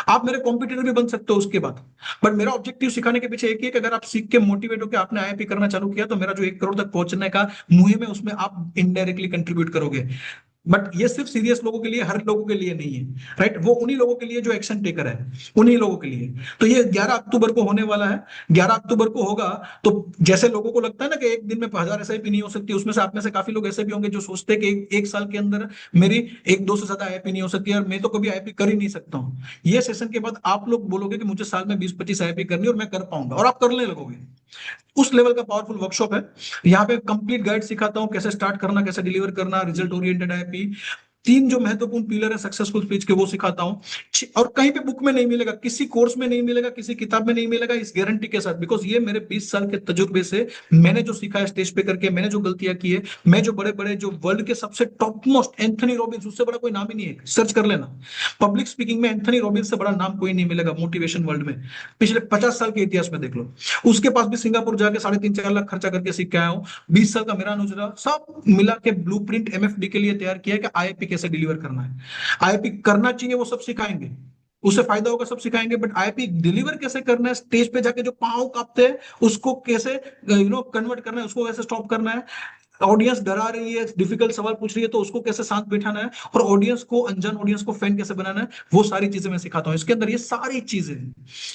आप मेरे कॉम्पिटिटर भी बन सकते हो उसके बाद, बट मेरा ऑब्जेक्टिव सिखाने के पीछे एक ही है कि अगर आप सीख के मोटिवेट होकर आपने आईपी करना चालू किया तो मेरा जो 1 करोड़ तक पहुंचने का मुहिम है उसमें आप इनडायरेक्टली कंट्रीब्यूट करोगे। बट ये सिर्फ सीरियस लोगों के लिए, हर लोगों के लिए नहीं है, राइट। वो उन्हीं लोगों के लिए जो एक्शन टेकर है, उन्हीं लोगों के लिए। तो ये 11 अक्टूबर को होने वाला है। 11 अक्टूबर को होगा। तो जैसे लोगों को लगता है ना कि एक दिन में 1000 एसआईपी नहीं हो सकती, उसमें से आप में से काफी लोग ऐसे भी होंगे जो सोचते हैं कि एक साल के अंदर मेरी 1-2 से ज्यादा आईपी नहीं हो सकती, और मैं तो कभी आईपी कर ही नहीं सकता हूँ। ये सेशन के बाद आप लोग बोलोगे कि मुझे साल में 20-25 आईपी करनी है और मैं कर पाऊंगा, और आप करने लगोगे। उस लेवल का पावरफुल वर्कशॉप है। यहाँ पे कंप्लीट गाइड सिखाता हूँ, कैसे स्टार्ट करना, कैसे डिलीवर करना, रिजल्ट ओरिएंटेड आईपी। 3 जो महत्वपूर्ण पिलर है सक्सेसफुल स्पीच के, वो सिखाता हूँ। और कहीं पे बुक में नहीं मिलेगा, किसी कोर्स में नहीं मिलेगा, किसी किताब में नहीं मिलेगा, इस गारंटी के साथ। बिकॉज ये मेरे 20 साल के तजुर्बे से मैंने जो सीखा है स्टेज पे करके, मैंने जो गलतियां की है, मैं जो बड़े बड़े जो वर्ल्ड के सबसे टॉप मोस्ट, एंथनी रॉबिन्स, उससे बड़ा कोई नाम ही नहीं है, सर्च कर लेना। पब्लिक स्पीकिंग में एंथनी रॉबिन्स से बड़ा नाम कोई नहीं मिलेगा मोटिवेशन वर्ल्ड में। पिछले 50 साल के इतिहास में देख लो। उसके पास भी सिंगापुर जाके 3.5-4 लाख खर्चा करके सीख के आया हूँ। 20 साल का मेरा अनुभव सब मिला के ब्लूप्रिंट एमएफडी के लिए तैयार किया है कि आईपी कैसे डिलीवर करना है। आईपी करना चाहिए वो सब सिखाएंगे, उससे फायदा होगा, सब सिखाएंगे। बट आईपी डिलीवर कैसे करना है, स्टेज पे जाके जो पांव कांपते हैं उसको कैसे कन्वर्ट करना है, उसको कैसे स्टॉप करना है, ऑडियंस डरा रही है, डिफिकल्ट सवाल पूछ रही है तो उसको कैसे शांत बैठाना है, और ऑडियंस को, अनजान ऑडियंस को फैन कैसे बनाना है, वो सारी चीजें मैं सिखाता हूं इसके अंदर। ये सारी चीजें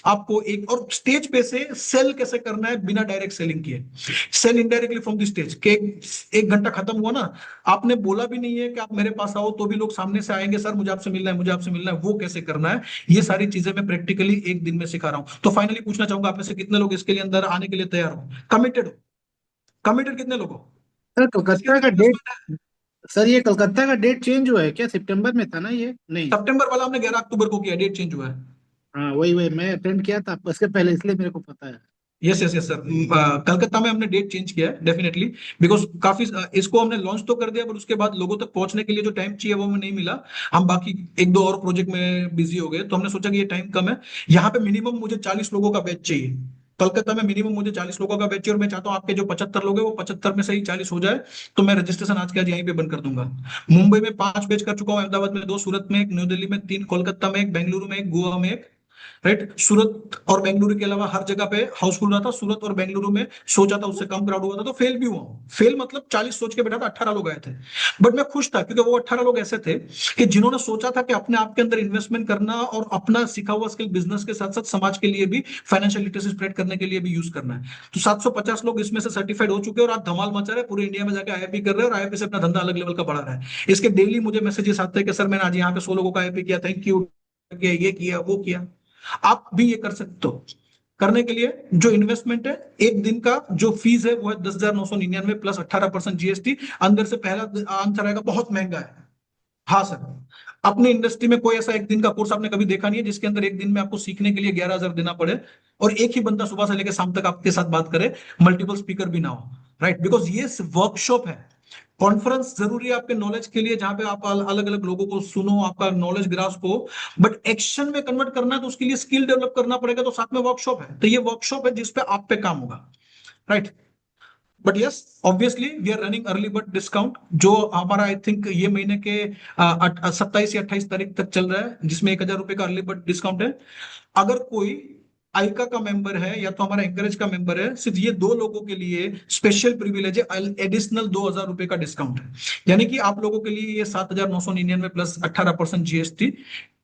आपको एक, और स्टेज पे से सेल कैसे करना है बिना डायरेक्ट सेलिंग किए। Sell indirectly from the stage के 1 घंटा खत्म हुआ ना, आपने बोला भी नहीं है कि आप मेरे पास आओ, तो भी लोग सामने से आएंगे, सर मुझे आपसे मिलना है, मुझे आपसे मिलना है। वो कैसे करना है, ये सारी चीजें मैं प्रैक्टिकली 1 दिन में सिखा रहा हूं। तो फाइनली पूछना चाहूंगा आप में से कितने लोग इसके लिए अंदर आने के लिए तैयार हो, कमिटेड हो? कमिटेड कितने लोग हो? सर इसके कलकत्ता अंदर का डेट, इन्वेस्टमेंट है। सर ये कलकत्ता का डेट चेंज हुआ है क्या? सितंबर में था ना ये? नहीं। सितंबर वाला हमने 11 अक्टूबर को किया, डेट चेंज हुआ है। हाँ वही वही मैं अटेंड किया था उसके पहले, इसलिए मेरे को पता है। Yes yes yes sir, Calcutta में हमने डेट चेंज किया है डेफिनेटली, बिकॉज काफी इसको हमने लॉन्च तो कर दिया, पर उसके बाद लोगों तक पहुंचने के लिए जो टाइम चाहिए वो हमें नहीं मिला। हम बाकी एक दो और प्रोजेक्ट में बिजी हो गए, तो हमने सोचा कि ये टाइम कम है। यहाँ पे मिनिमम मुझे 40 लोगों का बैच चाहिए। कलकत्ता में मिनिमम मुझे 40 लोगों का बैच चाहिए, और मैं चाहता हूँ आपके जो 75 लोग हैं वो 75 में से ही 40 हो जाए, तो मैं रजिस्ट्रेशन आज के आज यहीं पे बंद कर दूंगा। मुंबई में 5 बैच कर चुका हूँ, अहमदाबाद में 2, सूरत में 1, न्यू दिल्ली में 3, कोलकाता में 1, बेंगलुरु में 1, गोवा में 1। राइट, सूरत और बेंगलुरु के अलावा हर जगह पे हाउसफुल रहा था। सूरत और बेंगलुरु में सोचा था उससे कम क्राउड हुआ था, तो फेल भी हुआ। फेल मतलब 40 सोच के बैठा था, 18 लोग आए थे। बट मैं खुश था, क्योंकि वो 18 लोग ऐसे थे कि जिन्होंने सोचा था कि अपने आप के अंदर इन्वेस्टमेंट करना और अपना सीखा हुआ स्किल बिजनेस के साथ साथ समाज के लिए भी, फाइनेंशियल लिटरेसी स्प्रेड करने के लिए भी यूज करना है। तो 750 लोग इसमें से सर्टिफाइड हो चुके हैं, और आज धमाल मचा रहे हैं, पूरे इंडिया में जाकर आईआईपी कर रहे हैं, और आईआईपी से अपना धंधा अलग लेवल का बढ़ा रहा है। इसके डेली मुझे मैसेजेस आते हैं कि सर मैंने आज यहाँ पे 100 लोगों का आईआईपी किया, थैंक यू, ये किया वो किया। आप भी ये कर सकते हो। करने के लिए जो इन्वेस्टमेंट है, एक दिन का जो फीस है वो है 10,999 प्लस 18% जीएसटी। अंदर से पहला आंसर आएगा बहुत महंगा है। हाँ सर, अपनी इंडस्ट्री में कोई ऐसा एक दिन का कोर्स आपने कभी देखा नहीं है जिसके अंदर एक दिन में आपको सीखने के लिए 11,000 देना पड़े, और एक ही बंदा सुबह से लेकर शाम तक आपके साथ बात करे, मल्टीपल स्पीकर भी ना हो। राइट, बिकॉज ये वर्कशॉप है। कॉन्फ्रेंस जरूरी है आपके नॉलेज के लिए, जहां पे आप अलग अलग लोगों को सुनो, आपका नॉलेज ग्रास्प हो, बट एक्शन में कन्वर्ट करना है तो उसके लिए स्किल डेवलप करना पड़ेगा। तो साथ में वर्कशॉप है, तो ये वर्कशॉप है जिसपे आप पे काम होगा। Right, but yes obviously we are running early bird discount, जो हमारा आई थिंक ये महीने के 27 या 28 तारीख तक चल रहा है, जिसमें 1,000 रुपए का अर्ली बर्ड डिस्काउंट है। अगर कोई आइका का मेंबर है या तो हमारा एंकरेज का मेंबर है, सिर्फ ये 2 लोगों के लिए स्पेशल प्रिविलेज है, एडिशनल 2,000 रुपए का डिस्काउंट है। यानी कि आप लोगों के लिए ये 7,999 प्लस 18% जीएसटी,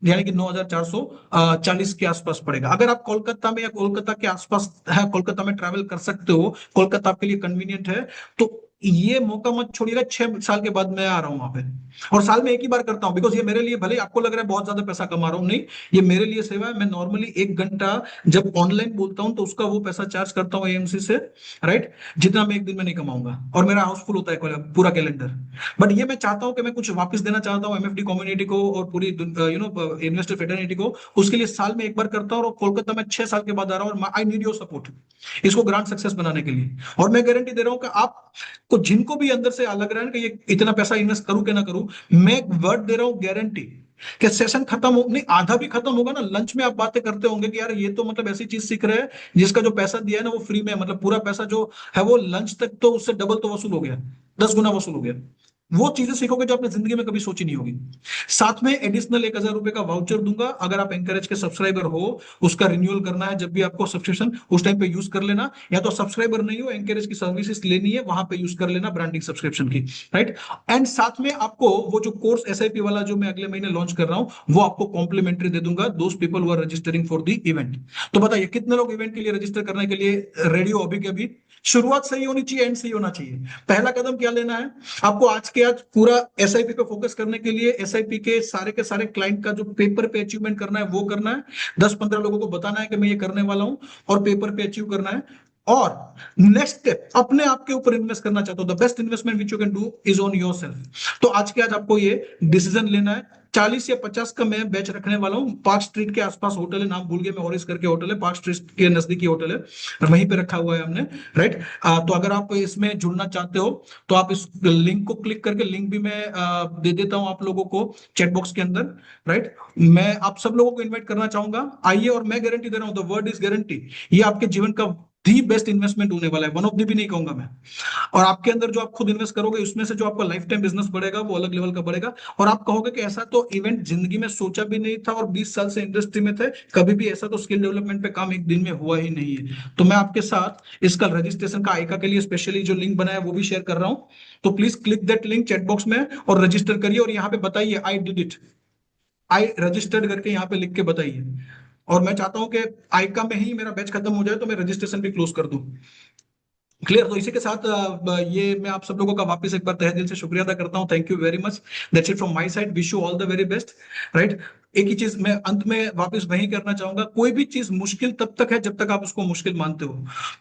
यानी कि 9,440 के आसपास पड़ेगा। अगर आप कोलकाता में या कोलकाता के आसपास है, कोलकाता में ट्रैवल कर सकते हो, कोलकाता आपके लिए कन्वीनियंट है, तो ये मौका मत छोड़िएगा। 6 साल के बाद मैं आ रहा हूं वहां पे, और साल में एक ही बार करता हूं, बिकॉज ये मेरे लिए, भले आपको लग रहा है बहुत ज्यादा पैसा कमा रहा हूं, नहीं, ये मेरे लिए सेवा है। मैं नॉर्मली 1 घंटा जब ऑनलाइन बोलता हूं तो उसका वो पैसा चार्ज करता हूं एएमसी से। राइट, जितना मैं एक दिन में नहीं कमाऊंगा, और मेरा हाउसफुल होता है पूरा कैलेंडर। बट ये मैं चाहता हूं कि मैं कुछ वापस देना चाहता हूं एमएफडी कम्युनिटी को और पूरी इन्वेस्टर फेडरनिटी को। उसके लिए साल में एक बार करता हूं, और कोलकाता में 6 साल के बाद आ रहा हूं, और आई नीड योर सपोर्ट इसको ग्रांड सक्सेस बनाने के लिए। और मैं गारंटी दे रहा हूं कि आपको जिनको भी अंदर से लग रहा है कि ये इतना पैसा इन्वेस्ट करूं कि ना करूं, मैं एक वर्ड दे रहा हूं, गारंटी, कि सेशन खत्म हो, नहीं आधा भी खत्म होगा ना, लंच में आप बातें करते होंगे कि यार ये तो मतलब ऐसी चीज सीख रहे हैं जिसका जो पैसा दिया है ना वो फ्री में, मतलब पूरा पैसा जो है वो लंच तक तो उससे डबल तो वसूल हो गया, 10 गुना वसूल हो गया। वो चीजें सीखोगे जो आपने जिंदगी में कभी सोची नहीं होगी। साथ में एडिशनल 1,000 रुपए का वाउचर दूंगा, अगर आप एंकरेज के सब्सक्राइबर हो, उसका रिन्यूअल करना है जब भी आपको सब्सक्रिप्शन, उस टाइम पे यूज कर लेना, या तो सब्सक्राइबर नहीं हो, एंकरेज की सर्विसेज लेनी है, वहां पे यूज कर लेना ब्रांडिंग सब्सक्रिप्शन की। राइट, एंड साथ में आपको वो जो कोर्स एसआईपी वाला जो मैं अगले महीने लॉन्च कर रहा हूं, वो आपको कॉम्प्लीमेंट्री दे दूंगा, those people who are registering for the event. तो बताइए कितने लोग इवेंट के लिए रजिस्टर करने के लिए रेडी हो अभी के अभी? शुरुआत सही होनी चाहिए, एंड सही होना चाहिए। पहला कदम क्या लेना है आपको? आज के आज पूरा एसआईपी पे फोकस करने के लिए एसआईपी के सारे क्लाइंट का जो पेपर पे अचीवमेंट करना है वो करना है। 10-15 लोगों को बताना है कि मैं ये करने वाला हूं, और पेपर पे अचीव करना है। और नेक्स्ट स्टेप, अपने आप के ऊपर इन्वेस्ट करना चाहते हो, the best investment which you can do is on yourself. तो आज के आज आपको ये डिसीजन लेना है। 40 या 50 का मैं बैच रखने वाला हूँ। पार्क स्ट्रीट के आसपास होटल है, नाम भूल गया मैं, और इस करके होटल है, पार्क स्ट्रीट के नजदीकी होटल है, वहीं पे रखा हुआ है हमने। राइट, तो अगर आप इसमें जुड़ना चाहते हो तो आप इस लिंक को क्लिक करके, लिंक भी मैं दे देता हूं आप लोगों को चैट बॉक्स के अंदर। राइट, मैं आप सब लोगों को इन्वाइट करना चाहूंगा, आइए। और मैं गारंटी दे रहा हूं, द वर्ड इज गारंटी, ये आपके जीवन का दी बेस्ट इन्वेस्टमेंट होने वाला है, वन ऑफ दी भी नहीं कहूंगा मैं। और आपके अंदर जो आप खुद इन्वेस्ट करोगे, उसमें से जो आपका लाइफ टाइम बिजनेस बढ़ेगा वो अलग लेवल का बढ़ेगा। और आप कहोगे कि ऐसा तो इवेंट जिंदगी में सोचा भी नहीं था, और 20 साल से इंडस्ट्री में थे, कभी भी ऐसा तो स्किल डेवलपमेंट पे काम एक दिन में हुआ ही नहीं है। तो मैं आपके साथ इसका रजिस्ट्रेशन का आइका के लिए स्पेशली जो लिंक बनाया वो भी शेयर कर रहा हूं। तो please click that link chat box में और रजिस्टर करिए, और यहाँ पे बताइए I did it, I registered करके यहाँ पे लिख के बताइए। और मैं चाहता हूं कि आइका में ही मेरा बैच खत्म हो जाए तो मैं रजिस्ट्रेशन भी क्लोज कर दूं। क्लियर? तो इसी के साथ ये मैं आप सब लोगों का वापस एक बार तहे दिल से शुक्रिया अदा करता हूं। Thank you very much, that's it from my side, wish you all the very best. Right, एक ही चीज मैं अंत में वापस वही करना चाहूंगा, कोई भी चीज मुश्किल तब तक है जब तक आप उसको मुश्किल मानते हो।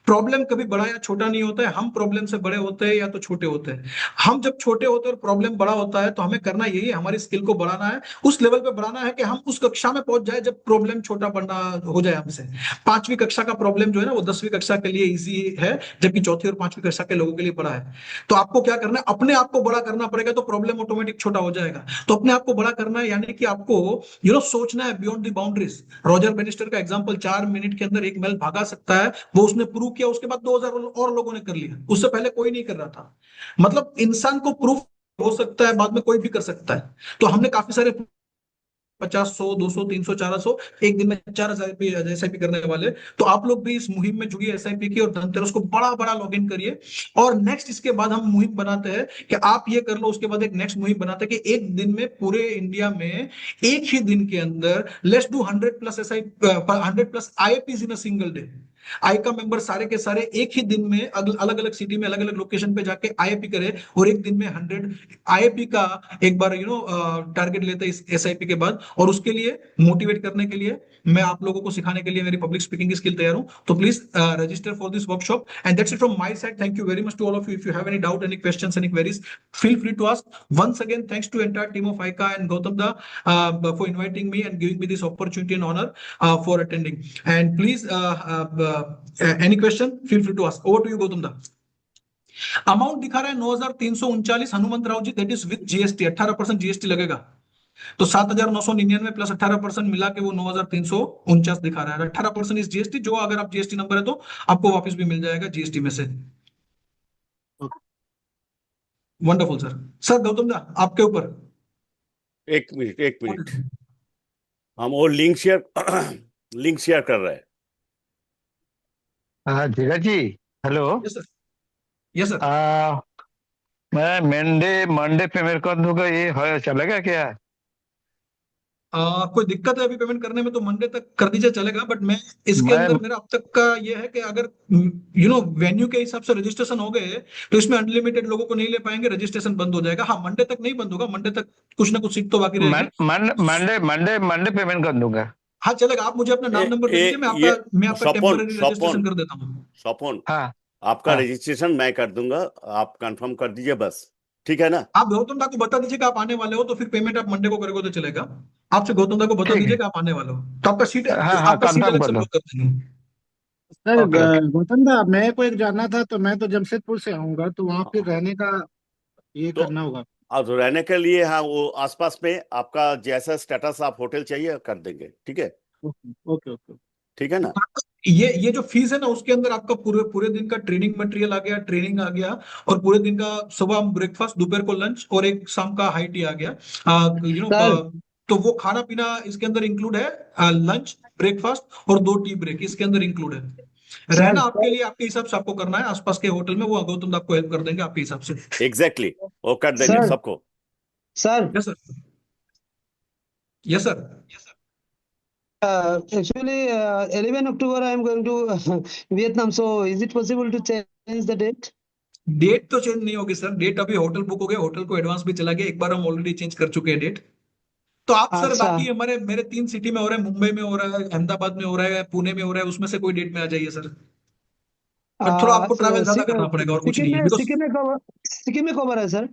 प्रॉब्लम कभी बड़ा या छोटा नहीं होता है, हम प्रॉब्लम से बड़े होते हैं या तो छोटे होते हैं। हम जब छोटे होते हैं और प्रॉब्लम बड़ा होता है तो हमें करना यही है, हमारी स्किल को बढ़ाना है, उस लेवल पे बढ़ाना है कि हम उस कक्षा में पहुंच जाए जब प्रॉब्लम छोटा बढ़ना हो जाए हमसे। 5वीं कक्षा का प्रॉब्लम जो है ना वो 10वीं कक्षा के लिए इजी है, जबकि चौथी और 5वीं कक्षा के लोगों के लिए बड़ा है। तो आपको क्या करना है, अपने आप को बड़ा करना पड़ेगा, तो प्रॉब्लम ऑटोमेटिक छोटा हो जाएगा। तो अपने आप को बड़ा करना है, यानी कि आपको सोचना है beyond the boundaries. Roger Bannister का एग्जांपल, 4 मिनट के अंदर 1 मील भागा सकता है, वो उसने प्रूव किया, उसके बाद 2000 और लोगों ने कर लिया, उससे पहले कोई नहीं कर रहा था। मतलब इंसान को प्रूफ हो सकता है, बाद में कोई भी कर सकता है। तो हमने काफी सारे 50, 100, 200, 300, 400, एक दिन में 4000 एसआईपी करने वाले। तो आप लोग भी इस मुहिम में जुड़िए एसआईपी की, और धनतेरस को बड़ा बड़ा लॉग इन करिए। और नेक्स्ट इसके बाद हम मुहिम बनाते हैं कि आप ये कर लो, उसके बाद एक नेक्स्ट मुहिम बनाते हैं कि एक दिन में पूरे इंडिया में एक ही दिन के अंदर let's do 100+ SIP, 100+ IAPs in a single day. आई का मेंबर सारे के सारे एक ही दिन में अलग अलग सिटी में अलग अलग लोकेशन पे जाके आईएपी करे, और एक दिन में 100 आईएपी का एक बार टारगेट लेते हैं इस एसआईपी के बाद। और उसके लिए मोटिवेट करने के लिए, मैं आप लोगों को सिखाने के लिए मेरी पब्लिक स्पीकिंग की स्किल तैयार हूं। तो please register for this workshop, and that's it from my side. Thank you very much to all of you. If you have any doubt, any questions, any queries, feel free to ask. Once again, thanks to entire team of ICA and Gautam da for inviting me and giving me this opportunity and honor for attending. And please, any question, feel free to ask. Over to you, Gautam da. Amount दिखा रहा है 9339 Hanumant Rao ji, that is with GST, 18% GST लगेगा। तो 7999 प्लस 18% मिला के वो 9349 दिखा रहा है। 18% इस जीएसटी, जो अगर आप जीएसटी नंबर है तो आपको वापस भी मिल जाएगा जीएसटी में से। Wonderful sir. सर गौतम दा, आपके ऊपर। एक मिनट हम वो लिंक शेयर कर रहे हैं। हाँ Dheeraj ji, hello. Yes sir, yes sir. मैं मंडे पेमेंट कर दूंगा, ये चलेगा क्या? कोई दिक्कत है अभी पेमेंट करने में तो मंडे तक कर दीजिए, चलेगा। बट मैं इसके मैं अंदर मेरा अब तक का ये है कि अगर वेन्यू के हिसाब से रजिस्ट्रेशन हो गए तो इसमें अनलिमिटेड लोगों को नहीं ले पाएंगे, रजिस्ट्रेशन बंद हो जाएगा। हाँ, मंडे तक नहीं बंद होगा, मंडे तक कुछ ना कुछ सीट तो बाकी रहेगी। मंडे पेमेंट कर दूंगा। हाँ चलेगा, आप मुझे अपना नाम नंबर दे दीजिए, मैं आपका टेम्पररी रजिस्ट्रेशन कर देता हूँ। स्वपन, हाँ आपका हाँ। रजिस्ट्रेशन मैं कर दूंगा, आप कंफर्म कर दीजिए बस, ठीक है ना? आप गौतम दा को बता दीजिए कि आप आने वाले हो, तो फिर पेमेंट आप मंडे को करोगे तो चलेगा। आपसे गौतम दा को बता ठीक दीजिए है, कि आप आने वाले हो, तो आपका सीट हाँ कंफर्म अलग कर से दो। बुक कर देंगे। Sir okay okay. गौतम दा, मेरे को एक जानना था, तो मैं तो जमशेदपुर से आऊंगा, तो वहाँ फिर रहने का ये तो करना होगा। अब रहने के लिए, हाँ, वो आसपास में आपका जैसा स्टेटस आप होटल चाहिए कर देंगे, ठीक है? Okay okay okay. ठीक है ना? ये जो फीस है ना, उसके अंदर आपका पूरे पूरे दिन का ट्रेनिंग मटेरियल आ गया, ट्रेनिंग आ गया, और पूरे दिन का सुबह ब्रेकफास्ट, दोपहर को लंच, और एक शाम का हाई टी आ गया। सर तो वो खाना पीना इसके अंदर इंक्लूड है, लंच, ब्रेकफास्ट और 2 टी ब्रेक इसके अंदर इंक्लूड है। रहना सर आपके लिए आपके हिसाब से आपको करना है आसपास के होटल में, वो गौतम आपको हेल्प कर देंगे आपके हिसाब से। एग्जैक्टली, वो कर देंगे सर सबको। Sir yes sir, yes sir. actually 11 October I am going to Vietnam, so is it possible to change the date? Date तो चेंज नहीं होगी सर, डेट अभी होटल बुक हो गया, होटल को एडवांस भी चला गया, एक बार हम ऑलरेडी चेंज कर चुके हैं डेट। तो आप सर, अच्छा बाकी हमारे मेरे 3 सिटी में हो रहा है, मुंबई में हो रहा है, अहमदाबाद में हो रहा है, पुणे में हो रहा है, उसमें से कोई डेट में आ जाइए सर। बट थोड़ा आपको ट्रैवल ज्यादा करना पड़ेगा, और कुछ नहीं है, बिकॉज सिक्किम में कब आ रहा है सर?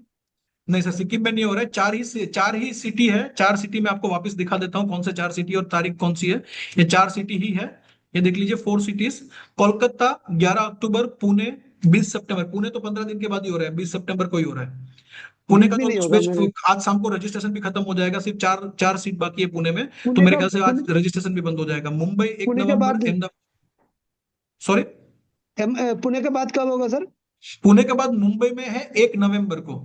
नहीं सर, सिक्किम में नहीं हो रहा है। 4 ही सिटी है, 4 सिटी में आपको वापस दिखा देता हूँ कौन से 4 सिटी और तारीख कौन सी है। ये 4 सिटी ही है, ये देख लीजिए, 4 सिटीज। कोलकाता 11 अक्टूबर, पुणे 20 सितंबर, पुणे तो 15 दिन के बाद ही हो रहा है, 20 सितंबर को ही हो रहा है। पुणे बीच का भी तो नहीं होगा मेरे। आज शाम को रजिस्ट्रेशन भी खत्म हो जाएगा, सिर्फ चार सीट बाकी है पुणे में, तो पुणे मेरे का ख्याल से आज पुणे, रजिस्ट्रेशन भी बंद हो जाएगा। मुंबई 1 पुणे के नवंबर, बाद अहमदाबाद, सॉरी, पुणे के बाद कब होगा सर? पुणे के बाद मुंबई में है 1 नवंबर को,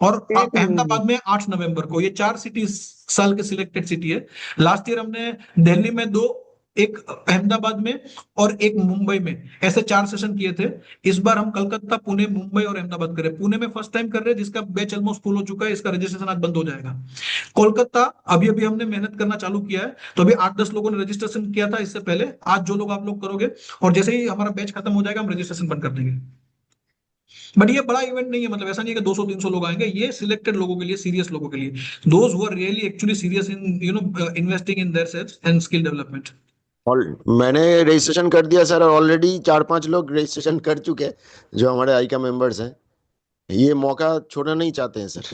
और 1 नवंबर। अहमदाबाद में 8 नवंबर को। ये 4 सिटी साल के सिलेक्टेड सिटी है। लास्ट ईयर हमने दिल्ली में 2, एक अहमदाबाद में और एक मुंबई में, ऐसे 4 सेशन किए थे। इस बार हम कलकत्ता, पुणे, मुंबई और अहमदाबाद कर रहे हैं। पुणे में फर्स्ट टाइम कर रहे हैं, जिसका बैच ऑलमोस्ट फुल हो चुका है, इसका रजिस्ट्रेशन आज बंद हो जाएगा। कोलकाता अभी अभी हमने मेहनत करना चालू किया है, तो अभी 8-10 लोगों ने रजिस्ट्रेशन किया था इससे पहले। आज जो लोग आप लोग करोगे, और जैसे ही हमारा बैच खत्म हो जाएगा हम रजिस्ट्रेशन बंद कर देंगे। बट ये बड़ा इवेंट नहीं है, मतलब ऐसा नहीं है कि 200-300 लोग आएंगे, ये सिलेक्टेड लोगों के लिए, सीरियस लोगों के लिए, those who are really actually serious in investing in their self and skill development. और मैंने रजिस्ट्रेशन कर दिया सर, और ऑलरेडी 4-5 लोग रजिस्ट्रेशन कर चुके हैं जो हमारे आई का मेंबर्स हैं। ये मौका छोड़ना नहीं चाहते हैं सर।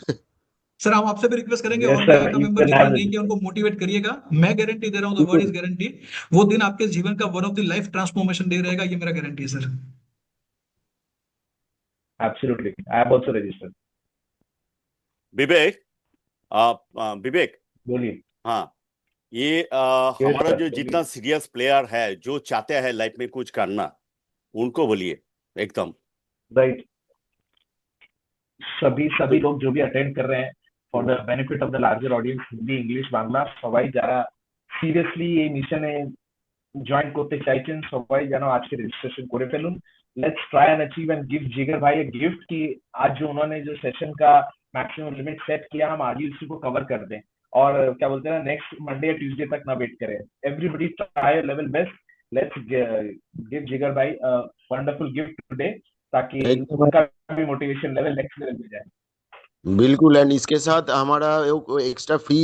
सर हम आपसे भी रिक्वेस्ट करेंगे, Yes, और भी sir. आईका You मेंबर can जितने have नहीं it. किया उनको मोटिवेट करिएगा। मैं गारंटी दे रहा हूँ, द वर्ड इज गारंटी, वो दिन आपके जीवन का one of the life transformation day रहेगा, ये मेरा गारंटी है sir. Absolutely. I have also registered. विवेक, विवेक, बोलिए। हाँ, ये Yes, हमारा sir. जो जितना सीरियस प्लेयर है, जो चाहते हैं लाइफ में कुछ करना, उनको बोलिए एकदम। Right. सभी लोग जो भी अटेंड कर रहे हैं, for the benefit of the larger audience, Hindi English Bangla সবাই যারা সিরিয়াসলি এই মিশনে জয়েন করতে চাইছেন সবাই যেন আজকে রেজিস্ট্রেशन করে ফেলুন। Let's try and achieve and give जिगर भाई ए गिफ्ट कि आज जो उन्होंने जो सेशन का मैक्सिमम लिमिट सेट किया, हम आज ही उसी को कवर कर दें, और क्या बोलते हैं, नेक्स्ट मंडे या ट्यूसडे तक ना वेट करें। Everybody try your level best. Let's give जिगर भाई अ वंडरफुल गिफ्ट टुडे, ताकि एकदम उनका भी मोटिवेशन लेवल नेक्स्ट लेवल पे जाए। बिल्कुल। एंड इसके साथ हमारा एक्स्ट्रा फ्री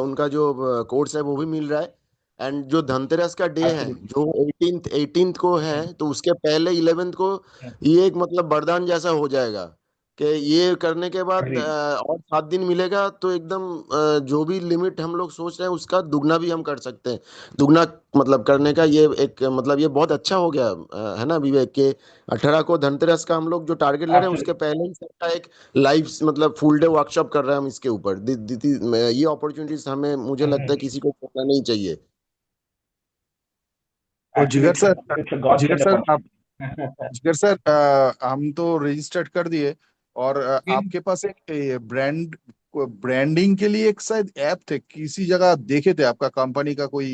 उनका जो कोर्स है वो भी मिल रहा है। एंड जो धनतेरस का डे है Absolutely. जो 18th को है, तो उसके पहले 11th को ये एक मतलब वरदान जैसा हो जाएगा कि ये करने के बाद Agreed. और 7 दिन मिलेगा, तो एकदम जो भी लिमिट हम लोग सोच रहे हैं उसका दुगना भी हम कर सकते हैं। दुगना मतलब करने का ये एक मतलब ये बहुत अच्छा हो गया है ना विवेक, के 18 को धनतेरस का हम लोग जो टारगेट ले रहे हैं उसके Absolutely. पहले ही सबका एक लाइव मतलब फुल डे वर्कशॉप कर रहे हैं हम इसके ऊपर। ये अपॉर्चुनिटीज हमें, मुझे लगता है किसी को छोड़ना नहीं चाहिए। और जिगर सर, It's a God जिगर sent सर आप opportunity. जिगर सर हम तो रजिस्टर्ड कर दिए, और आपके पास एक ब्रांडिंग के लिए एक शायद ऐप थे, किसी जगह देखे थे आपका कंपनी का कोई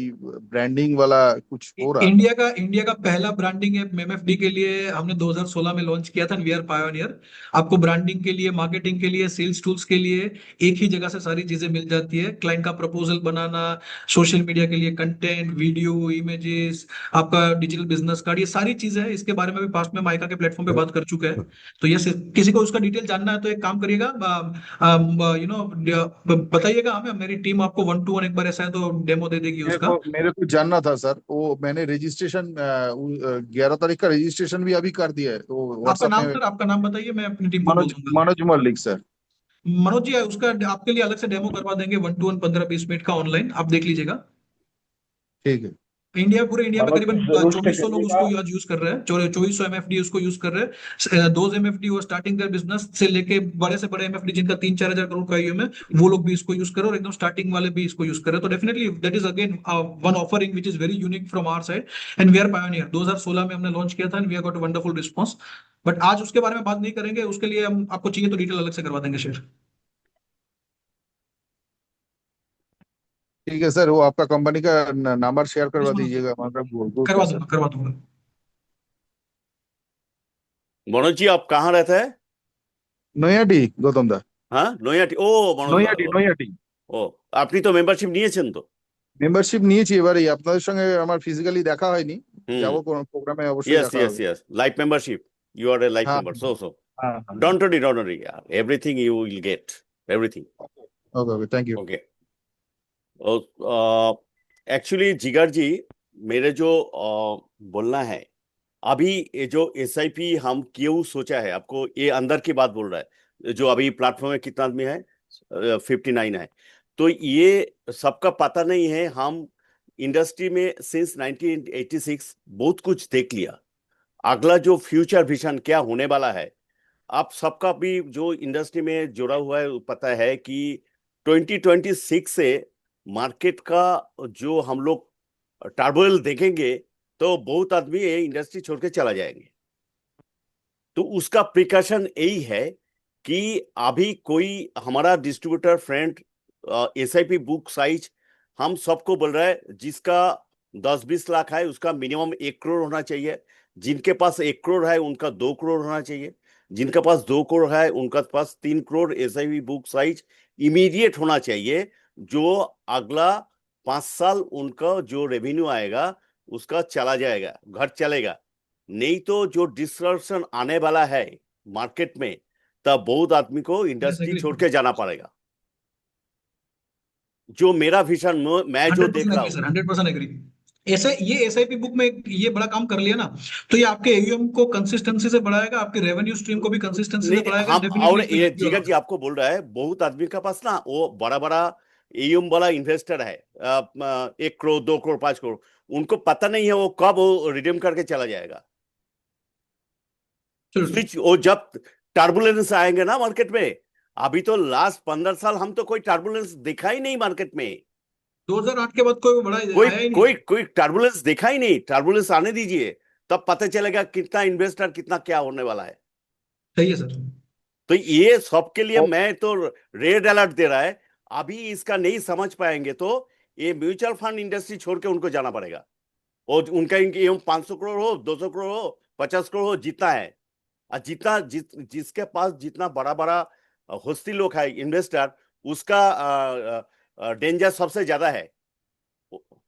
ब्रांडिंग वाला कुछ हो रहा। इंडिया का पहला ब्रांडिंग ऐप एमएफडी के लिए हमने 2016 में लॉन्च किया था, वी आर पायोनियर। आपको ब्रांडिंग के लिए, मार्केटिंग के लिए, सेल्स टूल्स के लिए एक ही जगह से सारी चीजें मिल जाती है। क्लाइंट का प्रपोजल बनाना, सोशल मीडिया के लिए कंटेंट, वीडियो, इमेजेस, आपका डिजिटल बिजनेस कार्ड, ये सारी चीजें हैं। इसके बारे में भी पास्ट में माइका के प्लेटफॉर्म पे बात कर चुका है। तो ये किसी को उसका डिटेल जानना है तो एक काम करिएगा, बताइएगा हमें, मेरी टीम आपको 1-to-1 एक बार ऐसा है तो डेमो दे देगी उसका। मेरे को जानना था सर, वो मैंने रजिस्ट्रेशन 11 तारीख का रजिस्ट्रेशन भी अभी कर दिया है, तो आपका व्हाट्सएप नाम में। सर, आपका नाम बताइए, मैं अपनी टीम को बोल दूंगा। मनोज मल्लिक सर। मनोज जी, उसका आपके लिए अलग से डेमो करवा देंगे, 1-to-1 15-20 मिनट का ऑनलाइन, आप देख लीजिएगा। ठीक है। पूरे इंडिया में मनोज करीबन जी जरूर stay 2400 लोग करिएगा। उसको आज यूज कर रहे हैं, 2400 एमएफडी उसको यूज कर रहे हैं। दोज एमएफडी वो स्टार्टिंग कर बिजनेस से लेके बड़े से बड़े एमएफडी जिनका 3-4 हजार करोड़ का ईएम है, वो लोग भी इसको यूज कर रहे हैं, और एकदम स्टार्टिंग वाले भी इसको यूज कर रहे हैं। तो definitely that is again one offering which is very unique from our side, and we are pioneer. 2016 में हमने लॉन्च किया था, and we got a wonderful response. But आज उसके बारे में बात नहीं करेंगे, उसके लिए हम आपको चाहिए तो डिटेल अलग से करवा देंगे शेयर। ठीक है सर, वो आपका कंपनी का नंबर शेयर करवा मनोज जी, दीजिएगा हमारा ग्रुप करवा पे सर। दूंगा, करवा दूंगा। मनोज जी, आप कहाँ रहते हैं? নৈহাটি গৌতম দা। হ্যাঁ, নৈহাটি। ও মনোজ দা, নৈহাটি। ও আপনি তো মেম্বারশিপ নিয়েছেন তো? মেম্বারশিপ নিয়েছি, এবারেই আপনাদের সঙ্গে আমার ফিজিক্যালি দেখা হয়নি, হুম, যাব কোন প্রোগ্রামে অবশ্যই ইয়েস দেখা ইয়েস হবে। Yes, life membership, you are a life হ্যাঁ মেম্বার, সো হ্যাঁ হ্যাঁ। don't worry, everything you will get, everything. Okay okay, thank you. Okay. Actually Jigar ji, मेरे जो बोलना है, अभी ये जो SIP हम क्यों सोचा है, आपको ये अंदर की बात बोल रहा है। जो अभी प्लेटफॉर्म में कितना आदमी है, 59 है। तो ये सबका पता नहीं है। हम इंडस्ट्री में सिंस 1986 बहुत कुछ देख लिया। अगला जो फ्यूचर विजन क्या होने वाला है, आप सबका भी जो इंडस्ट्री में जुड़ा हुआ है पता है कि 2026 से मार्केट का जो हम लोग टर्बुलेंस देखेंगे, तो बहुत आदमी ये इंडस्ट्री छोड़ के चला जाएंगे। तो उसका प्रिकॉशन यही है कि अभी कोई हमारा distributor friend SIP book size हम सबको बोल रहा है, जिसका 10-20 लाख है उसका मिनिमम 1 करोड़ होना चाहिए। जिनके पास 1 करोड़ है उनका 2 करोड़ होना चाहिए। जिनके पास 2 करोड़ है उनका पास 3 crore SIP book size immediate होना चाहिए, जो अगला 5 साल उनका जो रेवेन्यू आएगा उसका चला जाएगा, घर चलेगा। नहीं तो जो डिस्ट्रप्शन आने वाला है, मार्केट में, तब बहुत आदमी को इंडस्ट्री agree. छोड़ के जाना पड़ेगा। जो मेरा विजन, मैं जो 100% देख रहा एग्री हूँ, सर, 100% एग्री। ऐसे ये एसआईपी बुक में ये बड़ा काम कर लिया ना, तो ये आपके एयूएम को कंसिस्टेंसी से बढ़ाएगा, आपके रेवेन्यू स्ट्रीम को भी कंसिस्टेंसी से नहीं बढ़ाएगा, हम, डेफिनेटली और इसमें ये help भी जिगर होगा। जी आपको बोल रहा है, बहुत आदमी के पास ना वो बड़ा बड़ा एयूएम वाला इन्वेस्टर है, 1 करोड़ 2 करोड़ 5 करोड़, उनको पता नहीं है वो कब वो रिडीम करके चला जाएगा। चलो, स्विच, वो जब टर्बुलेंस आएंगे ना मार्केट में, अभी तो लास्ट 15 साल हम तो कोई टर्बुलेंस देखा ही नहीं मार्केट में, 2008 के बाद कोई बड़ा कोई आया ही नहीं। कोई कोई टर्बुलेंस देखा ही नहीं। टर्बुलेंस आने दीजिए, तब पता चलेगा कितना इन्वेस्टर, कितना क्या होने वाला है। सही है सर। तो ये सबके लिए मैं तो रेड अलर्ट दे रहा है। अभी इसका नहीं समझ पाएंगे तो ये म्यूचुअल फंड इंडस्ट्री छोड़ के उनको जाना पड़ेगा। और उनका एवं 500 करोड़ हो, 200 करोड़ हो, 50 करोड़ हो, जितना है, और जिसके पास जितना बड़ा बड़ा हस्ती लोग है इन्वेस्टर, उसका डेंजर सबसे ज्यादा है।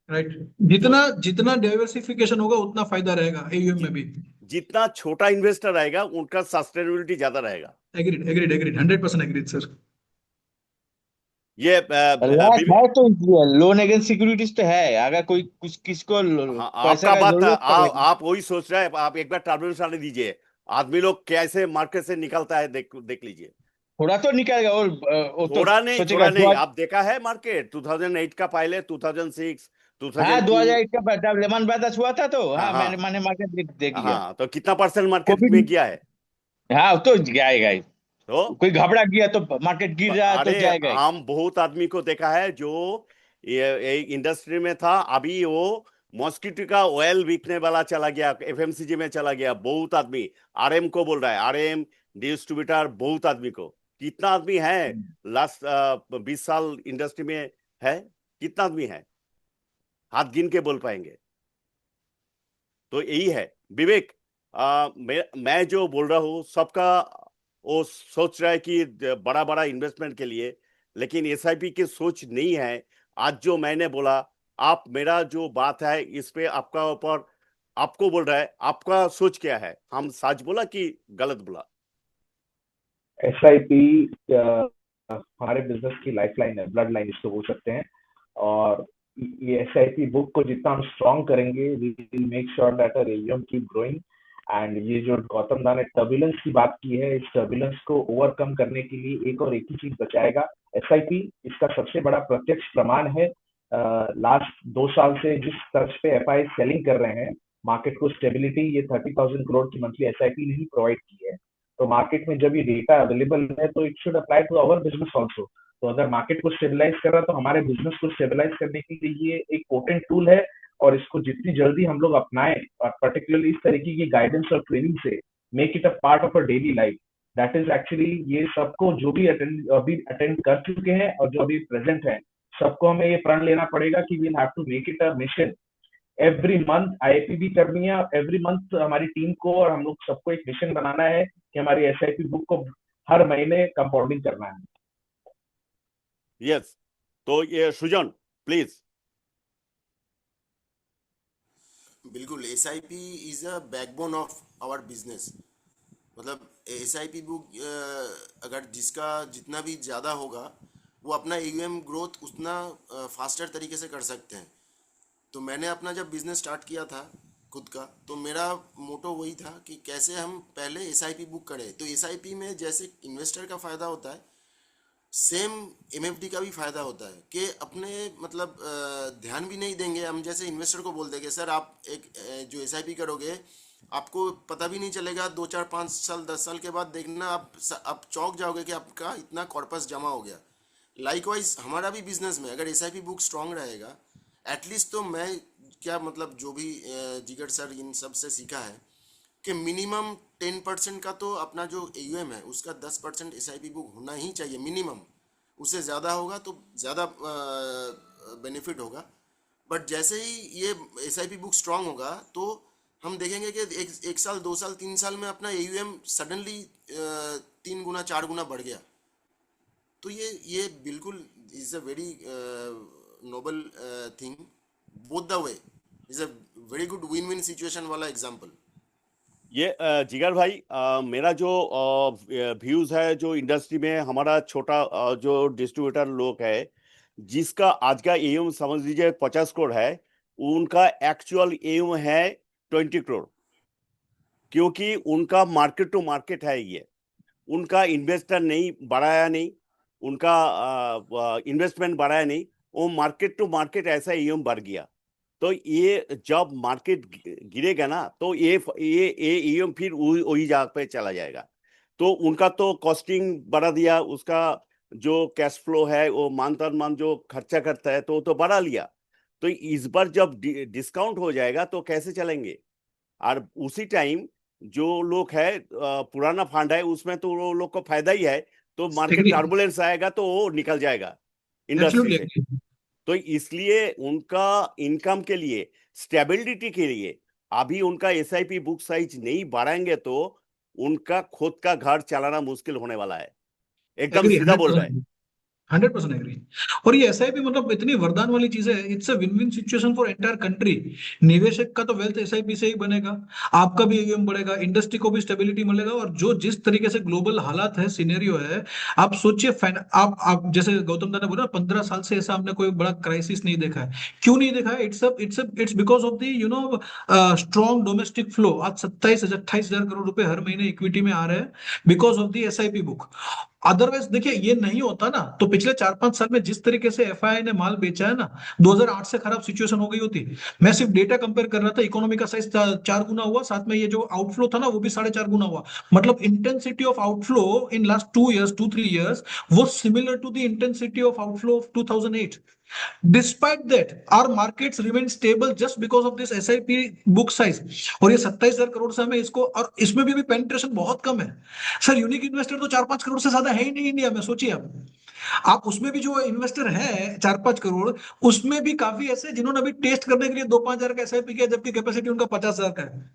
राइट, जो जितना जितना डाइवर्सिफिकेशन होगा उतना फायदा रहेगा एयूएम में भी। जितना छोटा इन्वेस्टर रहेगा उनका सस्टेनेबिलिटी ज्यादा रहेगा। Agreed agreed agreed, 100% agreed sir. ये लायक है तो लोन अगेंस्ट सिक्योरिटीज तो है, अगर कोई कुछ किसको हाँ, पैसे आपका का बात था, जरूरत पड़े। आप वही सोच रहे हैं। आप एक बार टर्बुलेंस आने दीजिए, आदमी लोग कैसे मार्केट से निकलता है, देख लीजिए। थोड़ा तो निकलेगा, वो तो सोचेगा थोड़ा नहीं, आप देखा है मार्केट 2008 का, पहले 2006 हाँ 2002। 2001 का जब लेमन ब्रदर्स हुआ था तो हाँ हाँ मैंने हाँ मैंने मार्केट देख लिया। हाँ, तो कितना परसेंट मार्केट कोविड, में गया है? हाँ तो जाएगा ही। तो कोई घबरा गया तो मार्केट गिर रहा है तो अरे जाएगा ही। हम बहुत आदमी को देखा है जो ये इंडस्ट्री में था, अभी वो मॉस्किटो का ऑयल बिकने वाला चला गया, एफएमसीजी में चला गया। बहुत आदमी आरएम को बोल रहा है, आरएम डिस्ट्रीब्यूटर, बहुत आदमी को। कितना आदमी है लास्ट 20 साल इंडस्ट्री में है? कितना आदमी है? हाथ गिन के बोल पाएंगे। तो यही है विवेक। मैं जो बोल रहा हूँ, सबका वो सोच रहा है कि बड़ा बड़ा इन्वेस्टमेंट के लिए, लेकिन एसआईपी की सोच नहीं है। आज जो मैंने बोला, आप मेरा जो बात है इस पे आपका ऊपर, आपको बोल रहा है, आपका सोच क्या है? हम सच बोला कि गलत बोला? एसआईपी हमारे बिजनेस की लाइफलाइन है, ब्लड लाइन इसको बोल सकते हैं। और ये एसआईपी बुक को जितना हम स्ट्रॉन्ग करेंगे, we will make sure that our AUM keep growing. And ये जो गौतम दा ने टर्बुलेंस की बात की है, इस टर्बुलेंस को ओवरकम करने के लिए एक और एक ही चीज बचाएगा, एसआईपी। इसका सबसे बड़ा प्रत्यक्ष प्रमाण है। लास्ट 2 साल से जिस तर्ज पे एफआई सेलिंग कर रहे हैं, मार्केट को स्टेबिलिटी ये 30,000 करोड़ की मंथली एसआईपी ने ही प्रोवाइड की है। तो मार्केट में जब ये डेटा अवेलेबल है तो it should apply to our business also. तो अगर मार्केट को स्टेबलाइज कर रहा है तो हमारे बिजनेस को स्टेबलाइज करने के लिए ये एक पोटेंट टूल है। और इसको जितनी जल्दी हम लोग अपनाएं, और पर्टिकुलरली इस तरीके की गाइडेंस और ट्रेनिंग से, make it a part of a daily life, that is actually ये सबको जो भी अभी अटेंड कर चुके हैं और जो अभी प्रेजेंट है, सबको हमें ये प्रण लेना पड़ेगा कि we have to make it a mission. Every month IIP भी करनी है, एवरी मंथ हमारी टीम को और हम लोग सबको एक मिशन बनाना है कि हमारी एसआईपी बुक को हर महीने कंपाउंडिंग करना है। यस, तो ये सुजन प्लीज। बिल्कुल, SIP is a backbone of our business. मतलब एसआईपी बुक अगर जिसका जितना भी ज़्यादा होगा, वो अपना एयूएम ग्रोथ उतना फास्टर तरीके से कर सकते हैं। तो मैंने अपना जब बिजनेस स्टार्ट किया था खुद का, तो मेरा मोटो वही था कि कैसे हम पहले एसआईपी बुक करें। तो एसआईपी में जैसे इन्वेस्टर का फ़ायदा होता है, सेम एमएफडी का भी फ़ायदा होता है कि अपने मतलब ध्यान भी नहीं देंगे हम। जैसे इन्वेस्टर को बोल देंगे, सर आप एक जो एसआईपी करोगे, आपको पता भी नहीं चलेगा, 2 4 5 साल 10 साल के बाद देखना आप चौंक जाओगे कि आपका इतना कॉर्पस जमा हो गया। लाइकवाइज हमारा भी बिजनेस में अगर एसआईपी बुक स्ट्रांग रहेगा, एटलीस्ट तो मैं क्या मतलब जो भी जिगर सर इन सब से सीखा है कि मिनिमम 10% का तो अपना जो एयूएम है उसका 10% एसआईपी बुक होना ही चाहिए मिनिमम। उससे ज़्यादा होगा तो ज़्यादा बेनिफिट होगा। बट जैसे ही ये एसआईपी बुक स्ट्रांग होगा तो हम देखेंगे कि एक साल 2 साल 3 साल में अपना एयूएम सडनली 3 गुना 4 गुना बढ़ गया। तो ये बिल्कुल is a very noble thing both the way, is a very good win win situation वाला एग्जाम्पल। ये जिगर भाई, मेरा जो व्यूज है, जो इंडस्ट्री में हमारा छोटा जो डिस्ट्रीब्यूटर लोग है, जिसका आज का एम समझ लीजिए 50 करोड़ है, उनका एक्चुअल एम है 20 करोड़, क्योंकि उनका मार्केट टू मार्केट है ये। उनका इन्वेस्टर नहीं बढ़ाया, नहीं उनका इन्वेस्टमेंट बढ़ाया, नहीं वो मार्केट टू मार्केट ऐसा एम बढ़ गया। तो ये जब मार्केट गिरेगा ना, तो ये ईएम फिर वही जगह पे चला जाएगा। तो उनका तो कॉस्टिंग बढ़ा दिया, उसका जो कैश फ्लो है वो मान जो खर्चा करता है तो वो तो बढ़ा लिया। तो इस बार जब डिस्काउंट हो जाएगा तो कैसे चलेंगे? और उसी टाइम जो लोग है पुराना फंड है, उसमें तो वो लोग को फायदा ही है। तो मार्केट एग्री, टर्बुलेंस आएगा तो वो निकल जाएगा इंडस्ट्री एब्सोल्युटली से। एग्री। तो इसलिए उनका इनकम के लिए, स्टेबिलिटी के लिए, अभी उनका एसआईपी बुक साइज नहीं बढ़ाएंगे तो उनका खुद का घर चलाना मुश्किल होने वाला है। एकदम एग्री, सीधा बोल रहा है। 100% एग्री। और ये एसआईपी मतलब इतनी वरदान वाली चीज है, it's a win win situation for entire country. निवेशक का तो वेल्थ एसआईपी से ही बनेगा, आपका भी ईवीएम बढ़ेगा, इंडस्ट्री को भी स्टेबिलिटी मिलेगा। और जो जिस तरीके से ग्लोबल हालात है, सिनेरियो है, आप सोचिए। आप जैसे गौतम दा ने बोला 15 साल से ऐसा हमने कोई बड़ा क्राइसिस नहीं देखा है। क्यों नहीं देखा है? It's because of the strong domestic flow. आज 27-28 हजार करोड़ रुपए हर महीने इक्विटी में आ रहे हैं, because of the SIP book. Otherwise देखिए, ये नहीं होता ना तो पिछले 4-5 साल में जिस तरीके से एफआईआई ने माल बेचा है ना, 2008 से खराब सिचुएशन हो गई होती। मैं सिर्फ डेटा कंपेयर कर रहा था, इकोनॉमी का साइज 4 गुना हुआ, साथ में ये जो आउटफ्लो था ना वो भी 4.5 गुना हुआ। मतलब intensity of outflow in last 2 years, 2-3 years was similar to the intensity of outflow of 2008. Despite that, our markets remain stable just because of this SIP book size। और ये 27,000 करोड़ से हमें इसको, और इसमें भी पेनिट्रेशन बहुत कम है। सर यूनिक इन्वेस्टर तो 4-5 करोड़ से ज्यादा है ही नहीं इंडिया में, सोचिए आप उसमें भी जो इन्वेस्टर है 4-5 करोड़, उसमें भी काफी ऐसे जिन्होंने अभी टेस्ट करने के लिए 2-5 हजार का एसआईपी किया, जबकि कैपेसिटी उनका 50,000 का है।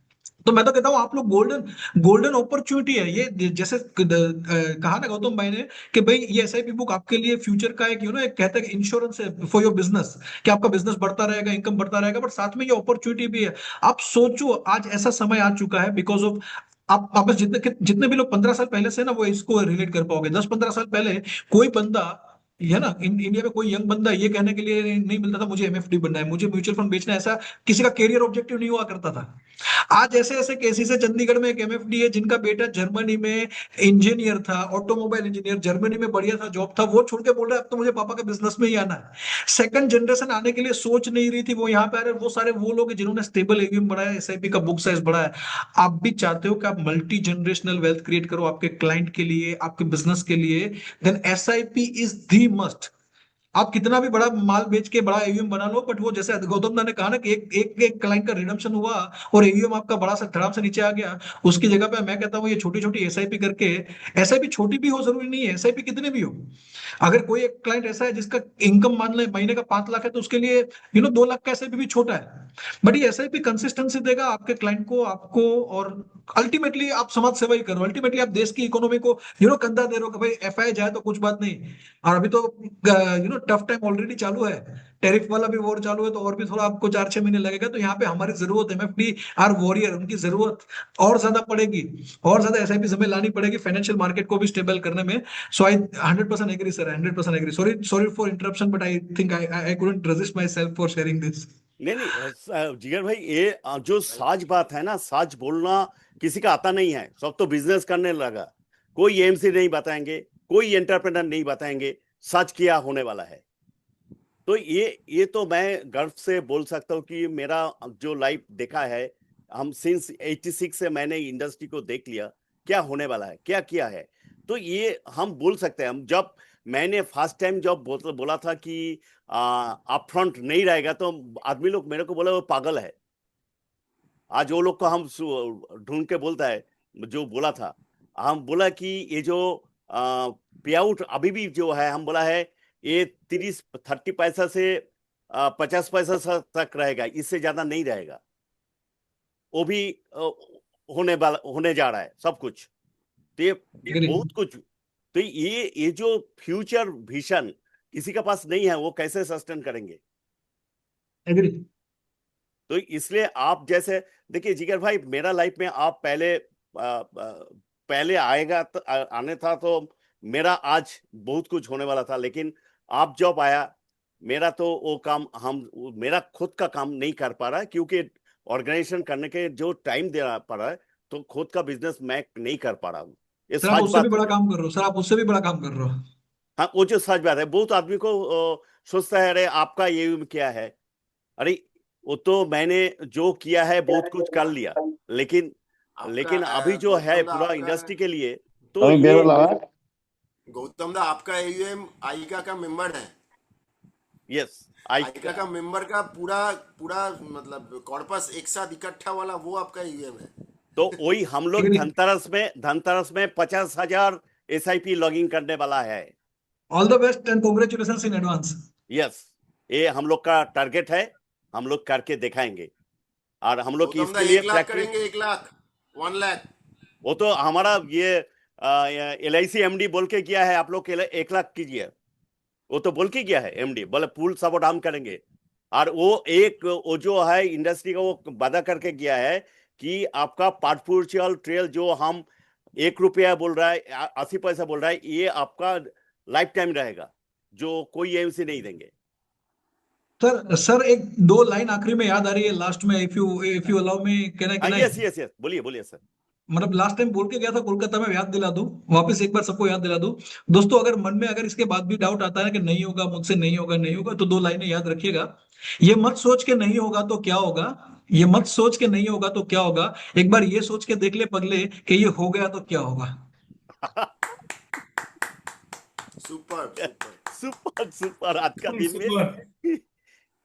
तो मैं तो कहता हूं आप लोग गोल्डन गोल्डन अपॉर्चुनिटी है ये। जैसे कहा ना गौतम भाई ने कि भाई ये एसआईपी बुक आपके लिए फ्यूचर का एक एक कहते हैं इंश्योरेंस है फॉर योर बिजनेस, कि आपका बिजनेस बढ़ता रहेगा, इनकम बढ़ता रहेगा, बट साथ में ये अपॉर्चुनिटी भी है। आप सोचो आज ऐसा समय आ चुका है, बिकॉज ऑफ आप वापस जितने भी लोग 15 साल पहले से ना वो इसको रिलेट कर पाओगे। 10-15 साल पहले कोई बंदा, है ना, इंडिया में कोई यंग बंदा ये कहने के लिए नहीं मिलता था मुझे एमएफडी बनना है, मुझे म्यूचुअल फंड बेचना है, ऐसा किसी का कैरियर ऑब्जेक्टिव नहीं हुआ करता था। आज ऐसे ऐसे केसेस है, चंडीगढ़ में एक एमएफडी है जिनका बेटा जर्मनी में इंजीनियर था, ऑटोमोबाइल इंजीनियर, जर्मनी में बढ़िया था जॉब था, वो छोड़ के बोल रहा है अब तो मुझे पापा के बिजनेस में ही आना है। सेकंड जनरेशन आने के लिए सोच नहीं रही थी, वो यहाँ पे आ रहे। वो सारे वो लोग हैं जिन्होंने स्टेबल एवीएम बढ़ाया, एसआईपी का बुक साइज बढ़ाया। आप भी चाहते हो कि आप मल्टी जनरेशनल वेल्थ क्रिएट करो आपके क्लाइंट के लिए, आपके बिजनेस के लिए, then SIP is the must. आप कितना भी बड़ा माल बेच के बड़ा एवीएम बना लो, बट वो जैसे गौतम दा ने कहा ना कि एक क्लाइंट का रिडम्पशन हुआ और एवीएम आपका बड़ा सा धड़ाम से नीचे आ गया, उसकी जगह पे मैं कहता हूँ ये छोटी छोटी एसआईपी करके, एसआईपी छोटी भी हो जरूरी नहीं है, एसआईपी कितने भी हो। अगर कोई एक क्लाइंट ऐसा है जिसका इनकम मान ले महीने का 5 लाख है, तो उसके लिए 2 लाख का एसआईपी भी छोटा है। बट ये एसआईपी कंसिस्टेंसी देगा आपके क्लाइंट को, आपको, और अल्टीमेटली आप समाज सेवा ही करो। अल्टीमेटली आप देश की इकोनॉमी को कंधा दे रहे हो कि भाई एफआई जाए तो कुछ बात नहीं। और अभी तो टफ टाइम ऑलरेडी चालू है, टैरिफ वाला भी वॉर चालू है, तो और भी थोड़ा आपको 4-6 महीने लगेगा। तो यहाँ पे हमारी जरूरत एमएफडी आर वॉरियर, उनकी जरूरत और ज्यादा पड़ेगी, और ज्यादा एसआईपी हमें लानी पड़ेगी फाइनेंशियल मार्केट को भी स्टेबल करने में। So I 100% agree sir, 100% agree. Sorry for interruption, but I think I couldn't resist myself for sharing this. नहीं नहीं, जिगर भाई, ये जो साज बात है ना, साज बोलना किसी का आता नहीं है, सब तो बिजनेस करने लगा। कोई एमसी नहीं बताएंगे, कोई एंटरप्रेन्योर नहीं बताएंगे सच क्या होने वाला है। तो ये तो मैं गर्व से बोल सकता हूँ कि मेरा जो लाइफ देखा है, हम सिंस 86 से मैंने इंडस्ट्री को देख लिया क्या होने वाला है, क्या किया है। तो ये हम बोल सकते हैं। हम जब मैंने फर्स्ट टाइम जब बोला था कि अपफ्रंट नहीं रहेगा, तो आदमी लोग मेरे को बोला वो पागल है। आज वो लोग को हम ढूंढ के बोलता है जो बोला था, हम बोला कि ये जो पे आउट अभी भी जो है, हम बोला है ये 30 पैसा से 50 पैसा तक रहेगा, इससे ज्यादा नहीं रहेगा। वो भी होने जा रहा है सब कुछ। तो ये बहुत कुछ। तो ये जो फ्यूचर विजन किसी के पास नहीं है, वो कैसे सस्टेन करेंगे? एग्री। तो इसलिए आप जैसे देखिए जिगर भाई, मेरा लाइफ में आप पहले आएगा तो आने था तो मेरा आज बहुत कुछ होने वाला था, लेकिन आप जब आया मेरा तो वो काम मेरा खुद का काम नहीं कर पा रहा है, क्योंकि ऑर्गेनाइजेशन करने के जो टाइम देना पड़ रहा है, तो खुद का बिजनेस मैं नहीं कर पा रहा हूँ। ये सर आप सच उससे भी बात बड़ा है। काम कर रहे हो, सर आप उससे भी बड़ा काम कर रहे हो। हाँ, वो जो सच बात है, बहुत आदमी को सोचता है अरे आपका ये क्या है, अरे वो तो मैंने जो किया है बहुत कुछ कर लिया, लेकिन आपका अभी जो है गौतम दा, पूरा आपका इंडस्ट्री के लिए तो তুমি ये বেরোলা হ্যাঁ? गौतम दा आपका एयूएम आईका का मेंबर है। यस आईका का मेंबर का पूरा पूरा मतलब कॉर्पस एक साथ इकट्ठा वाला वो आपका ईवीएम है। तो वही हम लोग ठीक है, धनतेरस में 50,000 SIP लॉगिंग करने वाला है। All the best and congratulations in advance. Yes, ये हम लोग का टारगेट है, हम लोग करके दिखाएंगे, और हम लोग गौतम दा इसके लिए 1 लाख करेंगे, 1 लाख 1 लाख। वो तो हमारा ये LIC MD बोल के किया है, आप लोग 1 लाख कीजिए, वो तो बोल के किया है MD, बोले फुल सपोर्ट हम करेंगे। और वो जो है इंडस्ट्री का वो वादा करके किया है कि आपका पार्पुर्चुअल ट्रेल जो हम 1 रुपया बोल रहा है, 80 पैसा बोल रहा है, ये आपका लाइफ टाइम रहेगा, जो कोई AMC नहीं देंगे। सर एक दो लाइन आखिरी में याद आ रही है लास्ट में, if you allow me, can I? Yes, बोलिए बोलिए सर। मतलब लास्ट टाइम बोल के गया था कोलकाता में, याद दिला दूं, वापस एक बार सबको याद दिला दूं। दोस्तों अगर मन में अगर इसके बाद भी डाउट आता है कि नहीं होगा मुझसे, नहीं होगा नहीं होगा, तो दो लाइनें याद रखिएगा। ये मत सोच के नहीं होगा तो क्या होगा, ये मत सोच के नहीं होगा तो क्या होगा, एक बार ये सोच के देख ले पगले कि ये हो गया तो क्या होगा। सुपर सुपर सुपर सुपर, आज का दिन में सुपर,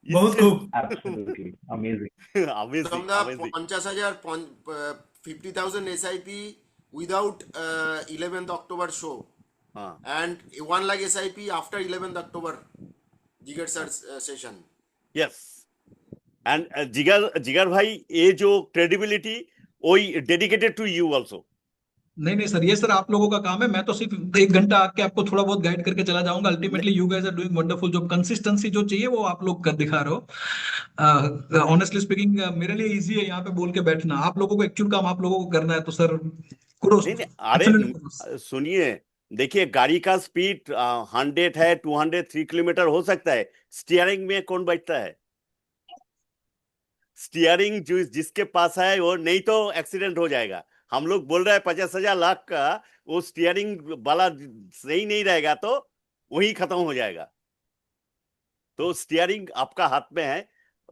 बहुत इससे खूब। Absolutely amazing. अमेजिंग गौतम दा amazing. 50,000 50,000 SIP without 11th October show हाँ and 1 lakh SIP after 11th October जिगर सर सेशन। यस, एंड जिगर भाई, ये जो क्रेडिबिलिटी वही डेडिकेटेड टू यू आल्सो। नहीं सर, ये सर आप लोगों का काम है, मैं तो सिर्फ 1 घंटा आके आपको थोड़ा बहुत गाइड करके चला जाऊंगा। Ultimately you guys are doing wonderful job. Consistency जो चाहिए वो आप लोग कर दिखा रहे हो। ऑनेस्टली स्पीकिंग मेरे लिए इजी है यहाँ पे बोल के बैठना, आप लोगों को एक्चुअल काम आप लोगों को करना है, तो सर कुडोस, नहीं, अरे एब्सोल्युटली कुडोस। सुनिए, देखिए गाड़ी का स्पीड 100 है, 203 किलोमीटर हो सकता है, स्टीयरिंग में कौन बैठता है? स्टीयरिंग जो जिसके पास है वो, नहीं तो एक्सीडेंट हो जाएगा। हम लोग बोल रहे हैं 50,000 लाख का, वो स्टीयरिंग वाला सही नहीं रहेगा तो वही खत्म हो जाएगा। तो स्टीयरिंग आपका हाथ में है,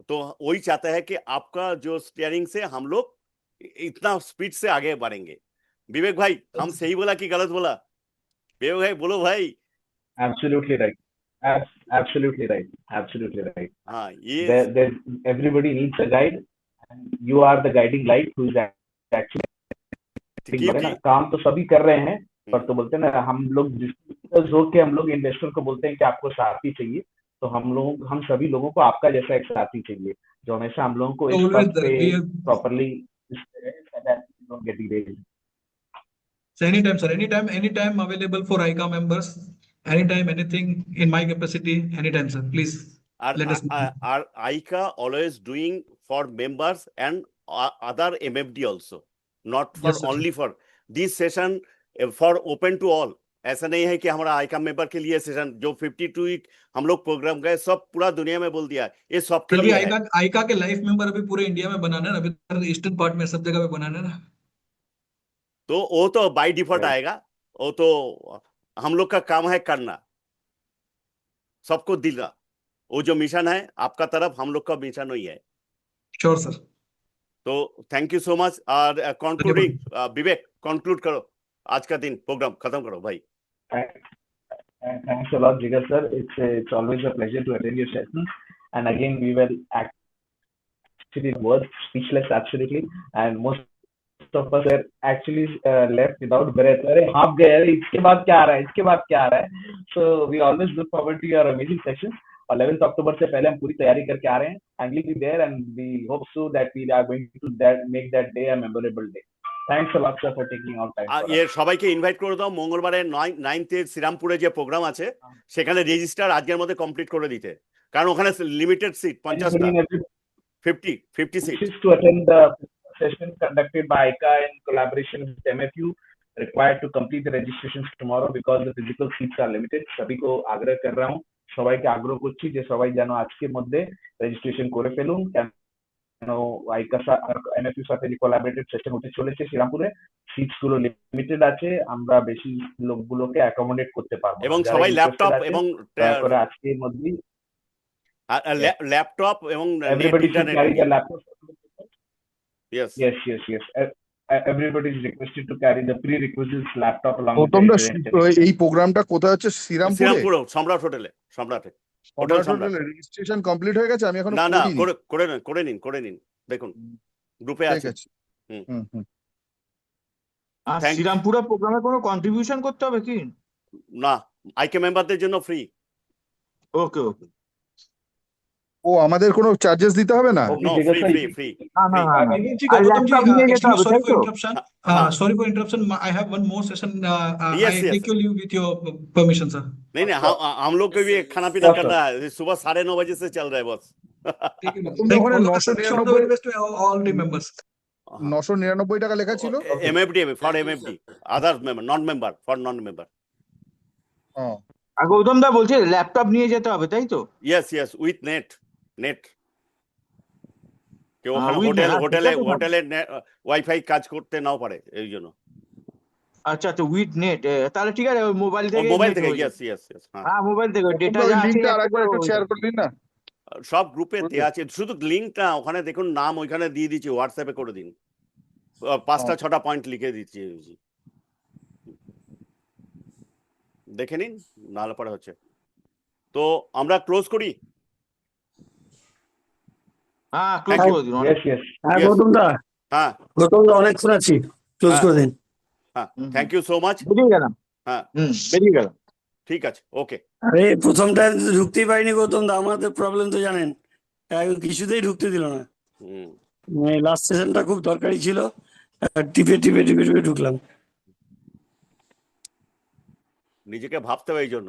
तो वही चाहता है कि आपका जो स्टीयरिंग से हम लोग इतना स्पीड से आगे बढ़ेंगे। विवेक भाई, हम सही बोला कि गलत बोला? विवेक भाई बोलो भाई। Absolutely right. Absolutely right. Absolutely right. हाँ, ये Everybody needs a guide, and you are the guiding light who is actually क्योंकि काम तो सभी कर रहे हैं, पर तो बोलते हैं ना, हम लोग हम लोग इन्वेस्टर को बोलते हैं कि आपको साथी चाहिए, तो हम सभी लोगों को आपका जैसा एक साथी चाहिए, जो हमेशा हम लोगों को इस पद पे properly Anytime, sir. Anytime available for ICA members. Anytime, anything in my capacity. Anytime, sir. Please let us know. are ICA always doing for members and other MFD also, not for Yes, sir. only for this session, for open to all। ऐसा नहीं है कि हमारा आईका मेंबर के लिए सेशन, जो 52 वीक हम लोग प्रोग्राम गए, सब पूरा दुनिया में बोल दिया, ये सबके अभी लिए है। आईका के लाइफ मेंबर अभी पूरे इंडिया में बनाना है, अभी ईस्टर्न पार्ट में सब जगह पे बनाना है ना, तो वो तो बाय डिफॉल्ट आएगा, वो तो हम लोग का काम है करना, सबको दिला। वो जो मिशन है आपका तरफ, हम लोग का मिशन वही है। Sure sir. तो थैंक यू सो मच। और कंक्लूडिंग, विवेक कंक्लूड करो, आज का दिन प्रोग्राम खत्म करो भाई। Thanks a lot, Jigar sir. It's always a pleasure to attend your sessions. And again, we were actually words speechless, absolutely. And most of us are actually left without breath. अरे हाँप गए, अरे इसके बाद क्या आ रहा है, इसके बाद क्या आ रहा है? So we always look forward to your amazing sessions. 11th October से पहले हम पूरी तैयारी करके आ रहे हैं. And we'll be there, and we hope so that we are going to make that day a memorable day. Thanks a lot, sir, for taking out time. ये সবাইকে ইনভাইট করে দাও, মঙ্গলবারে 9th শ্রীরামপুরে যে প্রোগ্রাম আছে সেখানে রেজিস্টার আজকের মধ্যে কমপ্লিট করে দিতে, কারণ ওখানে limited seat 50টা, 50 seats. wishes to attend the session conducted by ICA in collaboration with MFU required to complete the registrations tomorrow because the physical seats are limited. सभी को आग्रह कर रहा हूँ, সবাইকে আগ্রহ করছি যে সবাই যেন আজকের মধ্যে রেজিস্ট্রেশন করে ফেলুন, কেন আইকা এমএফইউ সাথে যে কোলাবরেটেড সেশন হতে চলেছে শ্রীরামপুরে, সিটস গুলো লিমিটেড আছে, আমরা বেশি লোকগুলোকে অ্যাকোমোডেট করতে পারবো না। এবং যারা সবাই interested ল্যাপটপ আছে, এবং দয়া করে আজকের মধ্যেই ল্যাপটপ এবং everybody should carry internet. their laptop. Yes. Yes. Everybody is requested to carry the prerequisites laptop along with Gautam da, the এই প্রোগ্রামটা কোথায় হচ্ছে? শ্রীরামপুরে? শ্রীরামপুর সম্রাট হোটেলে, সম্রাটে হোটেল সম্রাট। রেজিস্ট্রেশন কমপ্লিট হয়ে গেছে? আমি এখনো না করিনি। করে নিন দেখুন গ্রুপে ঠিক আছে। আছে। হুম। আর Thank you. শ্রীরামপুরা প্রোগ্রামে কোনো কন্ট্রিবিউশন করতে হবে কি? না, আইকে মেম্বারদের জন্য ফ্রি। ওকে। ও, আমাদের কোনো চার্জেস দিতে হবে না? No, free. না। Again, ji, আর Gautam ji, ল্যাপটপ নিয়ে যেতে হবে, sorry তাই for তো? interruption. Sorry for interruption. I have one more session. Yes. I take your leave with your permission, sir. नहीं, हम लोग को भी खाना पीना करना है, सुबह 9:30 बजे से चल रहा है बस। Take your leave. তুমি Thank ওখানে you. All the very best to all team members. 999 টাকা লেখা ছিল। MFD for MFD, others member, non-member for non-member. আর গৌতম দা বলছে ল্যাপটপ নিয়ে যেতে হবে, তাই তো? Yes, with net. কেউ ওখানে with net, হোটেলে ওয়াইফাই কাজ করতে নাও পারে এই জন্য। আচ্ছা, উইথ নেট, তাহলে ঠিক আছে, মোবাইল থেকে মোবাইল net থেকে, হয়ে যাবে। yes, হ্যাঁ, মোবাইল থেকে ডেটা ওই যা আছে লিংকটা আরেকবার একটু শেয়ার করে দিন না। সব গ্রুপে দেয়া আছে, শুধু লিংকটা ওখানে দেখুন, নাম ওইখানে দিয়ে দিচ্ছি, হোয়াটসঅ্যাপে করে দিন, 5-6টা পয়েন্ট লিখে দিচ্ছি, দেখে নিন, নাহলে পরে হচ্ছে। তো আমরা ক্লোজ করি। হ্যাঁ, ক্লোজ করে দিন। yes. হ্যাঁ গৌতম দা, অনেক শোনাচ্ছি, ক্লোজ করে দিন। হ্যাঁ, থ্যাংক ইউ সো মাচ। বেরিয়ে গেলাম। হ্যাঁ, বেরিয়ে গেলাম। ঠিক আছে, ওকে। আরে প্রথমটা ঢুকতেই পারিনি গৌতম দা, আমাদের প্রবলেম তো জানেন, কিছুতেই ঢুকতে দিল না। লাস্ট সেশনটা খুব দরকারি ছিল, টিপে ঢুকলাম। নিজেকে ভাবতে হবে এই জন্য।